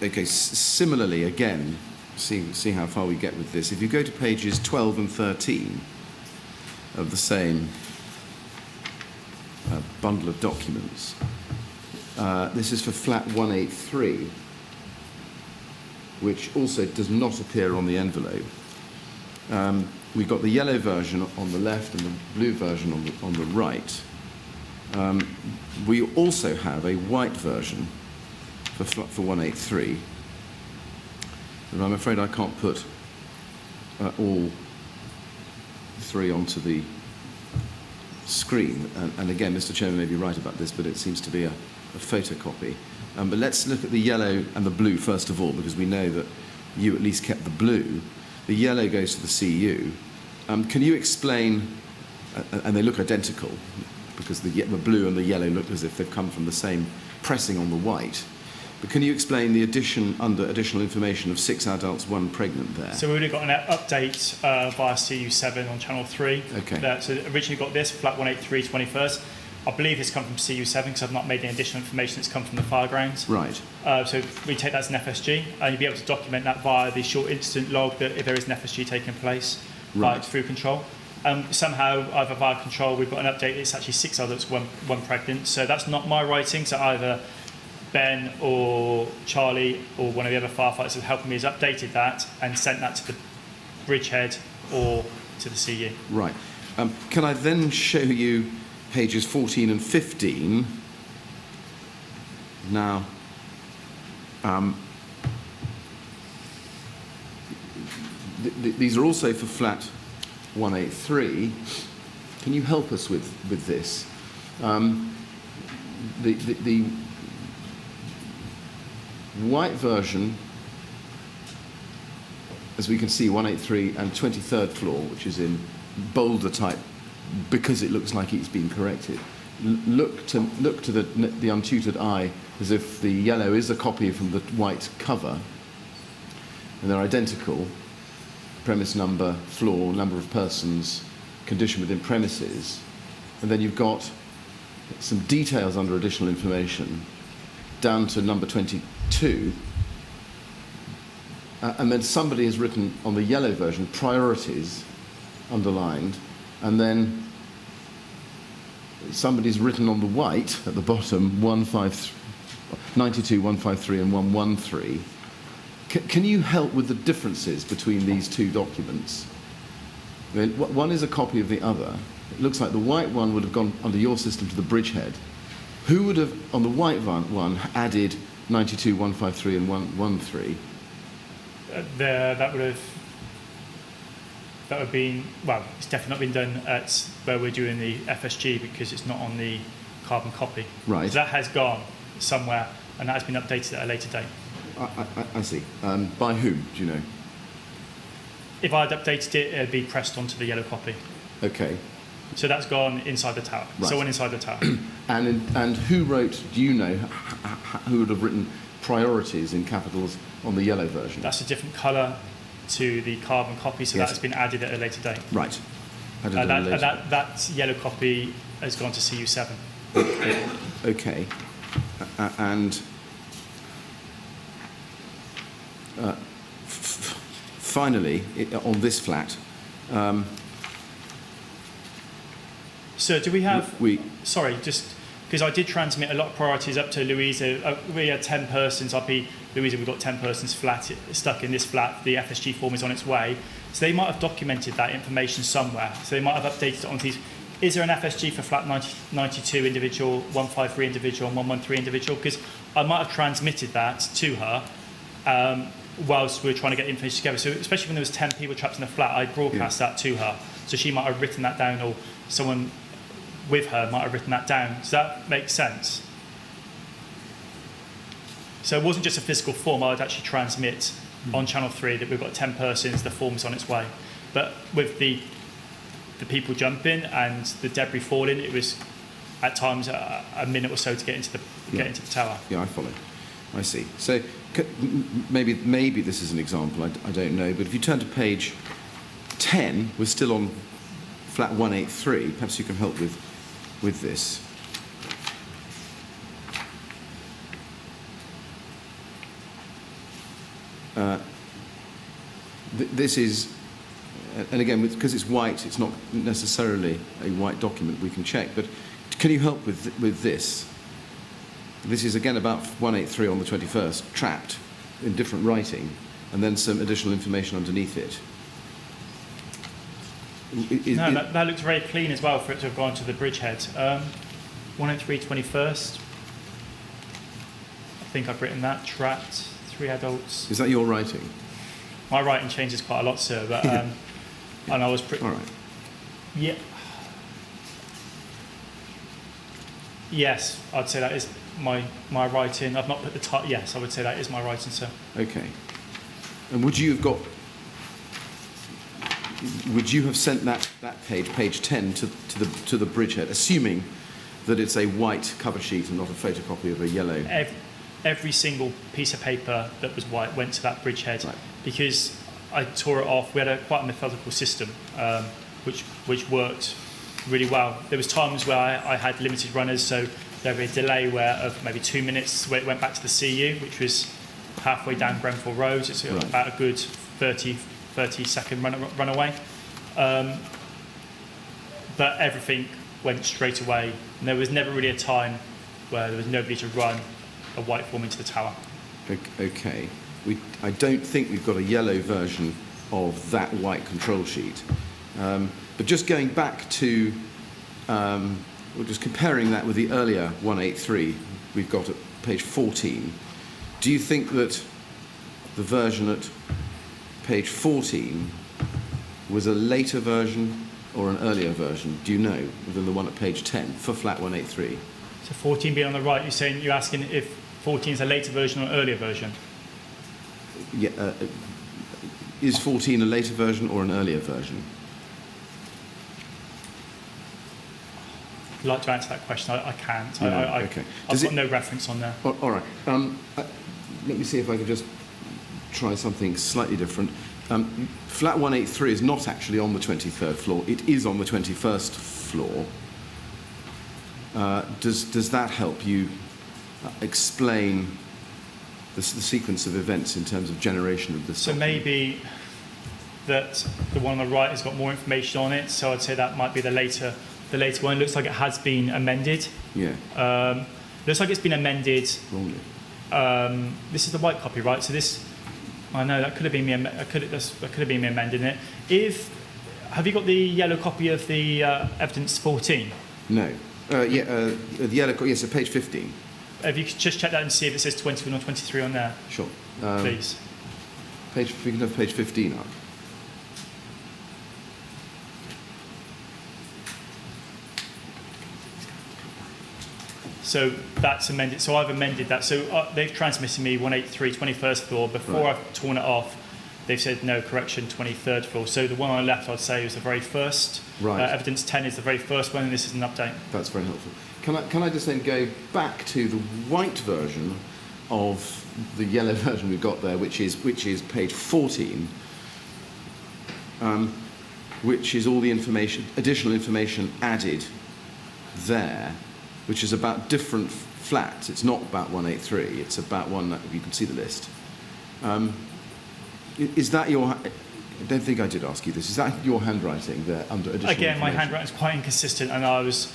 Okay, similarly, again, see how far we get with this. If you go to pages 12 and 13 of the same bundle of documents, this is for flat 183, which also does not appear on the envelope. We've got the yellow version on the left and the blue version on the right. We also have a white version for 183, and I'm afraid I can't put all three onto the screen. And again, Mr. Chairman may be right about this, but it seems to be a photocopy. But let's look at the yellow and the blue first of all, because we know that you at least kept the blue. The yellow goes to the CU. Can you explain, and they look identical, because the blue and the yellow look as if they've come from the same pressing on the white. But can you explain the addition under additional information of 6 adults, 1 pregnant there? So we would have got an update via CU7 on channel 3. Okay. So originally got this, flat 183 21st. I believe it's come from CU7 because I've not made any additional information that's come from the fire grounds. Right. So we take that as an FSG, and you'll be able to document that via the short incident log that if there is an FSG taking place through control. Somehow, either via control, we've got an update. It's actually 6 adults, 1 pregnant. So that's not my writing. So either Ben or Charlie or one of the other firefighters who helped me has updated that and sent that to the Bridgehead or to the CU. Right. Can I then show you pages 14 and 15? Now, these are also for flat 183. Can you help us with this? The white version, as we can see, 183 and 23rd floor, which is in bolder type because it looks like it's been corrected, look to the untutored eye as if the yellow is a copy from the white cover, and they're identical. Premise number, floor, number of persons, condition within premises, and then you've got some details under additional information down to number 22, and then somebody has written on the yellow version priorities underlined, and then somebody's written on the white at the bottom 92, 153 and 113. Can you help with the differences between these two documents? I mean, one is a copy of the other. It looks like the white one would have gone under your system to the Bridgehead. Who would have, on the white one, added 92, 153 and 113? That would have been, well, it's definitely not been done at where we're doing the FSG because it's not on the carbon copy. Right. So that has gone somewhere and that has been updated at a later date. I see. By whom, do you know? If I'd updated it, it'd be pressed onto the yellow copy. Okay. So that's gone inside the tower. Right. Someone inside the tower. And who wrote, do you know, who would have written priorities in capitals on the yellow version? That's a different colour to the carbon copy, so Yes. that's been added at a later date. Right. Added at a later. That yellow copy has gone to CU7. Okay. And finally, on this flat, So do we have... Sorry, just because I did transmit a lot of priorities up to Louisa. We had 10 persons. Louisa, we've got 10 persons flat, stuck in this flat. The FSG form is on its way. So they might have documented that information somewhere. So they might have updated it on these. Is there an FSG for flat 92 individual, 153 individual, and 113 individual? Because I might have transmitted that to her whilst we were trying to get information together. So especially when there was 10 people trapped in the flat, I broadcast that to her. So she might have written that down, or someone with her might have written that down. Does that make sense? So it wasn't just a physical form. I would actually transmit on Channel 3 that we've got 10 persons, the form's on its way. But with the people jumping and the debris falling, it was at times a minute or so to get into the tower. Yeah, I follow. I see. So maybe this is an example, I don't know, but if you turn to page 10, we're still on flat 183. Perhaps you can help with this. This is, and again, because it's white, it's not necessarily a white document we can check, but can you help with this? This is again about 183 on the 21st, trapped in different writing, and then some additional information underneath it. That looks very clean as well for it to have gone to the Bridgehead. 183 21st. I think I've written that. Trapped, 3 adults. Is that your writing? My writing changes quite a lot, sir, but and I was pretty... All right. Yeah. Yes, I'd say that is my writing. I've not put the title. Yes, I would say that is my writing, sir. Okay. And would you have sent that page 10 to the Bridgehead, assuming that it's a white cover sheet and not a photocopy of a yellow? Every single piece of paper that was white went to that Bridgehead, right, because I tore it off. We had quite a methodical system, which worked really well. There was times where I had limited runners, so there would be a delay of maybe 2 minutes where it went back to the CU, which was halfway down Grenfell Road. It's right, about a good 30-second run away. But everything went straight away, and there was never really a time where there was nobody to run a white form into the tower. Okay. I don't think we've got a yellow version of that white control sheet. But just going back to, just comparing that with the earlier 183 we've got at page 14, do you think that the version at page 14 was a later version or an earlier version, do you know, than the one at page 10 for flat 183? So 14 being on the right, you're asking if 14 is a later version or an earlier version? Yeah, is 14 a later version or an earlier version? I'd like to answer that question. I can't. No, okay. I've got no reference on there. All right. Let me see if I can just try something slightly different. Flat 183 is not actually on the 23rd floor. It is on the 21st floor. Does that help you explain the sequence of events in terms of generation of this? So maybe that the one on the right has got more information on it. So I'd say that might be the later one. It looks like it has been amended. Yeah. Looks like it's been amended. Wrongly. This is the white copy, right? So this, I know that could have been me. That could have been me amending it. Have you got the yellow copy of the evidence 14? No. The yellow copy. Yes, so page 15. If you could just check that and see if it says 21 or 23 on there. Sure. Please. we can have page 15 up. So that's amended. So I've amended that. So they've transmitted me 183, 21st floor. Before Right. I've torn it off, they've said no, correction, 23rd floor. So the one on the left, I'd say, is the very first. Right. Evidence 10 is the very first one, and this is an update. That's very helpful. Can I just then go back to the white version of the yellow version we've got there, which is page 14, which is all the information, additional information added there, which is about different flats. It's not about 183. It's about one that you can see the list. Is that your? I don't think I did ask you this. Is that your handwriting there under additional Again, my information? handwriting is quite inconsistent, and I was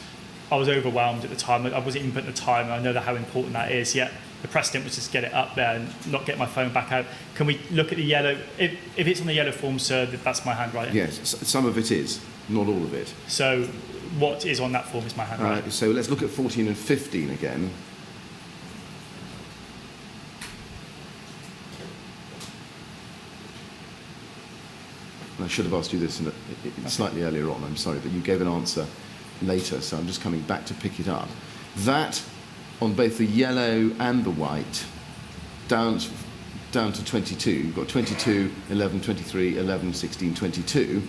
overwhelmed at the time. I wasn't even putting the time, and I know how important that is. Yet the precedent was just get it up there and not get my phone back out. Can we look at the yellow? If it's on the yellow form, sir, that's my handwriting. Yes, some of it is, not all of it. So what is on that form is my handwriting. So let's look at 14 and 15 again. I should have asked you this slightly earlier on, I'm sorry, but you gave an answer later, so I'm just coming back to pick it up. That, on both the yellow and the white, down to 22, you've got 22, 11, 23, 11, 16, 22, do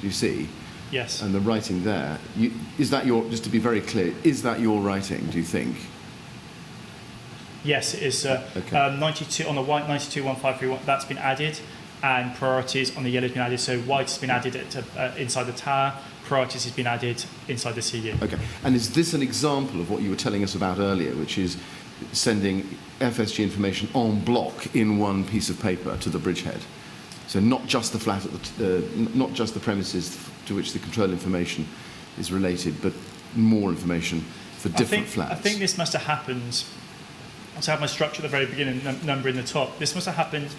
you see? Yes. And the writing there, is that your, just to be very clear, is that your writing, do you think? Yes, it is, sir. Okay. 92 on the white, 921531, that's been added, and priorities on the yellow has been added. So white has been added inside the tower, priorities has been added inside the CU. Okay. And is this an example of what you were telling us about earlier, which is sending FSG information en bloc in one piece of paper to the Bridgehead? So not just the flat, not just the premises to which the control information is related, but more information for different flats. I think this must have happened. So I have my structure at the very beginning, number in the top. This must have happened.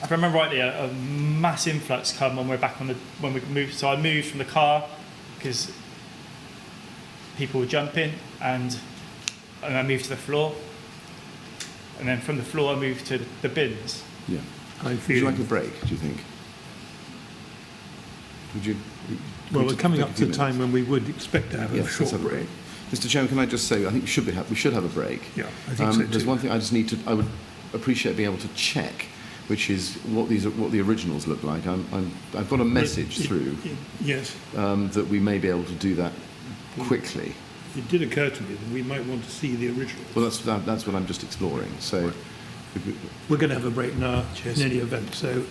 If I remember rightly, a mass influx come when we're back on when we moved. So I moved from the car because people were jumping, and I moved to the floor, and then from the floor I moved to the bins. Yeah. Would you like a break, do you think? Would you? Well, we're coming up to the the time when we would expect to have a short break. Mr. Chairman, can I just say, I think we should have a break. Yeah, I think so too. There's one thing I just need to, I would appreciate being able to check, which is what the originals look like. I've got a message through. Yes. That we may be able to do that quickly. It did occur to me that we might want to see the original. Well, that's what I'm just exploring. So we're going to have a break now in any event. So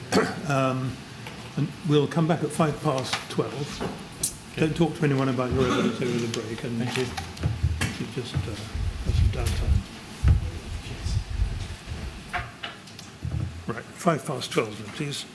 and we'll come back at 12:05. Don't talk to anyone about your evidence over the break, and Thank you. Just have some downtime. Right, 12:05 then, please.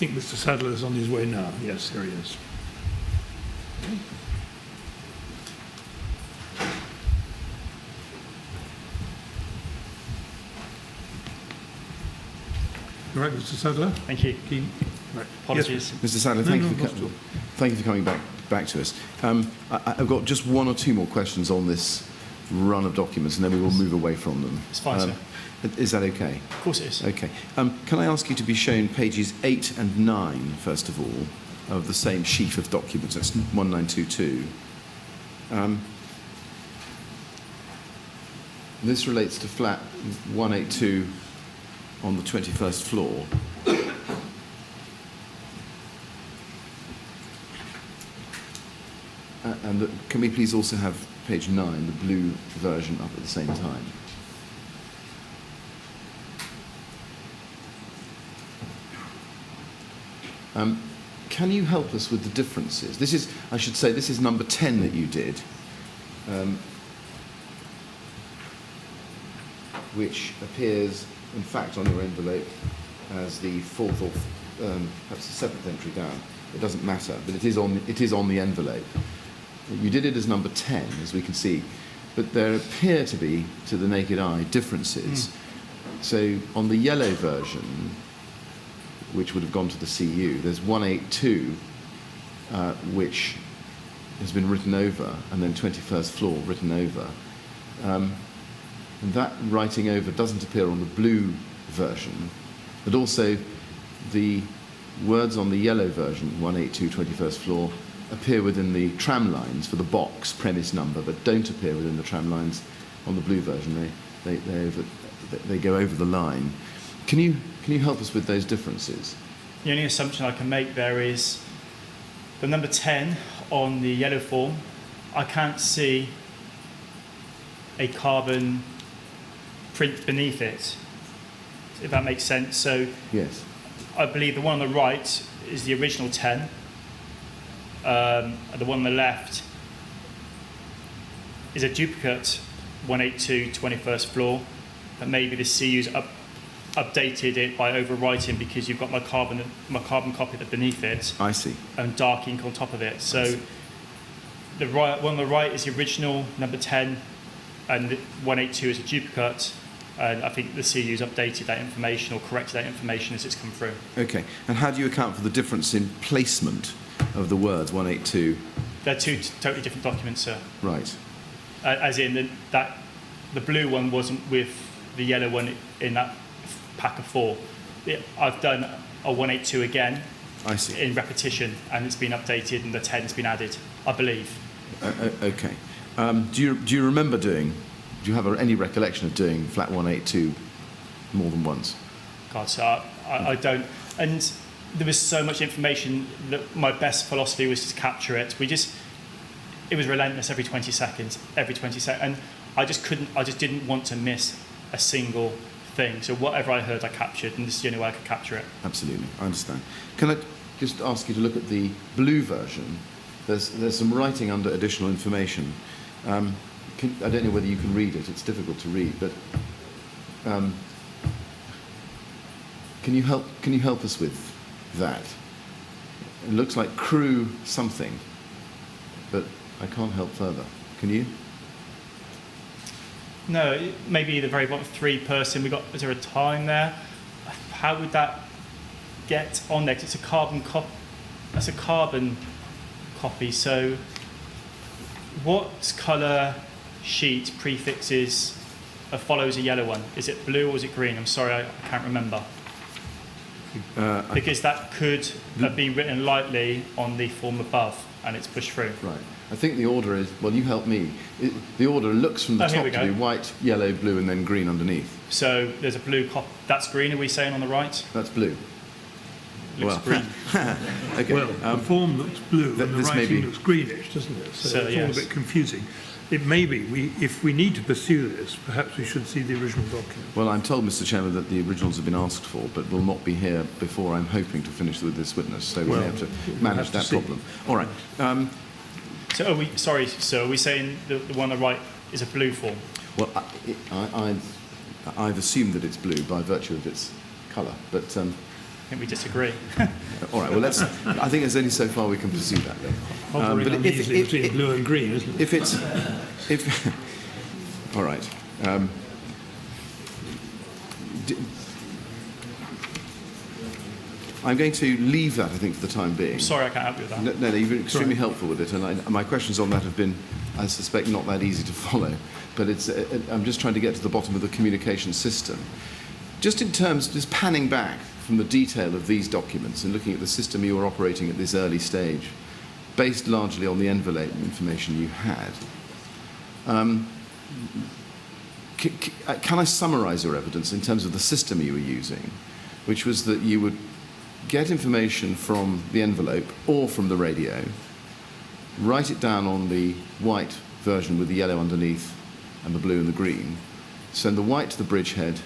think Mr. Sadler's on his way now. Yes, there he is. All right, Mr. Sadler? Thank you. Keen? Right. Apologies. Mr. Sadler, No, thank, no, you for not at all. thank you for coming back to us. I've got just one or two more questions on this run of documents, and then we will move away from them. It's fine, sir. Is that okay? Of course it is. Okay. Can I ask you to be shown pages 8 and 9, first of all, of the same sheaf of documents? That's 1922. This relates to flat 182 on the 21st floor. Can we please also have page 9, the blue version, up at the same time? Can you help us with the differences? This is, I should say, this is number 10 that you did, which appears, in fact, on your envelope as the fourth or perhaps the seventh entry down. It doesn't matter, but it is on the envelope. You did it as number 10, as we can see, but there appear to be, to the naked eye, differences. So on the yellow version, which would have gone to the CU, there's 182, which has been written over, and then 21st floor written over. And that writing over doesn't appear on the blue version, but also the words on the yellow version, 182, 21st floor, appear within the tram lines for the box premise number, but don't appear within the tram lines on the blue version. They go over the line. Can you help us with those differences? The only assumption I can make there is the number 10 on the yellow form, I can't see a carbon print beneath it, if that makes sense. So Yes. I believe the one on the right is the original 10, and the one on the left is a duplicate 182 21st floor, but maybe the CU's updated it by overwriting because you've got my carbon copy beneath it. I see. And dark ink on top of it. So the one on the right is the original number 10, and the 182 is a duplicate. And I think the CU's updated that information or corrected that information as it's come through. Okay. And how do you account for the difference in placement of the words 182? They're two totally different documents, sir. Right. As in that the blue one wasn't with the yellow one in that pack of 4. I've done a 182 again. I see. In repetition, and it's been updated, and the 10's been added, I believe. Okay. Do you remember doing? Do you have any recollection of doing flat 182 more than once? God, so I don't. And there was so much information that my best philosophy was to capture it. It was relentless every 20 seconds, and I just didn't want to miss a single thing. So whatever I heard, I captured, and this is the only way I could capture it. Absolutely, I understand. Can I just ask you to look at the blue version? There's some writing under additional information. I don't know whether you can read it. It's difficult to read, but can you help us with that? It looks like crew something, but I can't help further. Can you? No, maybe the very bottom 3-person. Is there a time there? How would that get on there? 'Cause it's a carbon copy. That's a carbon copy. So, what colour sheet prefixes follows a yellow one? Is it blue or is it green? I'm sorry, I can't remember. Because that could be written lightly on the form above, and it's pushed through. Right. I think the order is, well, you help me. The order looks from the top to be white, yellow, blue, and then green underneath. So there's a blue that's green, are we saying on the right? That's blue. Looks green. Okay. Well, the form looks blue and the this may writing be- looks greenish, doesn't it? So it's all yes. a bit confusing. It may be, if we need to pursue this, perhaps we should see the original document. Well, I'm told, Mr. Chairman, that the originals have been asked for, but will not be here before I'm hoping to finish with this witness. So we may have to manage that problem. All right. So are we saying the one on the right is a blue form? Well, I've assumed that it's blue by virtue of its colour, but think we disagree. All right, well, I think there's only so far we can pursue that then. Hovering but uneasily between blue and green, isn't it? All right. I'm going to leave that, I think, for the time being. I'm sorry I can't help you with that. No, you've been extremely helpful with it, and my questions on that have been, I suspect, not that easy to follow. But I'm just trying to get to the bottom of the communication system. Just in terms, just panning back from the detail of these documents and looking at the system you were operating at this early stage, based largely on the envelope information you had, can I summarize your evidence in terms of the system you were using, which was that you would get information from the envelope or from the radio, write it down on the white version with the yellow underneath and the blue and the green, send the white to the Bridgehead,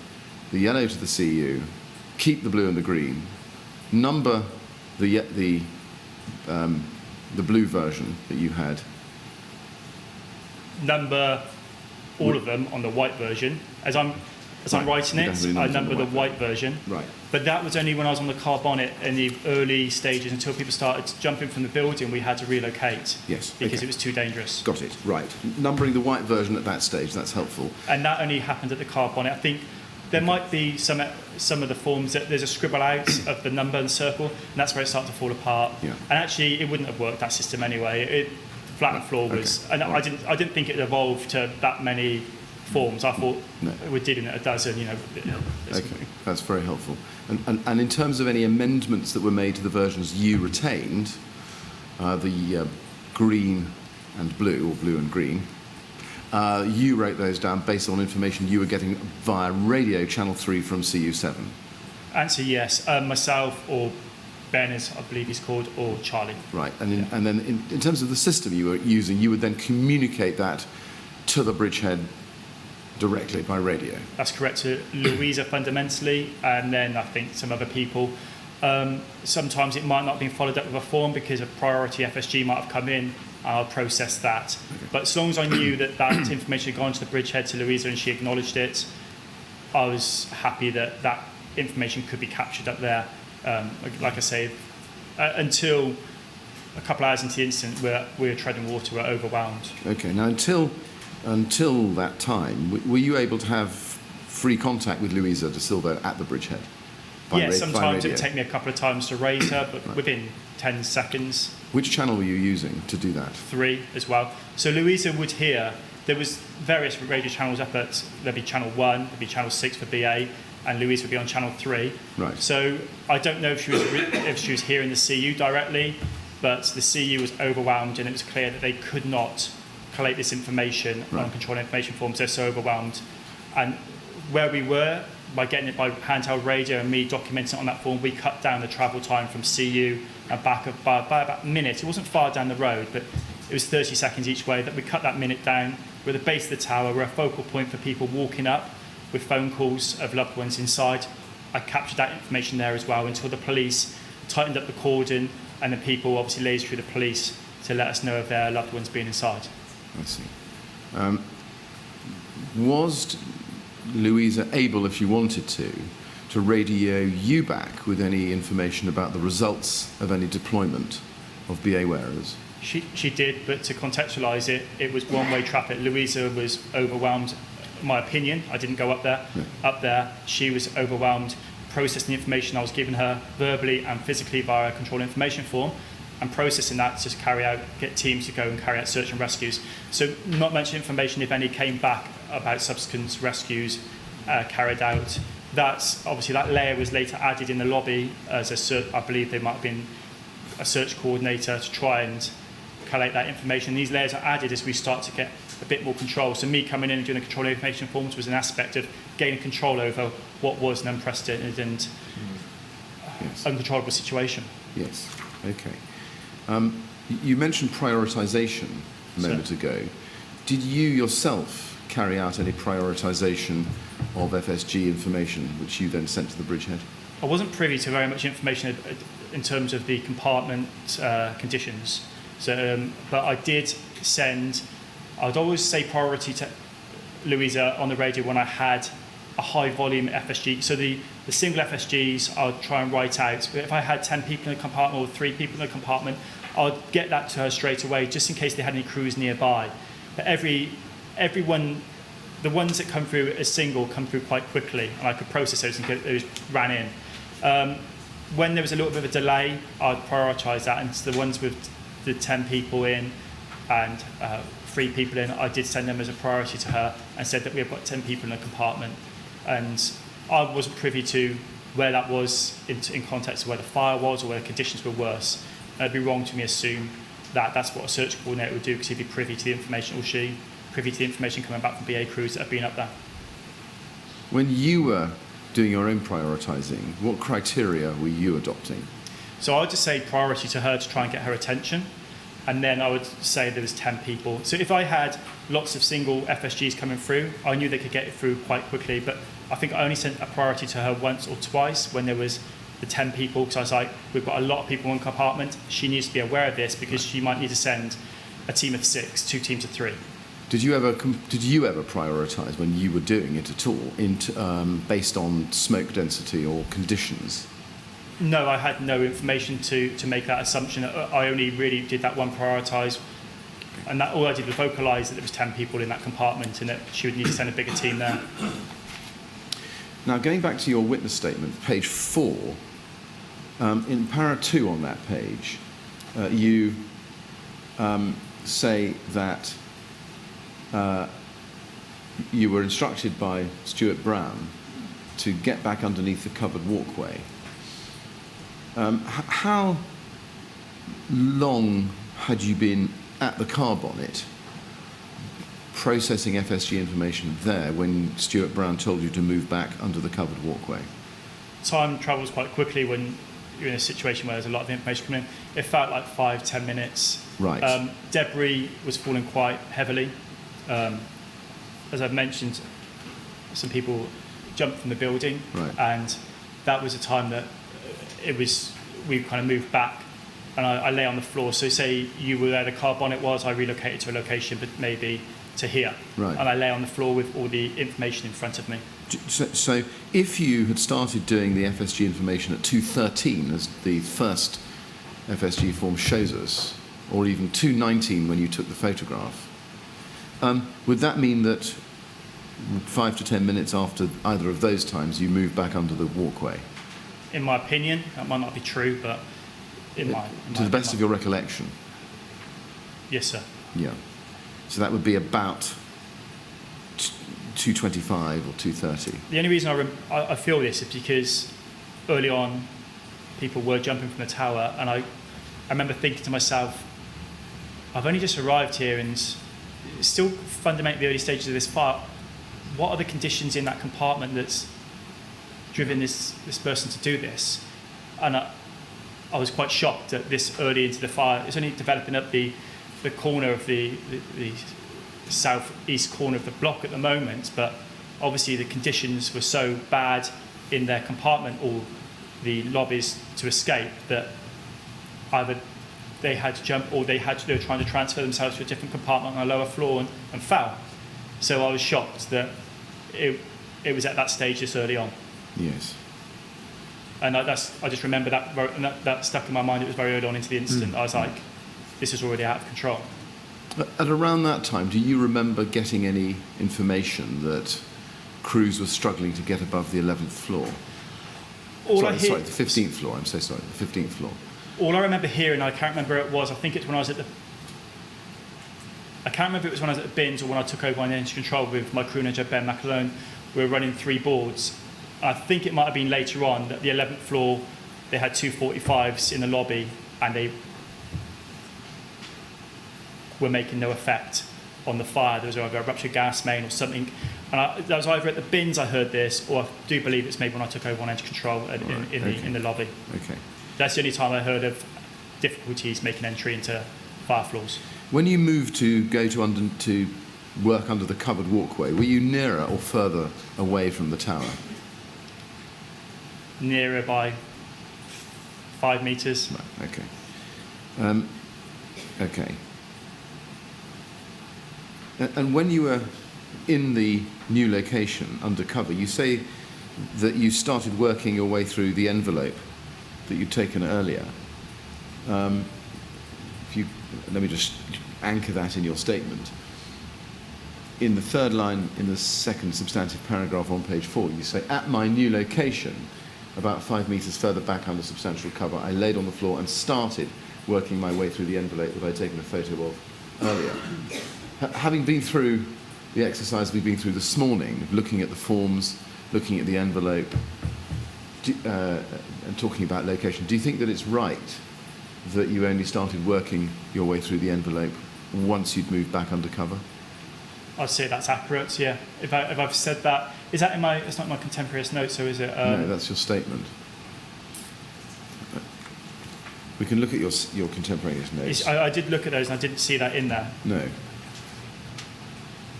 the yellow to the CU, keep the blue and the green, number the blue version that you had. Number all of them on the white version. As I'm writing it, I number the white version. Right. But that was only when I was on the car bonnet in the early stages until people started jumping from the building. We had to relocate. Yes. Because it was too dangerous. Got it. Right. Numbering the white version at that stage, that's helpful. And that only happened at the car bonnet. I think there might be some of the forms that there's a scribble out of the number and circle, and that's where it started to fall apart. Yeah. And actually, it wouldn't have worked, that system anyway. Flat and floor was, okay. and I didn't think it evolved to that many forms. I thought we're dealing at a dozen, Okay, that's very helpful. And in terms of any amendments that were made to the versions you retained, the green and blue, or blue and green, you wrote those down based on information you were getting via radio channel 3 from CU7. Answer yes. Myself or Ben, as I believe he's called, or Charlie. Right, and then in terms of the system you were using, you would then communicate that to the Bridgehead directly by radio. That's correct, to Louisa fundamentally, and then I think some other people. Sometimes it might not have been followed up with a form because a priority FSG might have come in, and I'll process that. Okay. But as long as I knew that that information had gone to the Bridgehead, to Louisa, and she acknowledged it, I was happy that that information could be captured up there. Like I say, until a couple of hours into the incident, we were treading water, we're overwhelmed. Okay, now until that time, were you able to have free contact with Louisa de Silvo at the Bridgehead? Yes, sometimes it would take me a couple of times to raise her, but right. Within 10 seconds. Which channel were you using to do that? 3 as well. So Louisa would hear, there was various radio channels up at, there'd be channel 1, there'd be channel 6 for BA, and Louisa would be on channel 3. Right. So I don't know if she was hearing the CU directly, but the CU was overwhelmed, and it was clear that they could not collate this information on control information forms. They're so overwhelmed. And where we were, by getting it by handheld radio and me documenting it on that form, we cut down the travel time from CU and back by about a minute. It wasn't far down the road, but it was 30 seconds each way. That we cut that minute down. We're at the base of the tower. We're a focal point for people walking up with phone calls of loved ones inside. I captured that information there as well until the police tightened up the cordon, and the people obviously liaised through the police to let us know of their loved ones being inside. I see. Was Louisa able, if she wanted to radio you back with any information about the results of any deployment of BA wearers? She did, but to contextualise it, it was one-way traffic. Louisa was overwhelmed, in my opinion. I didn't go up there. Yeah. Up there, she was overwhelmed, processing the information I was giving her verbally and physically via a control information form, and processing that to get teams to go and carry out search and rescues. So not much information, if any, came back about subsequent rescues carried out. Obviously that layer was later added in the lobby as a search. I believe there might have been a search coordinator to try and collate that information. These layers are added as we start to get a bit more control. So me coming in and doing the control information forms was an aspect of gaining control over what was an unprecedented and uncontrollable situation. Yes, okay. You mentioned prioritisation a moment ago. Did you yourself carry out any prioritisation of FSG information, which you then sent to the Bridgehead? I wasn't privy to very much information in terms of the compartment conditions. So, but I did send. I'd always say priority to Louisa on the radio when I had a high volume FSG. So the single FSGs I'll try and write out. If I had 10 people in a compartment or 3 people in a compartment, I'll get that to her straight away, just in case they had any crews nearby. But everyone, the ones that come through as single come through quite quickly, and I could process those and get those ran in. When there was a little bit of a delay, I'd prioritise that, and the ones with the 10 people in and 3 people in, I did send them as a priority to her and said that we have got 10 people in a compartment. And I wasn't privy to where that was in context of where the fire was or where the conditions were worse. And it'd be wrong to me assume that that's what a search coordinator would do, because he'd be privy to the information, or she, privy to the information coming back from BA crews that have been up there. When you were doing your own prioritising, what criteria were you adopting? So I would just say priority to her to try and get her attention. And then I would say there was 10 people. So if I had lots of single FSGs coming through, I knew they could get it through quite quickly. But I think I only sent a priority to her once or twice when there was the 10 people, because I was like, we've got a lot of people in one compartment. She needs to be aware of this, because she might need to send a team of 6, 2 teams of 3. Did you ever prioritise when you were doing it at all, based on smoke density or conditions? No, I had no information to make that assumption. I only really did that one prioritise, and that all I did was vocalise that there was 10 people in that compartment and that she would need to send a bigger team there. Now, going back to your witness statement, page 4, in para 2 on that page, you say that you were instructed by Stuart Brown to get back underneath the covered walkway. How long had you been at the car bonnet processing FSG information there when Stuart Brown told you to move back under the covered walkway? Time travels quite quickly when you're in a situation where there's a lot of information coming in. It felt like 5-10 minutes. Right. Debris was falling quite heavily. As I've mentioned, some people jumped from the building, right. And that was a time that we kind of moved back, and I lay on the floor. So say you were where the car bonnet was, I relocated to a location, but maybe to here. Right. And I lay on the floor with all the information in front of me. So if you had started doing the FSG information at 2:13, as the first FSG form shows us, or even 2:19 when you took the photograph, would that mean that 5 to 10 minutes after either of those times you moved back under the walkway? In my opinion, that might not be true, but to the best of your recollection? Yes, sir. Yeah. So that would be about 2:25 or 2:30. The only reason I feel this is because early on people were jumping from the tower, and I remember thinking to myself, I've only just arrived here and it's still fundamentally the early stages of this fire. What are the conditions in that compartment that's driven this person to do this? And I was quite shocked that this early into the fire, it's only developing up the corner of the southeast corner of the block at the moment, but obviously the conditions were so bad in their compartment or the lobbies to escape that either they had to jump or they were trying to transfer themselves to a different compartment on a lower floor and fell. So I was shocked that it was at that stage this early on. Yes. And I just remember that stuck in my mind. It was very early on into the incident. I was like, this is already out of control. At around that time, do you remember getting any information that crews were struggling to get above the 11th floor? Sorry, the 15th floor. I'm so sorry, the 15th floor. All I remember hearing, I can't remember it was, I think it's when I was at the... I can't remember if it was when I was at the bins or when I took over on engine control with my crew manager, Ben McAlone. We were running 3 boards. I think it might have been later on that the 11th floor, they had 2 45s in the lobby and they were making no effect on the fire. There was either a ruptured gas main or something. And that was either at the bins I heard this, or I do believe it's maybe when I took over on engine control in the lobby. Okay. That's the only time I heard of difficulties making entry into fire floors. When you moved to go to work under the covered walkway, were you nearer or further away from the tower? Nearer by 5 metres. Right, okay. Okay. And when you were in the new location undercover, you say that you started working your way through the envelope that you'd taken earlier. Let me just anchor that in your statement. In the third line, in the second substantive paragraph on page 4, you say, at my new location, about 5 metres further back under substantial cover, I laid on the floor and started working my way through the envelope that I'd taken a photo of earlier. Having been through the exercise we've been through this morning, looking at the forms, looking at the envelope, and talking about location, do you think that it's right that you only started working your way through the envelope once you'd moved back undercover? I'd say that's accurate, yeah. If I've said that, is that in my, it's not my contemporaneous notes, so is it? No, that's your statement. We can look at your contemporaneous notes. I did look at those and I didn't see that in there. No.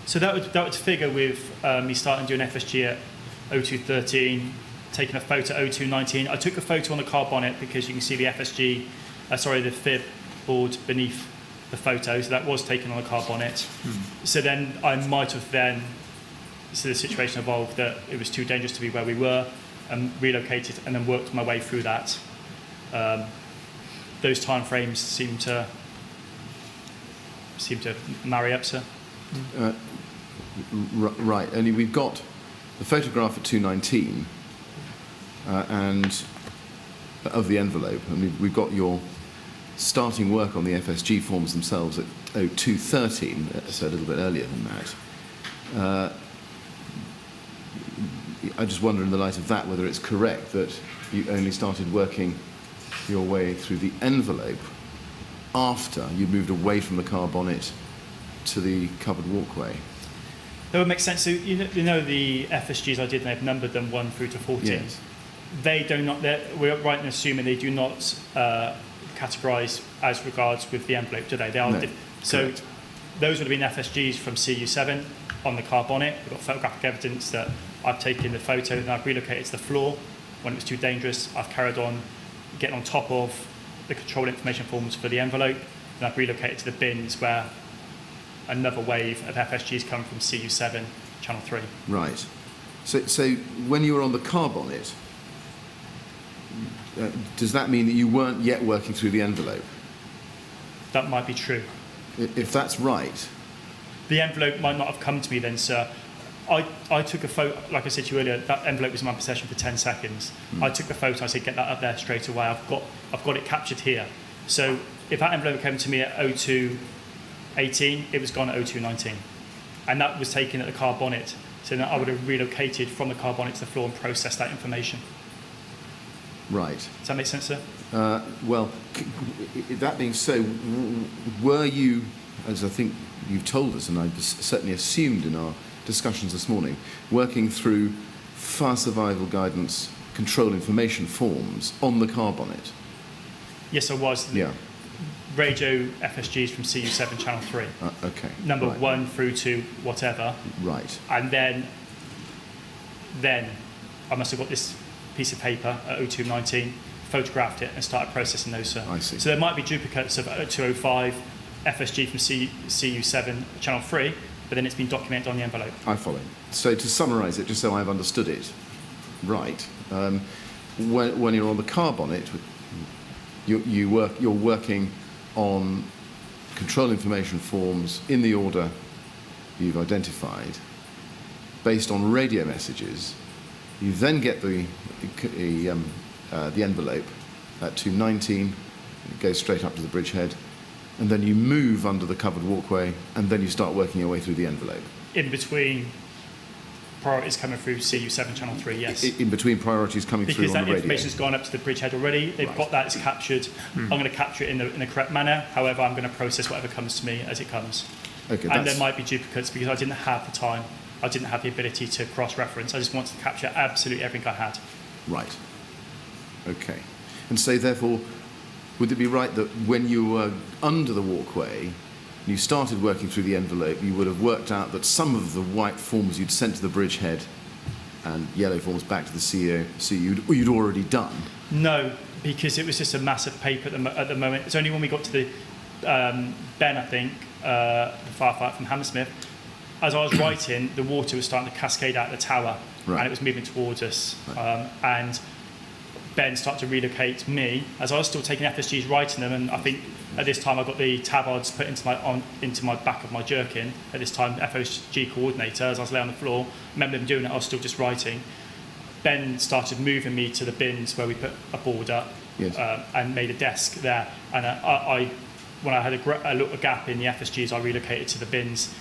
So that would figure with me starting doing FSG at 0213, taking a photo at 0219. I took a photo on the car bonnet because you can see the FSG, the fib board beneath the photo, so that was taken on the car bonnet. So then I might have so the situation evolved that it was too dangerous to be where we were, and relocated and then worked my way through that. Those time frames seem to marry up, sir. Right, only we've got the photograph at 219 and of the envelope, and we've got your starting work on the FSG forms themselves at 0213, so a little bit earlier than that. I just wonder in the light of that whether it's correct that you only started working your way through the envelope after you moved away from the car bonnet to the covered walkway. That would make sense. So you know the FSGs I did, and they've numbered them 1 through to 14. Yes. They do not. We're right in assuming they do not categorise as regards with the envelope, do they? They are. No, so correct. those would have been FSGs from CU7 on the car bonnet. We've got photographic evidence that I've taken the photo and I've relocated to the floor when it was too dangerous. I've carried on getting on top of the control information forms for the envelope, and I've relocated to the bins where another wave of FSGs come from CU7, channel 3. Right. So when you were on the car bonnet, does that mean that you weren't yet working through the envelope? That might be true. If that's right... The envelope might not have come to me then, sir. I took a photo, like I said to you earlier, that envelope was in my possession for 10 seconds. I took the photo, I said, get that up there straight away. I've got it captured here. So if that envelope came to me at 0218, it was gone at 0219. And that was taken at the car bonnet. So then I would have relocated from the car bonnet to the floor and processed that information. Right. Does that make sense, sir? Well, that being so, were you, as I think you've told us, and I certainly assumed in our discussions this morning, working through fire survival guidance control information forms on the car bonnet? Yes, I was. Yeah. Radio FSGs from CU7 channel 3. Okay. Number right. 1 through to whatever. Right. And then I must have got this piece of paper at 0219, photographed it and started processing those, sir. I see. So there might be duplicates of 0205 FSG from CU7 channel 3, but then it's been documented on the envelope. I follow. So to summarise it, just so I've understood it, right, when you're on the car bonnet, you're working on control information forms in the order you've identified, based on radio messages. You then get the envelope at 219, it goes straight up to the bridgehead, and then you move under the covered walkway, and then you start working your way through the envelope. In between priorities coming through CU7 channel 3, yes. In between priorities coming through on the radio. Because that information's gone up to the bridgehead already. They've got that, it's captured. I'm going to capture it in the correct manner. However, I'm going to process whatever comes to me as it comes. Okay, and there might be duplicates because I didn't have the time. I didn't have the ability to cross-reference. I just wanted to capture absolutely everything I had. Right. Okay. And so, therefore, would it be right that when you were under the walkway, and you started working through the envelope, you would have worked out that some of the white forms you'd sent to the bridgehead and yellow forms back to the CEO you'd already done? No, because it was just a massive paper at the moment. It's only when we got to the Ben, I think, the firefighter from Hammersmith, as I was writing, the water was starting to cascade out the tower, Right. and it was moving towards us. Right. And Ben started to relocate me as I was still taking FSGs, writing them, and I think at this time I got the tabards put into my back of my jerkin. At this time, FSG coordinator, as I was laying on the floor, I remember him doing it. I was still just writing. Ben started moving me to the bins where we put a board up, Yes. and made a desk there. And when I had a little gap in the FSGs, I relocated to the bins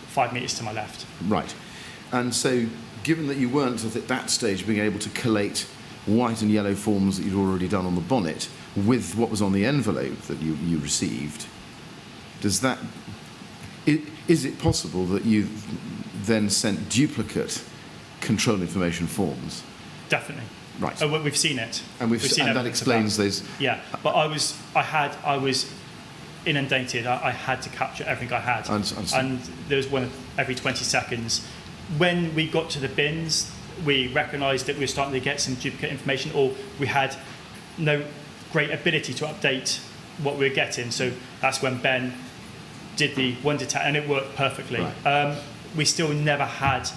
5 metres to my left. Right. And so, given that you weren't at that stage being able to collate white and yellow forms that you'd already done on the bonnet with what was on the envelope that you received, is it possible that you then sent duplicate control information forms? Definitely. Right. We've seen it. And We've seen that evidence of explains those. Yeah, but I was inundated. I had to capture everything I had. And there was one every 20 seconds. When we got to the bins, we recognised that we were starting to get some duplicate information, or we had no great ability to update what we were getting. So that's when Ben did the one detect, and it worked perfectly. Right. We still never had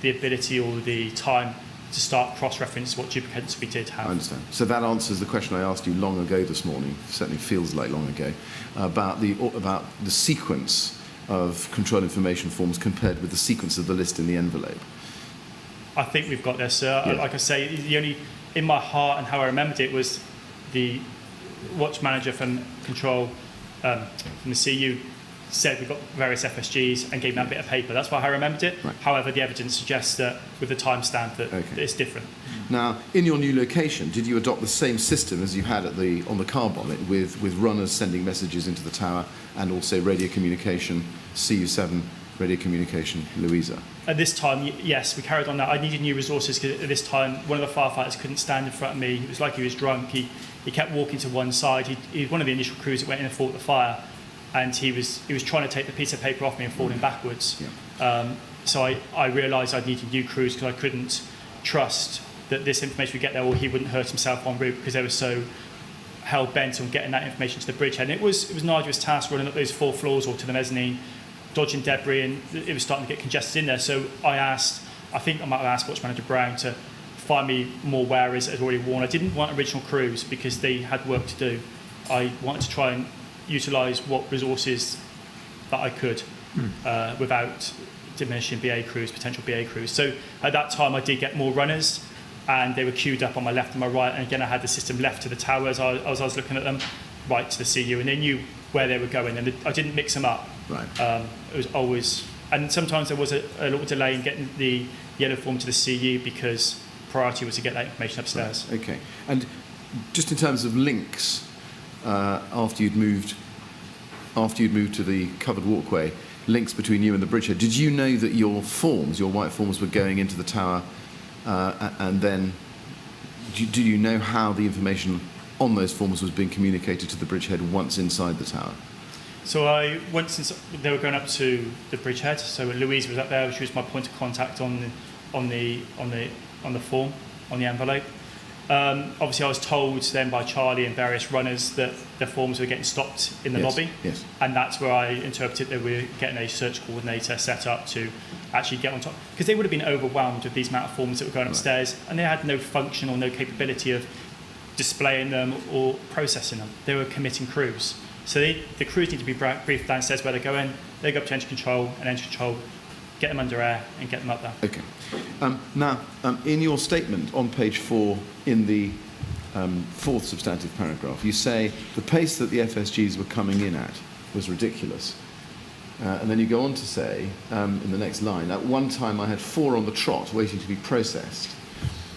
the ability or the time to start cross-reference what duplicates we did have. I understand. So that answers the question I asked you long ago this morning, certainly feels like long ago, about the sequence of control information forms compared with the sequence of the list in the envelope. I think we've got there, sir. Yeah. Like I say, the only, in my heart and how I remembered it was the watch manager from control, from the CU, said we've got various FSGs and gave me that bit of paper. That's why I remembered it. Right. However, the evidence suggests that with the timestamp that it's different. Now, in your new location, did you adopt the same system as you had on the car bonnet with runners sending messages into the tower and also radio communication, CU7, radio communication, Louisa? At this time, yes, we carried on that. I needed new resources because at this time, one of the firefighters couldn't stand in front of me. It was like he was drunk. He kept walking to one side. He was one of the initial crews that went in and fought the fire. And he was trying to take the piece of paper off me and falling backwards. Yeah. So I realised I needed new crews because I couldn't trust that this information would get there, or he wouldn't hurt himself en route because they were so hell-bent on getting that information to the bridgehead. And it was an arduous task running up those 4 floors or to the mezzanine, dodging debris, and it was starting to get congested in there. So I think I might have asked Watch Manager Brown to find me more wearers that had already worn. I didn't want original crews because they had work to do. I wanted to try and utilise what resources that I could without diminishing BA crews, potential BA crews. So at that time I did get more runners, and they were queued up on my left and my right, and again I had the system left to the tower as I was looking at them, right to the CU, and they knew where they were going, and I didn't mix them up. Right. It was always, and sometimes there was a little delay in getting the yellow form to the CU because priority was to get that information upstairs. Right. Okay. And just in terms of links, after you'd moved to the covered walkway, links between you and the bridgehead, did you know that your white forms were going into the tower, and then do you know how the information on those forms was being communicated to the bridgehead once inside the tower? So they were going up to the bridgehead. So Louise was up there. She was my point of contact on the form, on the envelope. Obviously, I was told then by Charlie and various runners that the forms were getting stopped in the lobby. Yes. And that's where I interpreted that we were getting a search coordinator set up to actually get on top. Because they would have been overwhelmed with these amount of forms that were going upstairs, and they had no function or no capability of displaying them or processing them. They were committing crews. So the crews need to be briefed downstairs where they're going. They go up to engine control, and engine control get them under air and get them up there. Okay. Now, in your statement on page 4, in the 4th substantive paragraph, you say the pace that the FSGs were coming in at was ridiculous. And then you go on to say, in the next line, at one time I had 4 on the trot waiting to be processed.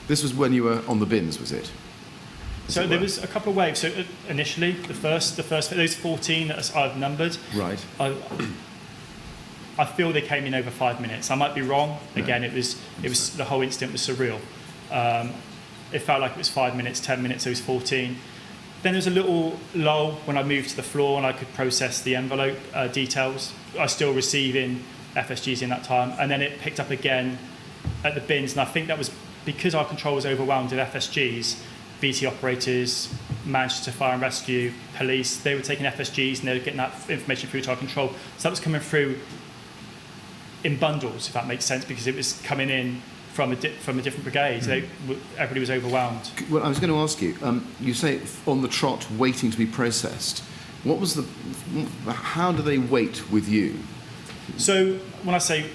This was when you were on the bins, was it? So there was a couple of waves. So initially, the first, those 14 that I've numbered. Right. I feel they came in over 5 minutes. I might be wrong. No. Again, it was the whole incident was surreal. It felt like it was 5 minutes, 10 minutes. It was 14. Then there was a little lull when I moved to the floor and I could process the envelope details. I was still receiving FSGs in that time, and then it picked up again at the bins. And I think that was because our control was overwhelmed with FSGs. BT operators, Manchester Fire and Rescue, police, they were taking FSGs and they were getting that information through to our control. So that was coming through in bundles, if that makes sense, because it was coming in from a different brigade. Everybody was overwhelmed. Well, I was going to ask you, you say on the trot waiting to be processed. How do they wait with you? So when I say,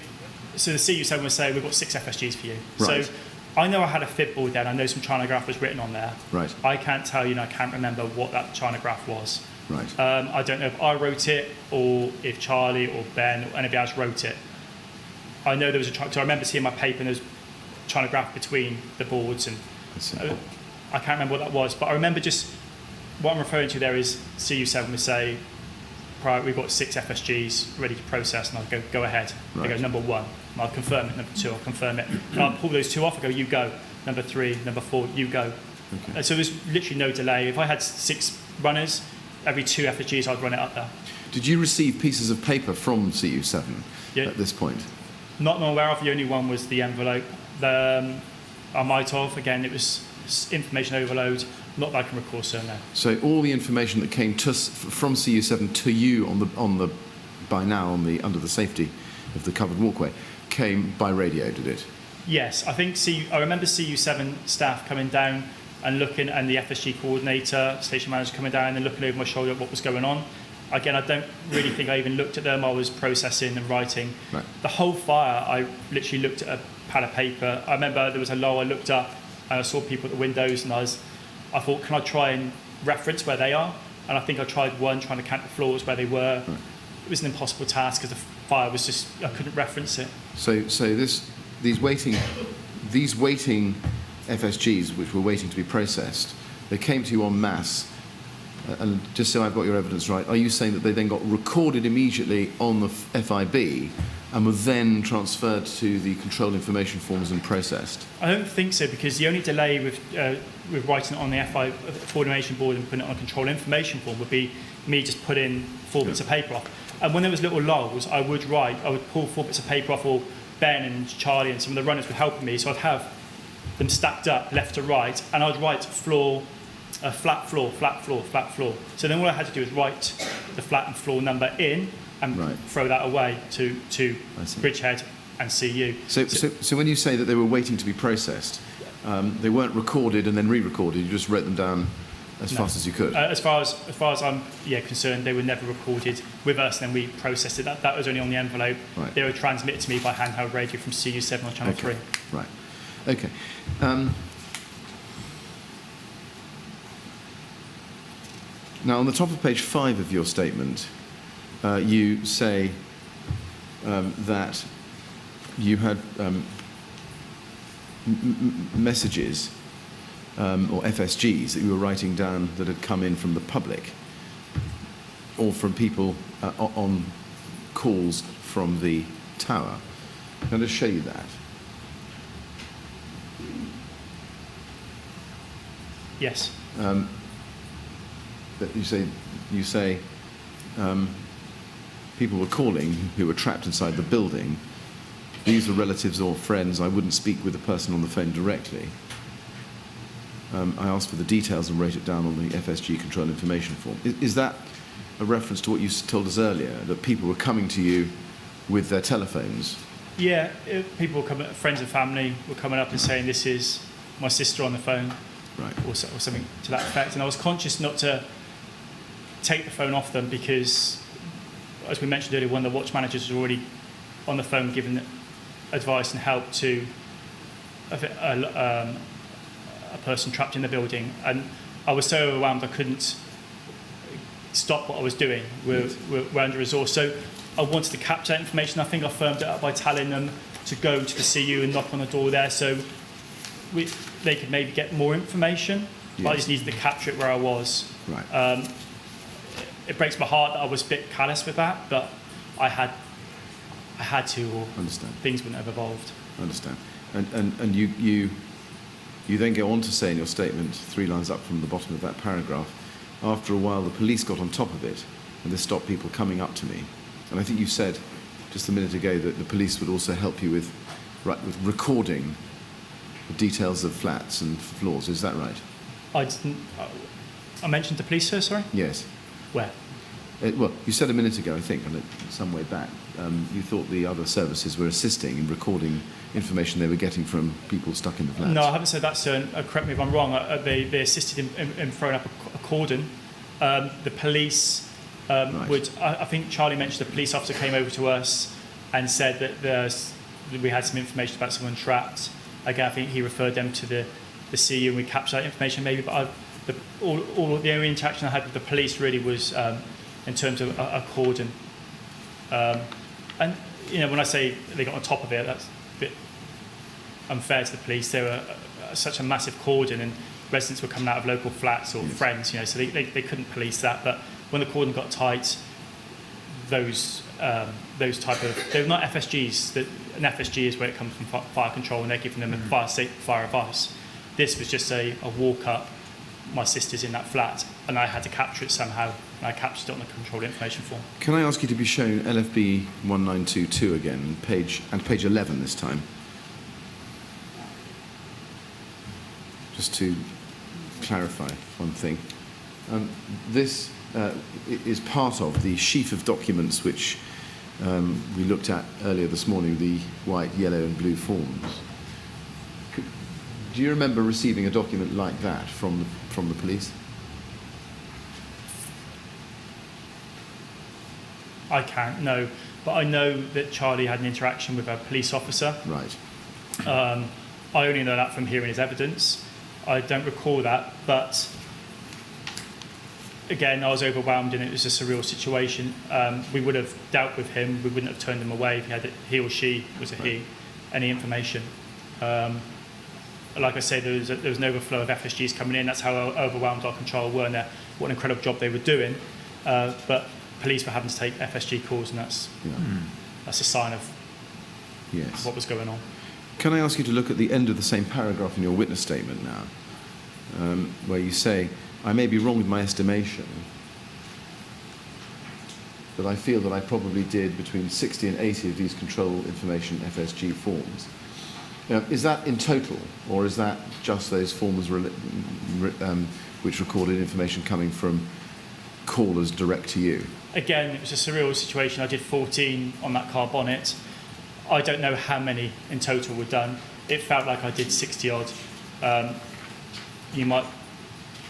so the CU7 would say, we've got 6 FSGs for you. Right. So I know I had a fib board there, and I know some China graph was written on there. Right. I can't tell you, and I can't remember what that China graph was. Right. I don't know if I wrote it, or if Charlie or Ben or anybody else wrote it. I know there was so I remember seeing my paper, and there was China graph between the boards, and I can't remember what that was, but I remember just what I'm referring to there is CU7 would say, we've got 6 FSGs ready to process, and I'll go ahead. Right. I go number 1, and I'll confirm it. Number 2, I'll confirm it. And I'll pull those 2 off. I go, you go. Number 3, number 4, you go. Okay. So there's literally no delay. If I had 6 runners, every 2 FSGs I'd run it up there. Did you receive pieces of paper from CU7 at this point? Not aware of. The only one was the envelope. I might have. Again, it was information overload. Not that I can recall, sir, no. So all the information that came from CU7 to you under the safety of the covered walkway came by radio, did it? Yes, I think I remember CU7 staff coming down and looking, and the FSG coordinator, station manager coming down and looking over my shoulder at what was going on. Again, I don't really think I even looked at them. I was processing and writing. Right. The whole fire, I literally looked at a pad of paper. I remember there was a lull. I looked up and I saw people at the windows, and I thought, can I try and reference where they are? And I think I tried trying to count the floors where they were. Right. It was an impossible task because the fire was just, I couldn't reference it. So these waiting FSGs, which were waiting to be processed, they came to you en masse. And just so I've got your evidence right, are you saying that they then got recorded immediately on the FIB and were then transferred to the control information forms and processed? I don't think so, because the only delay with writing it on the FI formation board and putting it on a control information form would be me just putting 4 bits of paper off. And when there was little lulls, I would pull 4 bits of paper off, or Ben and Charlie and some of the runners were helping me, so I'd have them stacked up left to right, and I'd write flat floor, flat floor, flat floor. So then all I had to do was write the flat and floor number in and throw that away to Bridgehead and CU. So when you say that they were waiting to be processed, they weren't recorded and then re-recorded, you just wrote them down as fast as you could? As far as I'm concerned, they were never recorded with us, and then we processed it. That was only on the envelope. Right. They were transmitted to me by handheld radio from CU7 on channel 3. Right. Okay. Now, on the top of page 5 of your statement, you say that you had messages or FSGs that you were writing down that had come in from the public or from people on calls from the tower. I'm going to show you that. Yes. That you say people were calling who were trapped inside the building. These were relatives or friends. I wouldn't speak with the person on the phone directly. I asked for the details and wrote it down on the FSG control information form. Is that a reference to what you told us earlier, that people were coming to you with their telephones? Yeah, people were coming, friends and family were coming up and saying, this is my sister on the phone. Right. Or something to that effect. And I was conscious not to take the phone off them because, as we mentioned earlier, one of the watch managers was already on the phone giving advice and help to a person trapped in the building. And I was so overwhelmed I couldn't stop what I was doing. We're under-resourced. So I wanted to capture that information. I think I firmed it up by telling them to go to the CU and knock on the door there, so they could maybe get more information. Yes. But I just needed to capture it where I was. Right. It breaks my heart that I was a bit callous with that, but I had to, or understand. Things wouldn't have evolved. I understand. And you then go on to say in your statement, 3 lines up from the bottom of that paragraph, after a while the police got on top of it and this stopped people coming up to me. And I think you said just a minute ago that the police would also help you with recording the details of flats and floors. Is that right? I mentioned the police, sir, sorry? Yes. Where? Well, you said a minute ago, I think, some way back. you thought the other services were assisting in recording information they were getting from people stuck in the flats. No, I haven't said that, sir. Correct me if I'm wrong. They assisted in throwing up a cordon. The police Right. I think Charlie mentioned the police officer came over to us and said that we had some information about someone trapped. Again, I think he referred them to the CU and we captured that information maybe. But the only interaction I had with the police really was in terms of a cordon. And when I say they got on top of it, that's a bit unfair to the police. They were such a massive cordon, and residents were coming out of local flats or friends, so they couldn't police that. But when the cordon got tight, those type of, they're not FSGs. An FSG is where it comes from fire control, and they're giving them fire advice. This was just a walk up. My sister's in that flat, and I had to capture it somehow. And I captured it on the control information form. Can I ask you to be shown LFB 1922 again, page 11 this time? Just to clarify one thing. This is part of the sheaf of documents which we looked at earlier this morning, the white, yellow and blue forms. Do you remember receiving a document like that from the police? I can't, no. But I know that Charlie had an interaction with a police officer. Right. I only know that from hearing his evidence. I don't recall that, but again, I was overwhelmed and it was a surreal situation. We would have dealt with him. We wouldn't have turned him away if he or she was a he, any information. Like I say, there was an overflow of FSGs coming in. That's how overwhelmed our control were, and what an incredible job they were doing. But police were having to take FSG calls, and that's a sign of what was going on. Can I ask you to look at the end of the same paragraph in your witness statement now, where you say, I may be wrong with my estimation, but I feel that I probably did between 60 and 80 of these control information FSG forms. Now, is that in total, or is that just those forms which recorded information coming from callers direct to you? Again, it was a surreal situation. I did 14 on that car bonnet. I don't know how many in total were done. It felt like I did 60 odd. You might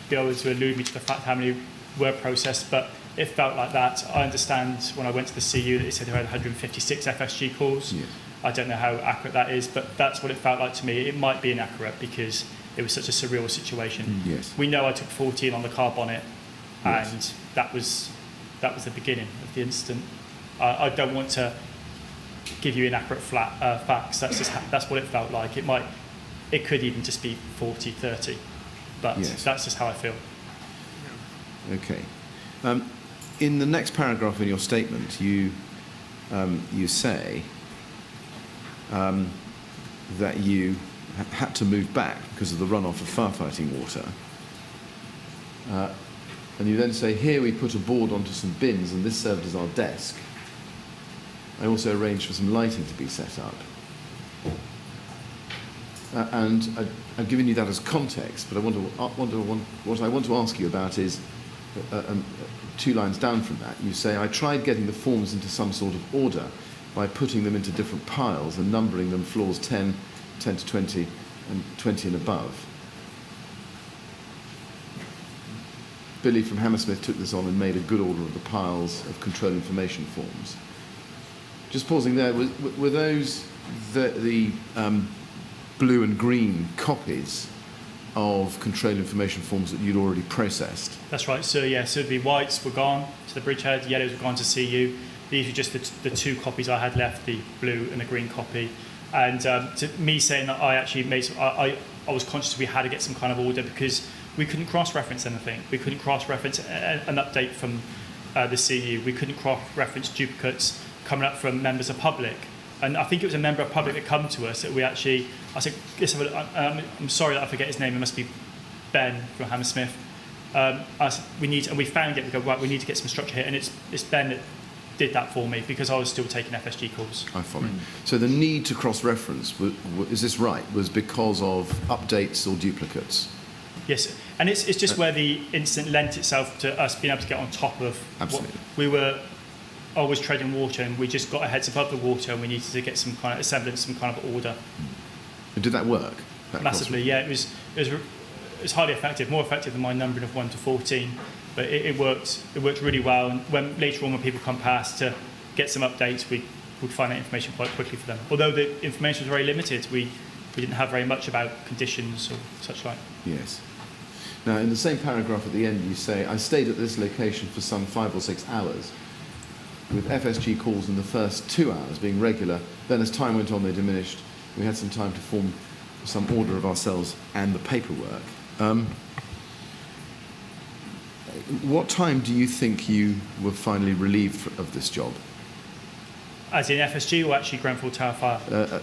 be able to allude me to the fact how many were processed, but it felt like that. I understand when I went to the CU that they said they had 156 FSG calls. Yes. I don't know how accurate that is, but that's what it felt like to me. It might be inaccurate because it was such a surreal situation. Yes. We know I took 14 on the car bonnet, Yes. and that was the beginning of the incident. I don't want to give you inaccurate facts. That's what it felt like. It could even just be 40, 30, but Yes. that's just how I feel. Okay. In the next paragraph in your statement, you say that you had to move back because of the runoff of firefighting water. And you then say, here we put a board onto some bins and this served as our desk. I also arranged for some lighting to be set up. And I've given you that as context, but what I want to ask you about is 2 lines down from that. You say, I tried getting the forms into some sort of order by putting them into different piles and numbering them floors 10 to 20, and 20 and above. Billy from Hammersmith took this on and made a good order of the piles of control information forms. Just pausing there, were those the blue and green copies of control information forms that you'd already processed? That's right. So the whites were gone to the Bridgehead, yellows were gone to CU. These were just the 2 copies I had left, the blue and the green copy. And to me saying that I actually made, I was conscious we had to get some kind of order because we couldn't cross-reference anything. We couldn't cross-reference an update from the CU. We couldn't cross-reference duplicates coming up from members of public. And I think it was a member of public that come to us that we actually, I said, I'm sorry that I forget his name, it must be Ben from Hammersmith. I said, we found it, we go, right, we need to get some structure here. And it's Ben that did that for me because I was still taking FSG calls. I follow. So the need to cross-reference, is this right, was because of updates or duplicates? Yes, and it's just where the incident lent itself to us being able to get on top of Absolutely. what we were I was treading water, and we just got our heads above the water, and we needed to get some kind of semblance, some kind of order. And did that work? Massively, yeah. It was highly effective, more effective than my numbering of 1 to 14, but it worked. It worked really well. And later on, when people come past to get some updates, we would find that information quite quickly for them. Although the information was very limited, we didn't have very much about conditions or such like. Yes. Now, in the same paragraph at the end, you say, I stayed at this location for some 5 or 6 hours, with FSG calls in the first 2 hours being regular. Then as time went on, they diminished. We had some time to form some order of ourselves and the paperwork. What time do you think you were finally relieved of this job? As in FSG or actually Grenfell Tower Fire?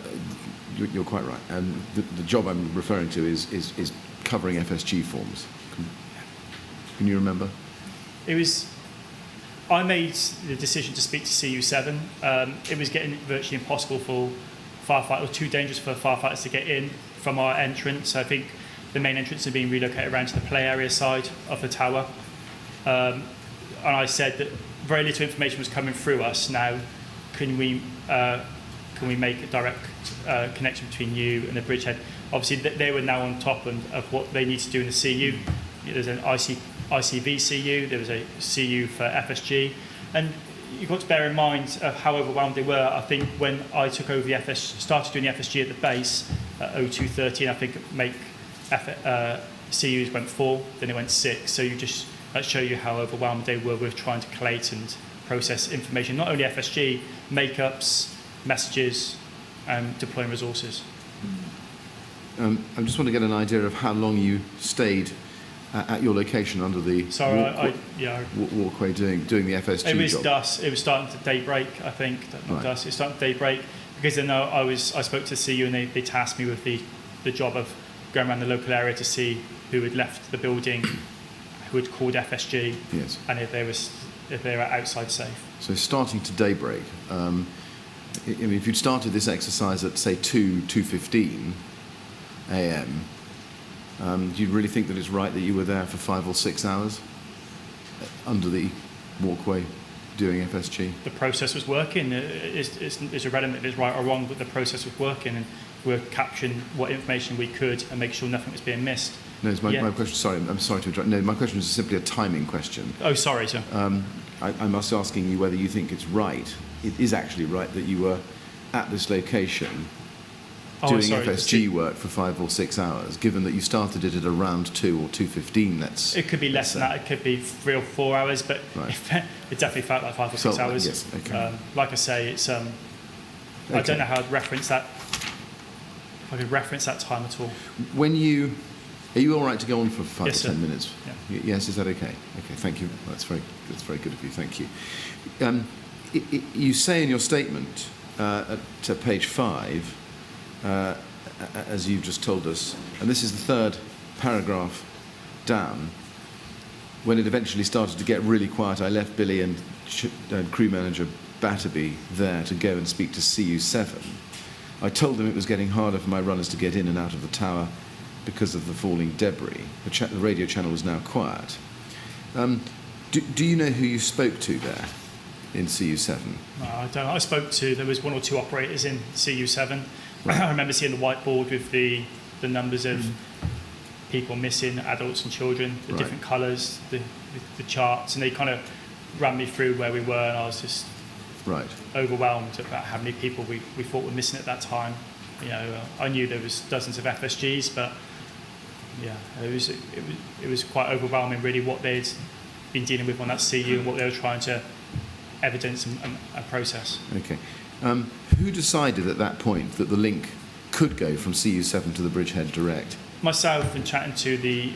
You're quite right. And the job I'm referring to is covering FSG forms. Can you remember? I made the decision to speak to CU7. It was getting virtually impossible for firefighters, or too dangerous for firefighters to get in from our entrance. I think the main entrance had been relocated around to the play area side of the tower. And I said that very little information was coming through us. Now, can we make a direct connection between you and the Bridgehead? Obviously, they were now on top of what they need to do in the CU. There's an ICV CU, there was a CU for FSG, and you've got to bear in mind how overwhelmed they were. I think when I took over started doing the FSG at the base at 0213, I think CUs went 4, then it went 6. So that show you how overwhelmed they were with trying to collate and process information, not only FSG, makeups, messages, and deploying resources. I just want to get an idea of how long you stayed at your location under the walkway doing the FSG It was job. dusk. It was starting to daybreak, I think. Not dusk. It was starting to daybreak because then I spoke to CU and they tasked me with the job of going around the local area to see who had left the building, who had called FSG, yes, and if they were outside safe. So starting to daybreak. I mean, if you'd started this exercise at say 2:15 a.m., do you really think that it's right that you were there for 5 or 6 hours under the walkway doing FSG? The process was working. It's irrelevant if it's right or wrong, but the process was working, and we were capturing what information we could and making sure nothing was being missed. No, it's my question. Sorry, I'm sorry to interrupt. No, my question was simply a timing question. Oh, sorry, sir. I'm just asking you whether you think it's right. It is actually right that you were at this location doing FSG work for 5 or 6 hours, given that you started it at around 2 or 2:15. It could be less than that. It could be 3 or 4 hours, but right. It definitely felt like 5 or 6 hours. Yes, okay. Like I say, it's. Okay. I don't know how I'd reference that. If I could reference that time at all. Are you all right to go on for 5 yes, or 10 sir. minutes? Yeah. Yes, is that okay? Okay, thank you. That's very good of you. Thank you. You say in your statement to page 5, as you've just told us, and this is the 3rd paragraph down, when it eventually started to get really quiet, I left Billy and crew manager Batterby there to go and speak to CU7. I told them it was getting harder for my runners to get in and out of the tower because of the falling debris. The radio channel was now quiet. Do you know who you spoke to there in CU7? No, I don't. There was 1 or 2 operators in CU7. Right. I remember seeing the whiteboard with the numbers of people missing, adults and children, the different colours, the charts, and they kind of ran me through where we were, and I was just overwhelmed about how many people we thought were missing at that time. You know, I knew there was dozens of FSGs, but yeah, it was quite overwhelming really what they'd been dealing with on that CU and what they were trying to evidence and process. Okay. Who decided at that point that the link could go from CU7 to the Bridgehead direct? Myself and chatting to the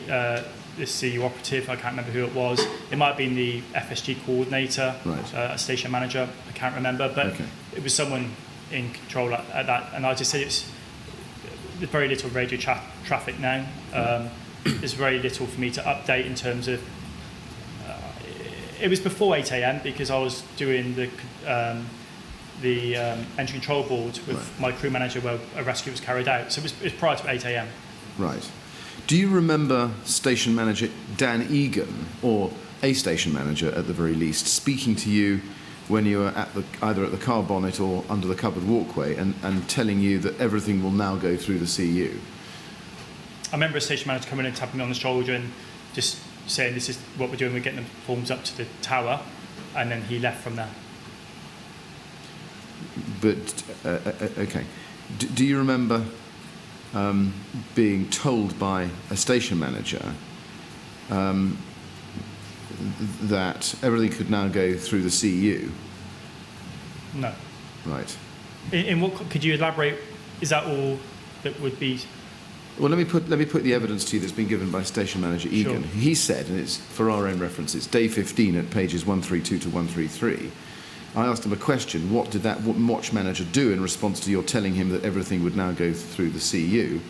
CU operative, I can't remember who it was. It might have been the FSG coordinator, a station manager, I can't remember, but it was someone in control at that. And I just said there's very little radio traffic now. There's very little for me to update in terms of. It was before 8 a.m. because I was doing the entry control board with my crew manager where a rescue was carried out. So it was prior to 8 a.m. Right. Do you remember station manager Dan Egan, or a station manager at the very least, speaking to you when you were either at the car bonnet or under the covered walkway and telling you that everything will now go through the CU? I remember a station manager coming in and tapping me on the shoulder and just saying, this is what we're doing, we're getting the forms up to the tower, and then he left from there. But, okay. Do you remember being told by a station manager that everything could now go through the CU? No. Right. In what, could you elaborate, is that all that would be? Well, let me put the evidence to you that's been given by Station Manager Egan. Sure. He said, and it's for our own reference, it's day 15 at pages 132 to 133. I asked him a question, what did that watch manager do in response to your telling him that everything would now go through the CU?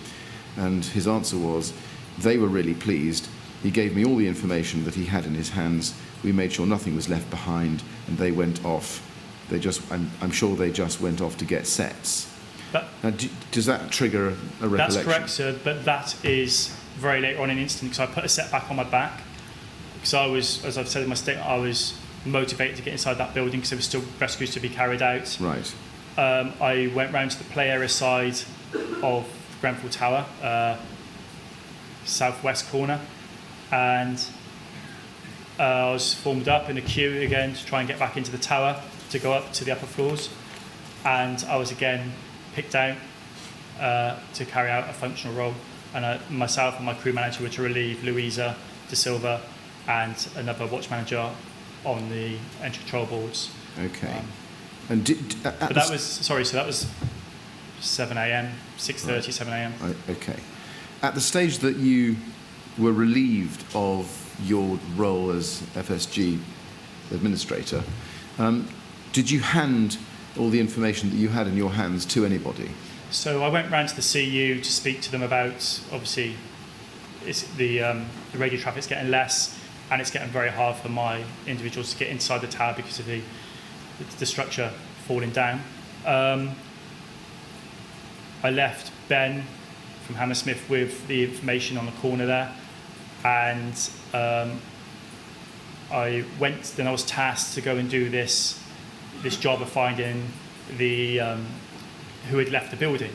And his answer was, they were really pleased. He gave me all the information that he had in his hands. We made sure nothing was left behind, and they went off. I'm sure they just went off to get sets. Now, does that trigger a recollection? That's correct, sir, but that is very later on in the incident, because I put a set back on my back, because I was, as I've said in my statement, I was motivated to get inside that building because there were still rescues to be carried out. Right. I went round to the play area side of Grenfell Tower, southwest corner, and I was formed up in a queue again to try and get back into the tower to go up to the upper floors, and I was again picked out to carry out a functional role, and myself and my crew manager were to relieve Louisa de Silvo and another watch manager on the entry control boards. Okay. But that was, sorry, so that was 7 a.m, 6:30, right. 7 a.m. Okay. At the stage that you were relieved of your role as FSG administrator, did you hand all the information that you had in your hands to anybody? So I went round to the CU to speak to them about, obviously, the radio traffic's getting less, and it's getting very hard for my individuals to get inside the tower because of the structure falling down. I left Ben from Hammersmith with the information on the corner there, and I was tasked to go and do this job of finding the who had left the building,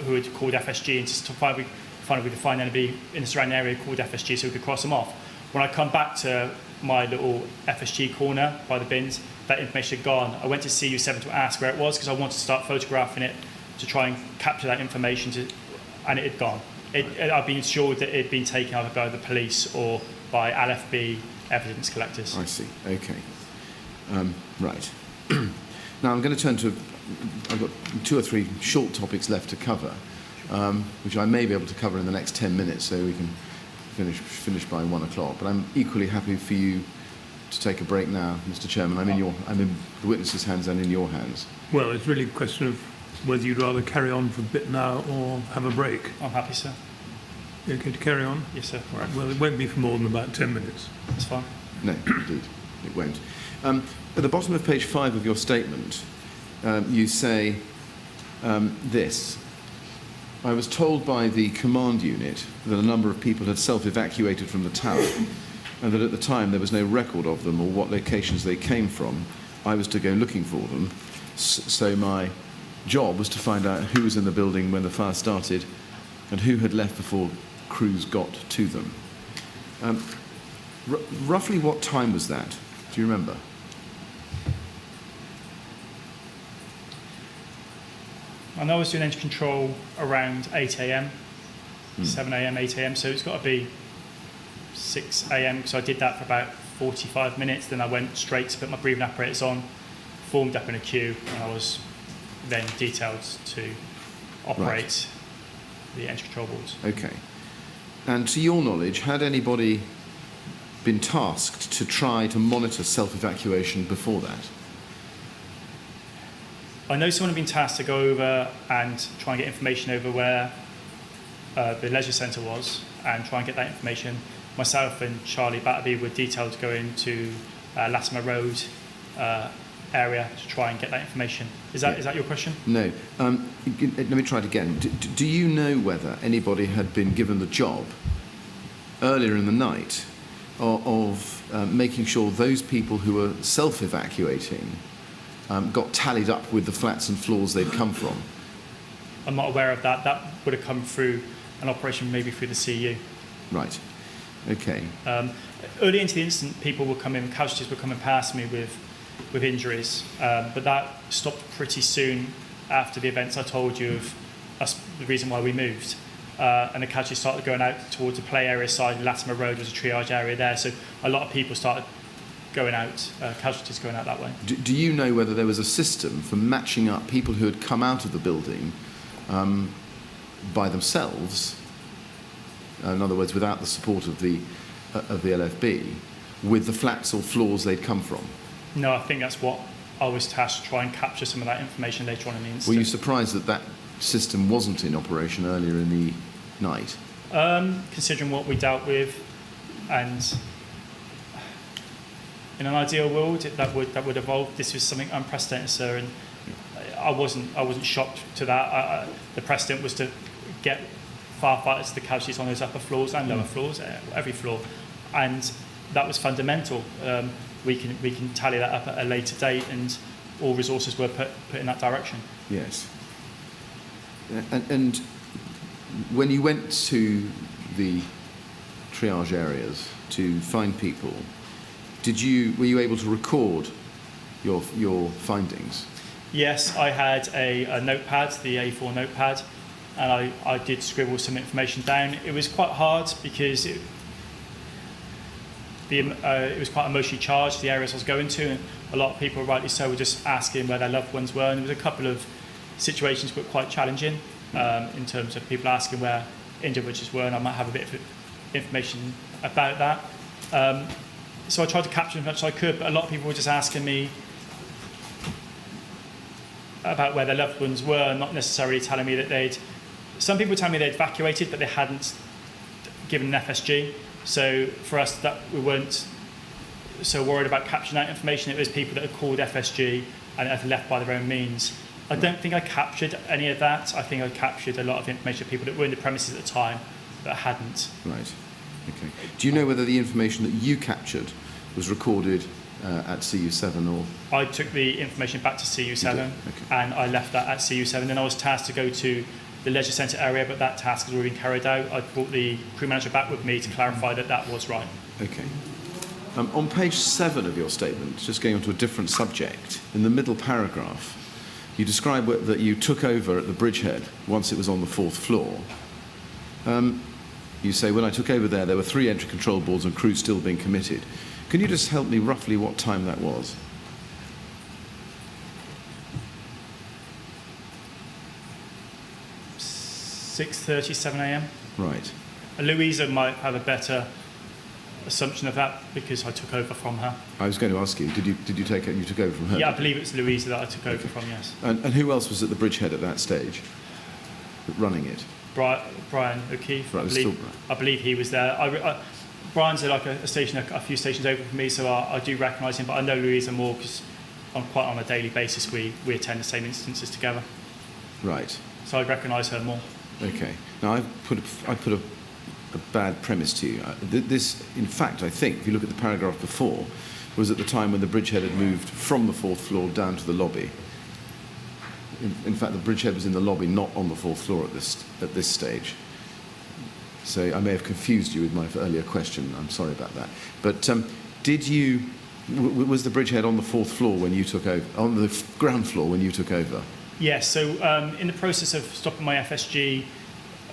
who had called FSG, and just to find if we could find anybody in the surrounding area called FSG so we could cross them off. When I come back to my little FSG corner by the bins, that information had gone. I went to CU7 to ask where it was because I wanted to start photographing it to try and capture that information, and it had gone. I've been assured that it had been taken either by the police or by LFB evidence collectors. I see. Okay. Right. Now I'm going to turn to, I've got 2 or 3 short topics left to cover, which I may be able to cover in the next 10 minutes so we can finish by 1 o'clock. But I'm equally happy for you to take a break now, Mr. Chairman. I'm in the witnesses' hands and in your hands. Well, it's really a question of whether you'd rather carry on for a bit now or have a break. I'm happy, sir. You okay to carry on? Yes, sir. All right. Well, it won't be for more than about 10 minutes. That's fine. No, indeed, it won't. At the bottom of page 5 of your statement, you say this. I was told by the command unit that a number of people had self-evacuated from the tower and that at the time there was no record of them or what locations they came from. I was to go looking for them. So my job was to find out who was in the building when the fire started and who had left before crews got to them. Roughly what time was that? Do you remember? I know I was doing engine control around 8 a.m, 7 a.m, 8 a.m, so it's got to be 6 a.m, because I did that for about 45 minutes, then I went straight to put my breathing apparatus on, formed up in a queue, and I was then detailed to operate the engine control boards. Okay. And to your knowledge, had anybody been tasked to try to monitor self-evacuation before that? I know someone had been tasked to go over and try and get information over where the leisure centre was and try and get that information. Myself and Charlie Batterby were detailed to go into Latimer Road area to try and get that information. Is that your question? No. Let me try it again. Do you know whether anybody had been given the job earlier in the night of making sure those people who were self-evacuating got tallied up with the flats and floors they'd come from? I'm not aware of that. That would have come through an operation maybe through the CU. Right. Okay. Early into the incident, casualties were coming past me with injuries, but that stopped pretty soon after the events I told you of the reason why we moved. And the casualties started going out towards the play area side. Latimer Road was a triage area there, so a lot of people started going out, casualties going out that way. Do you know whether there was a system for matching up people who had come out of the building by themselves, in other words, without the support of the LFB, with the flats or floors they'd come from? No, I think that's what I was tasked to try and capture some of that information later on in the incident. Were you surprised that that system wasn't in operation earlier in the night? Considering what we dealt with, and in an ideal world that would evolve. This was something unprecedented, sir, and I wasn't shocked to that. The precedent was to get firefighters to the casualties on those upper floors and lower floors, every floor, and that was fundamental. We can tally that up at a later date, and all resources were put in that direction. Yes. And when you went to the triage areas to find people, were you able to record your findings? Yes, I had a notepad, the A4 notepad, and I did scribble some information down. It was quite hard because it was quite emotionally charged, the areas I was going to, and a lot of people, rightly so, were just asking where their loved ones were, and there was a couple of situations that were quite challenging in terms of people asking where individuals were, and I might have a bit of information about that. So I tried to capture as much as I could, but a lot of people were just asking me about where their loved ones were, not necessarily telling me that some people were telling me they'd evacuated, but they hadn't given an FSG. So for us, that we weren't so worried about capturing that information. It was people that had called FSG and had left by their own means. I don't think I captured any of that. I think I captured a lot of information of people that were in the premises at the time that hadn't. Right. Okay. Do you know whether the information that you captured was recorded at CU7 or? I took the information back to CU7 Okay. and I left that at CU7. Then I was tasked to go to the leisure centre area, but that task has already been carried out. I brought the crew manager back with me to clarify that that was right. Okay. On page 7 of your statement, just going on to a different subject, in the middle paragraph, you describe that you took over at the Bridgehead once it was on the 4th floor. You say, when I took over there were 3 entry control boards and crew still being committed. Can you just help me roughly what time that was? 6:30, 7 a.m. Right. Louisa might have a better assumption of that because I took over from her. I was going to ask you, did you take it? You took over from her? Yeah, I believe it's Louisa that I took over from. Yes. And who else was at the Bridgehead at that stage, running it? Brian O'Keefe. Right, I believe he was there. Brian's at like a station, a few stations over from me, so I do recognise him. But I know Louisa more because on a daily basis we attend the same instances together. Right. So I recognise her more. Okay. Now I put a bad premise to you. This, in fact, I think, if you look at the paragraph before, was at the time when the Bridgehead had moved from the 4th floor down to the lobby. In fact, the Bridgehead was in the lobby, not on the 4th floor at this stage. So I may have confused you with my earlier question. I'm sorry about that. But was the Bridgehead on the 4th floor when you took over, on the ground floor when you took over? Yes. So in the process of stopping my FSG,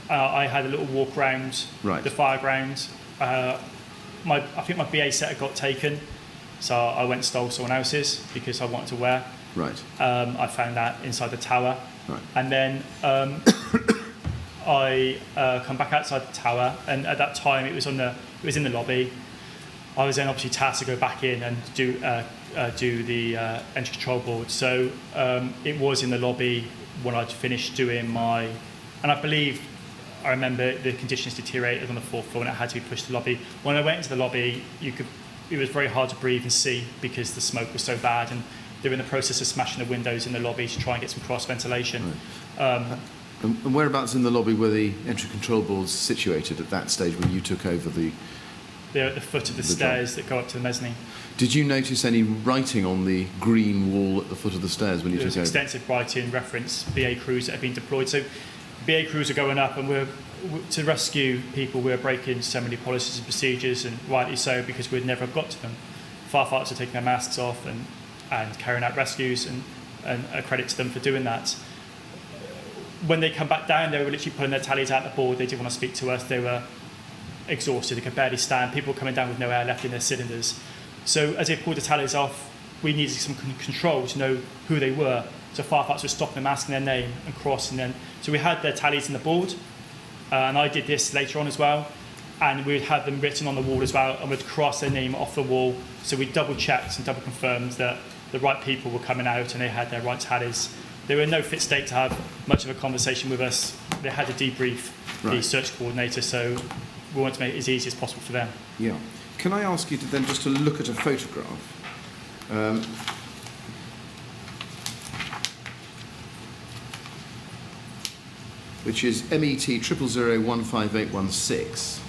I had a little walk around the fireground. I think my BA setter got taken, so I went and stole someone else's because I wanted to wear. Right. I found that inside the tower. Right. And then I come back outside the tower, and at that time it was in the lobby. I was then obviously tasked to go back in and do the entry control board. So it was in the lobby when I'd finished doing my, and I remember the conditions deteriorated on the 4th floor and it had to be pushed to the lobby. When I went into the lobby, it was very hard to breathe and see because the smoke was so bad, and they were in the process of smashing the windows in the lobby to try and get some cross ventilation. Right. And whereabouts in the lobby were the entry control boards situated at that stage when you took over the They're at the foot of the stairs that go up to the mezzanine. Did you notice any writing on the green wall at the foot of the stairs when you There took was over? extensive writing, reference BA crews that have been deployed. So BA crews are going up, and to rescue people, we're breaking so many policies and procedures, and rightly so, because we'd never have got to them. Firefighters are taking their masks off and carrying out rescues, and a credit to them for doing that. When they come back down, they were literally pulling their tallies out the board. They didn't want to speak to us. They were exhausted. They could barely stand. People were coming down with no air left in their cylinders. So as they pulled the tallies off, we needed some control to know who they were. So firefighters were stopping them, asking their name and crossing them. So we had their tallies in the board, and I did this later on as well. And we'd have them written on the wall as well, and we'd cross their name off the wall. So we double checked and double confirmed that the right people were coming out and they had their right tallies. They were in no fit state to have much of a conversation with us. They had to debrief the search coordinator, so we wanted to make it as easy as possible for them. Yeah. Can I ask you to then just to look at a photograph? Which is MET 000015816.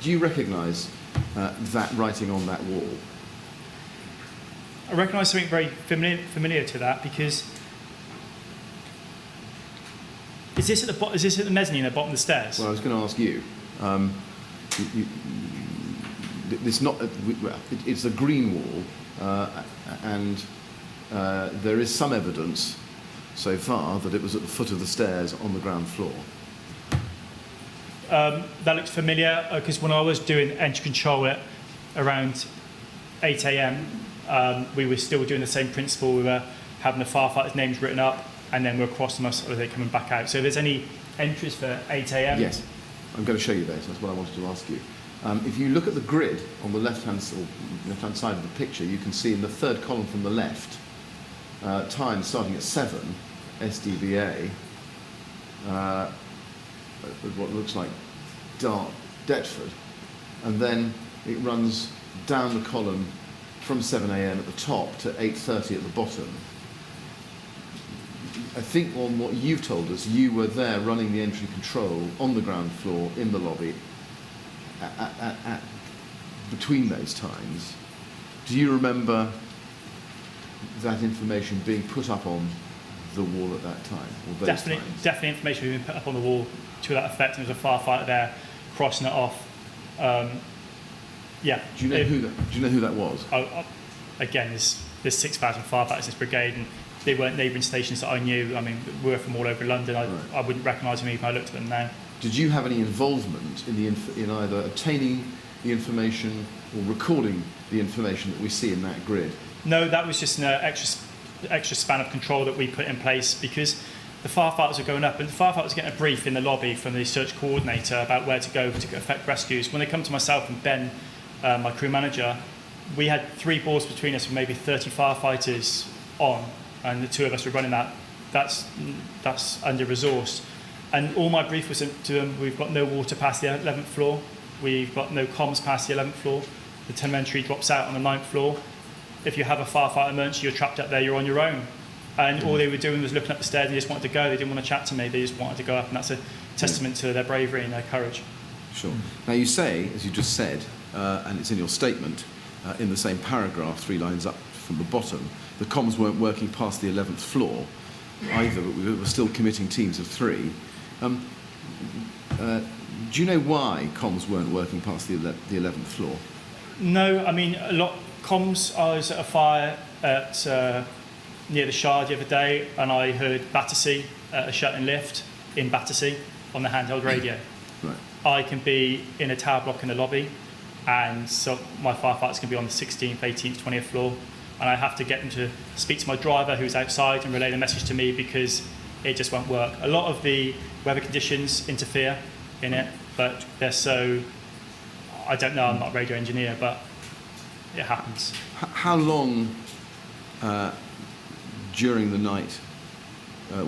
Do you recognise that writing on that wall? I recognise something very familiar to that, because is this at the mezzanine at the bottom of the stairs? Well, I was going to ask you. It's a green wall, and there is some evidence so far that it was at the foot of the stairs on the ground floor. That looks familiar, because when I was doing entry control at around 8 a.m, we were still doing the same principle. We were having the firefighters' names written up, and then we're crossing us, or they're coming back out. So if there's any entries for 8 a.m? Yes, I'm going to show you those. That's what I wanted to ask you. If you look at the grid on the left-hand side of the picture, you can see in the third column from the left, time starting at 7, SDVA, what looks like dark Deptford, and then it runs down the column from 7 a.m. at the top to 8:30 at the bottom. I think on what you've told us, you were there running the entry control on the ground floor in the lobby at between those times. Do you remember that information being put up on the wall at that time? Or those definitely information being put up on the wall to that effect, and there's a firefighter there crossing it off. Yeah. Do you know who that was? Again, there's 6,000 firefighters in this brigade, and they weren't neighbouring stations that I knew. I mean, we were from all over London. I wouldn't recognise them even if I looked at them now. Did you have any involvement in either obtaining the information or recording the information that we see in that grid? No, that was just an extra span of control that we put in place, because the firefighters were going up, and the firefighters were getting a brief in the lobby from the search coordinator about where to go to effect rescues. When they come to myself and Ben, my crew manager, we had 3 boards between us with maybe 30 firefighters on, and the 2 of us were running that. That's under-resourced. And all my brief was to them: we've got no water past the 11th floor, we've got no comms past the 11th floor, the telemetry drops out on the 9th floor. If you have a firefighter emergency, you're trapped up there, you're on your own. And all they were doing was looking up the stairs, and they just wanted to go. They didn't want to chat to me, they just wanted to go up, and that's a testament to their bravery and their courage. Sure. Now you say, as you just said, and it's in your statement, in the same paragraph, 3 lines up from the bottom, the comms weren't working past the 11th floor either, but we were still committing teams of 3. Do you know why comms weren't working past the 11th floor? No, I mean, comms, I was at a fire at near the Shard the other day, and I heard Battersea at a shut-in lift in Battersea on the handheld radio. Right. I can be in a tower block in the lobby, and so my firefighters can be on the 16th, 18th, 20th floor, and I have to get them to speak to my driver who's outside and relay the message to me, because it just won't work. A lot of the weather conditions interfere in it, but they're so, I don't know, I'm not a radio engineer, but it happens. How long during the night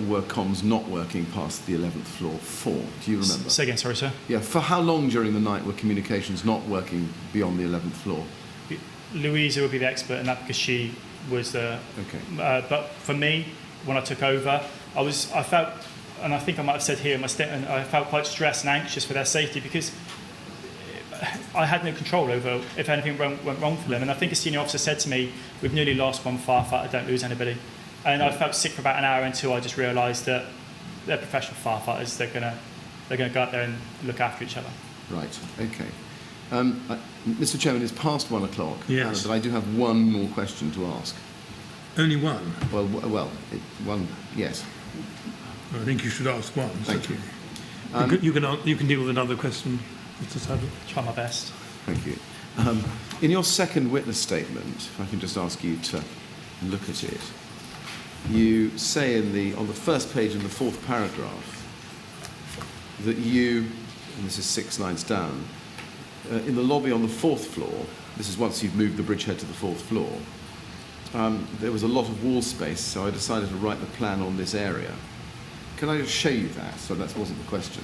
were comms not working past the 11th floor for? Do you remember? Say again, sorry, sir. Yeah, for how long during the night were communications not working beyond the 11th floor? Louisa would be the expert in that, because she was the... Okay. But for me, when I took over, I felt and I think I might have said here in my statement, I felt quite stressed and anxious for their safety because I had no control over if anything went wrong for them. And I think a senior officer said to me, "We've nearly lost one firefighter, don't lose anybody." And I felt sick for about an hour until I just realised that they're professional firefighters. They're gonna go out there and look after each other. Right. Okay. Mr. Chairman, it's past 1 o'clock. Yes. But I do have one more question to ask. Only one? One. Yes. I think you should ask one. Thank you. You can deal with another question, Mr. Sadler. Try my best. Thank you. In your second witness statement, if I can just ask you to look at it, you say on the first page in the fourth paragraph that you, and this is 6 lines down, in the lobby on the fourth floor, this is once you've moved the Bridgehead to the fourth floor, there was a lot of wall space, so I decided to write the plan on this area. Can I just show you that? So that wasn't the question.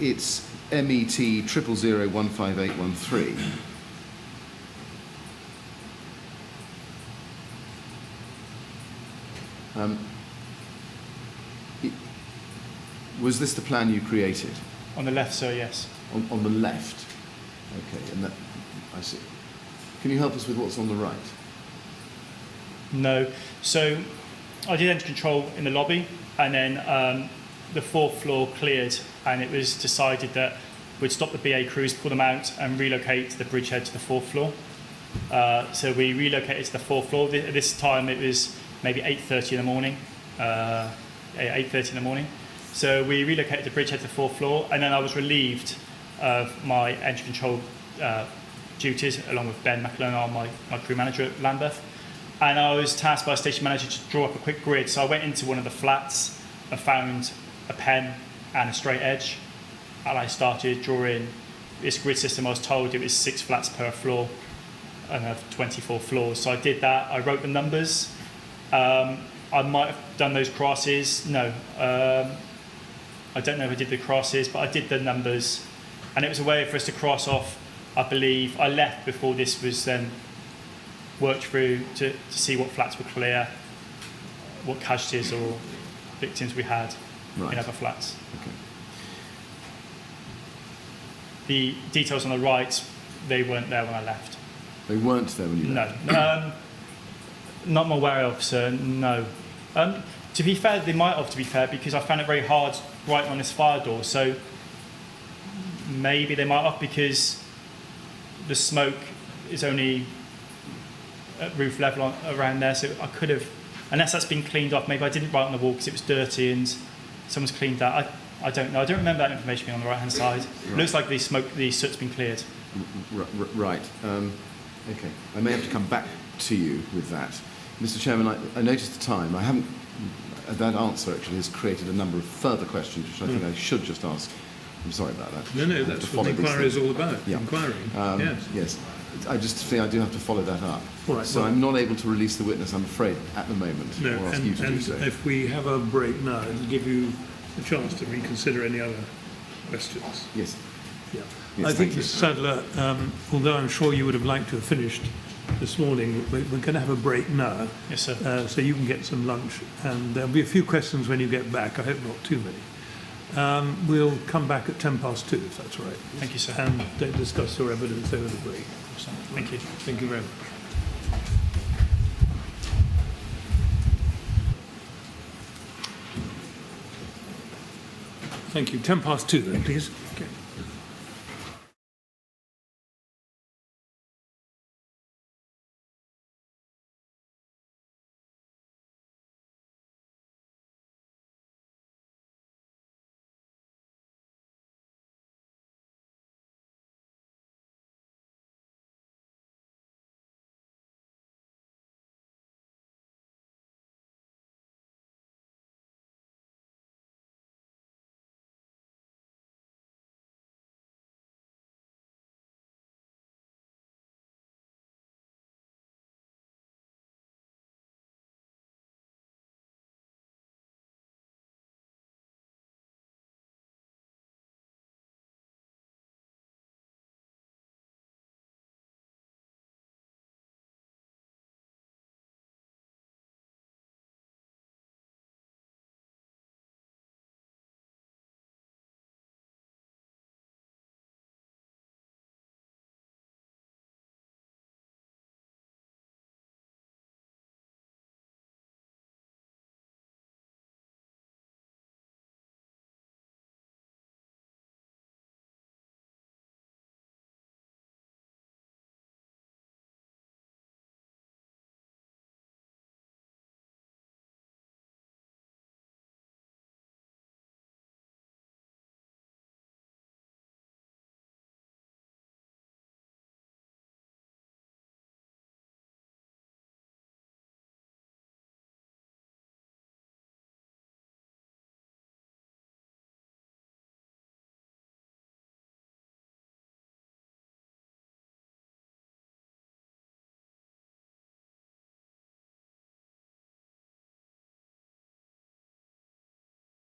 It's MET 000015813. Was this the plan you created? On the left, sir, yes. On the left? Okay, and that, I see. Can you help us with what's on the right? No. So I did enter control in the lobby, and then the fourth floor cleared, and it was decided that we'd stop the BA crews, pull them out, and relocate the Bridgehead to the fourth floor. So we relocated to the fourth floor. At this time, it was maybe 8:30 in the morning. 8:30 in the morning. So we relocated the Bridgehead to the fourth floor, and then I was relieved of my entry control duties, along with Ben McAlonar, my crew manager at Lambeth. And I was tasked by a station manager to draw up a quick grid. So I went into one of the flats and found a pen and a straight edge, and I started drawing this grid system. I was told it was 6 flats per floor and have 24 floors. So I did that. I wrote the numbers. I might have done those crosses. No. I don't know if I did the crosses, but I did the numbers. And it was a way for us to cross off, I believe. I left before this was then worked through to see what flats were clear, what casualties or victims we had in other flats. Okay. The details on the right, they weren't there when I left. They weren't there when you left? No. Not I'm aware of, sir, no. To be fair, they might have, to be fair, because I found it very hard writing on this fire door. So maybe they might have, because the smoke is only at roof level around there. So I could have, unless that's been cleaned off, maybe I didn't write on the wall because it was dirty and someone's cleaned that. I don't know. I don't remember that information being on the right-hand side. Right. It looks like the soot's been cleared. Right. Okay. I may have to come back to you with that. Mr. Chairman, I noticed the time. I haven't. That answer actually has created a number of further questions, which I think I should just ask. I'm sorry about that. No, that's what the inquiry is all about. Yeah. Inquiry. Yes. I just think I do have to follow that up. All right, so I'm not able to release the witness, I'm afraid, at the moment. No, or ask you to do so. If we have a break now, it'll give you a chance to reconsider any other questions. Yes. Yeah. Yes, I think, Mr. Sadler, although I'm sure you would have liked to have finished this morning, we're going to have a break now. Yes, sir. So you can get some lunch, and there'll be a few questions when you get back. I hope not too many. We'll come back at 2:10, if that's all right. Thank you, sir. And discuss your evidence over the break. Thank you. Thank you very much. Thank you. 2:10 then, please.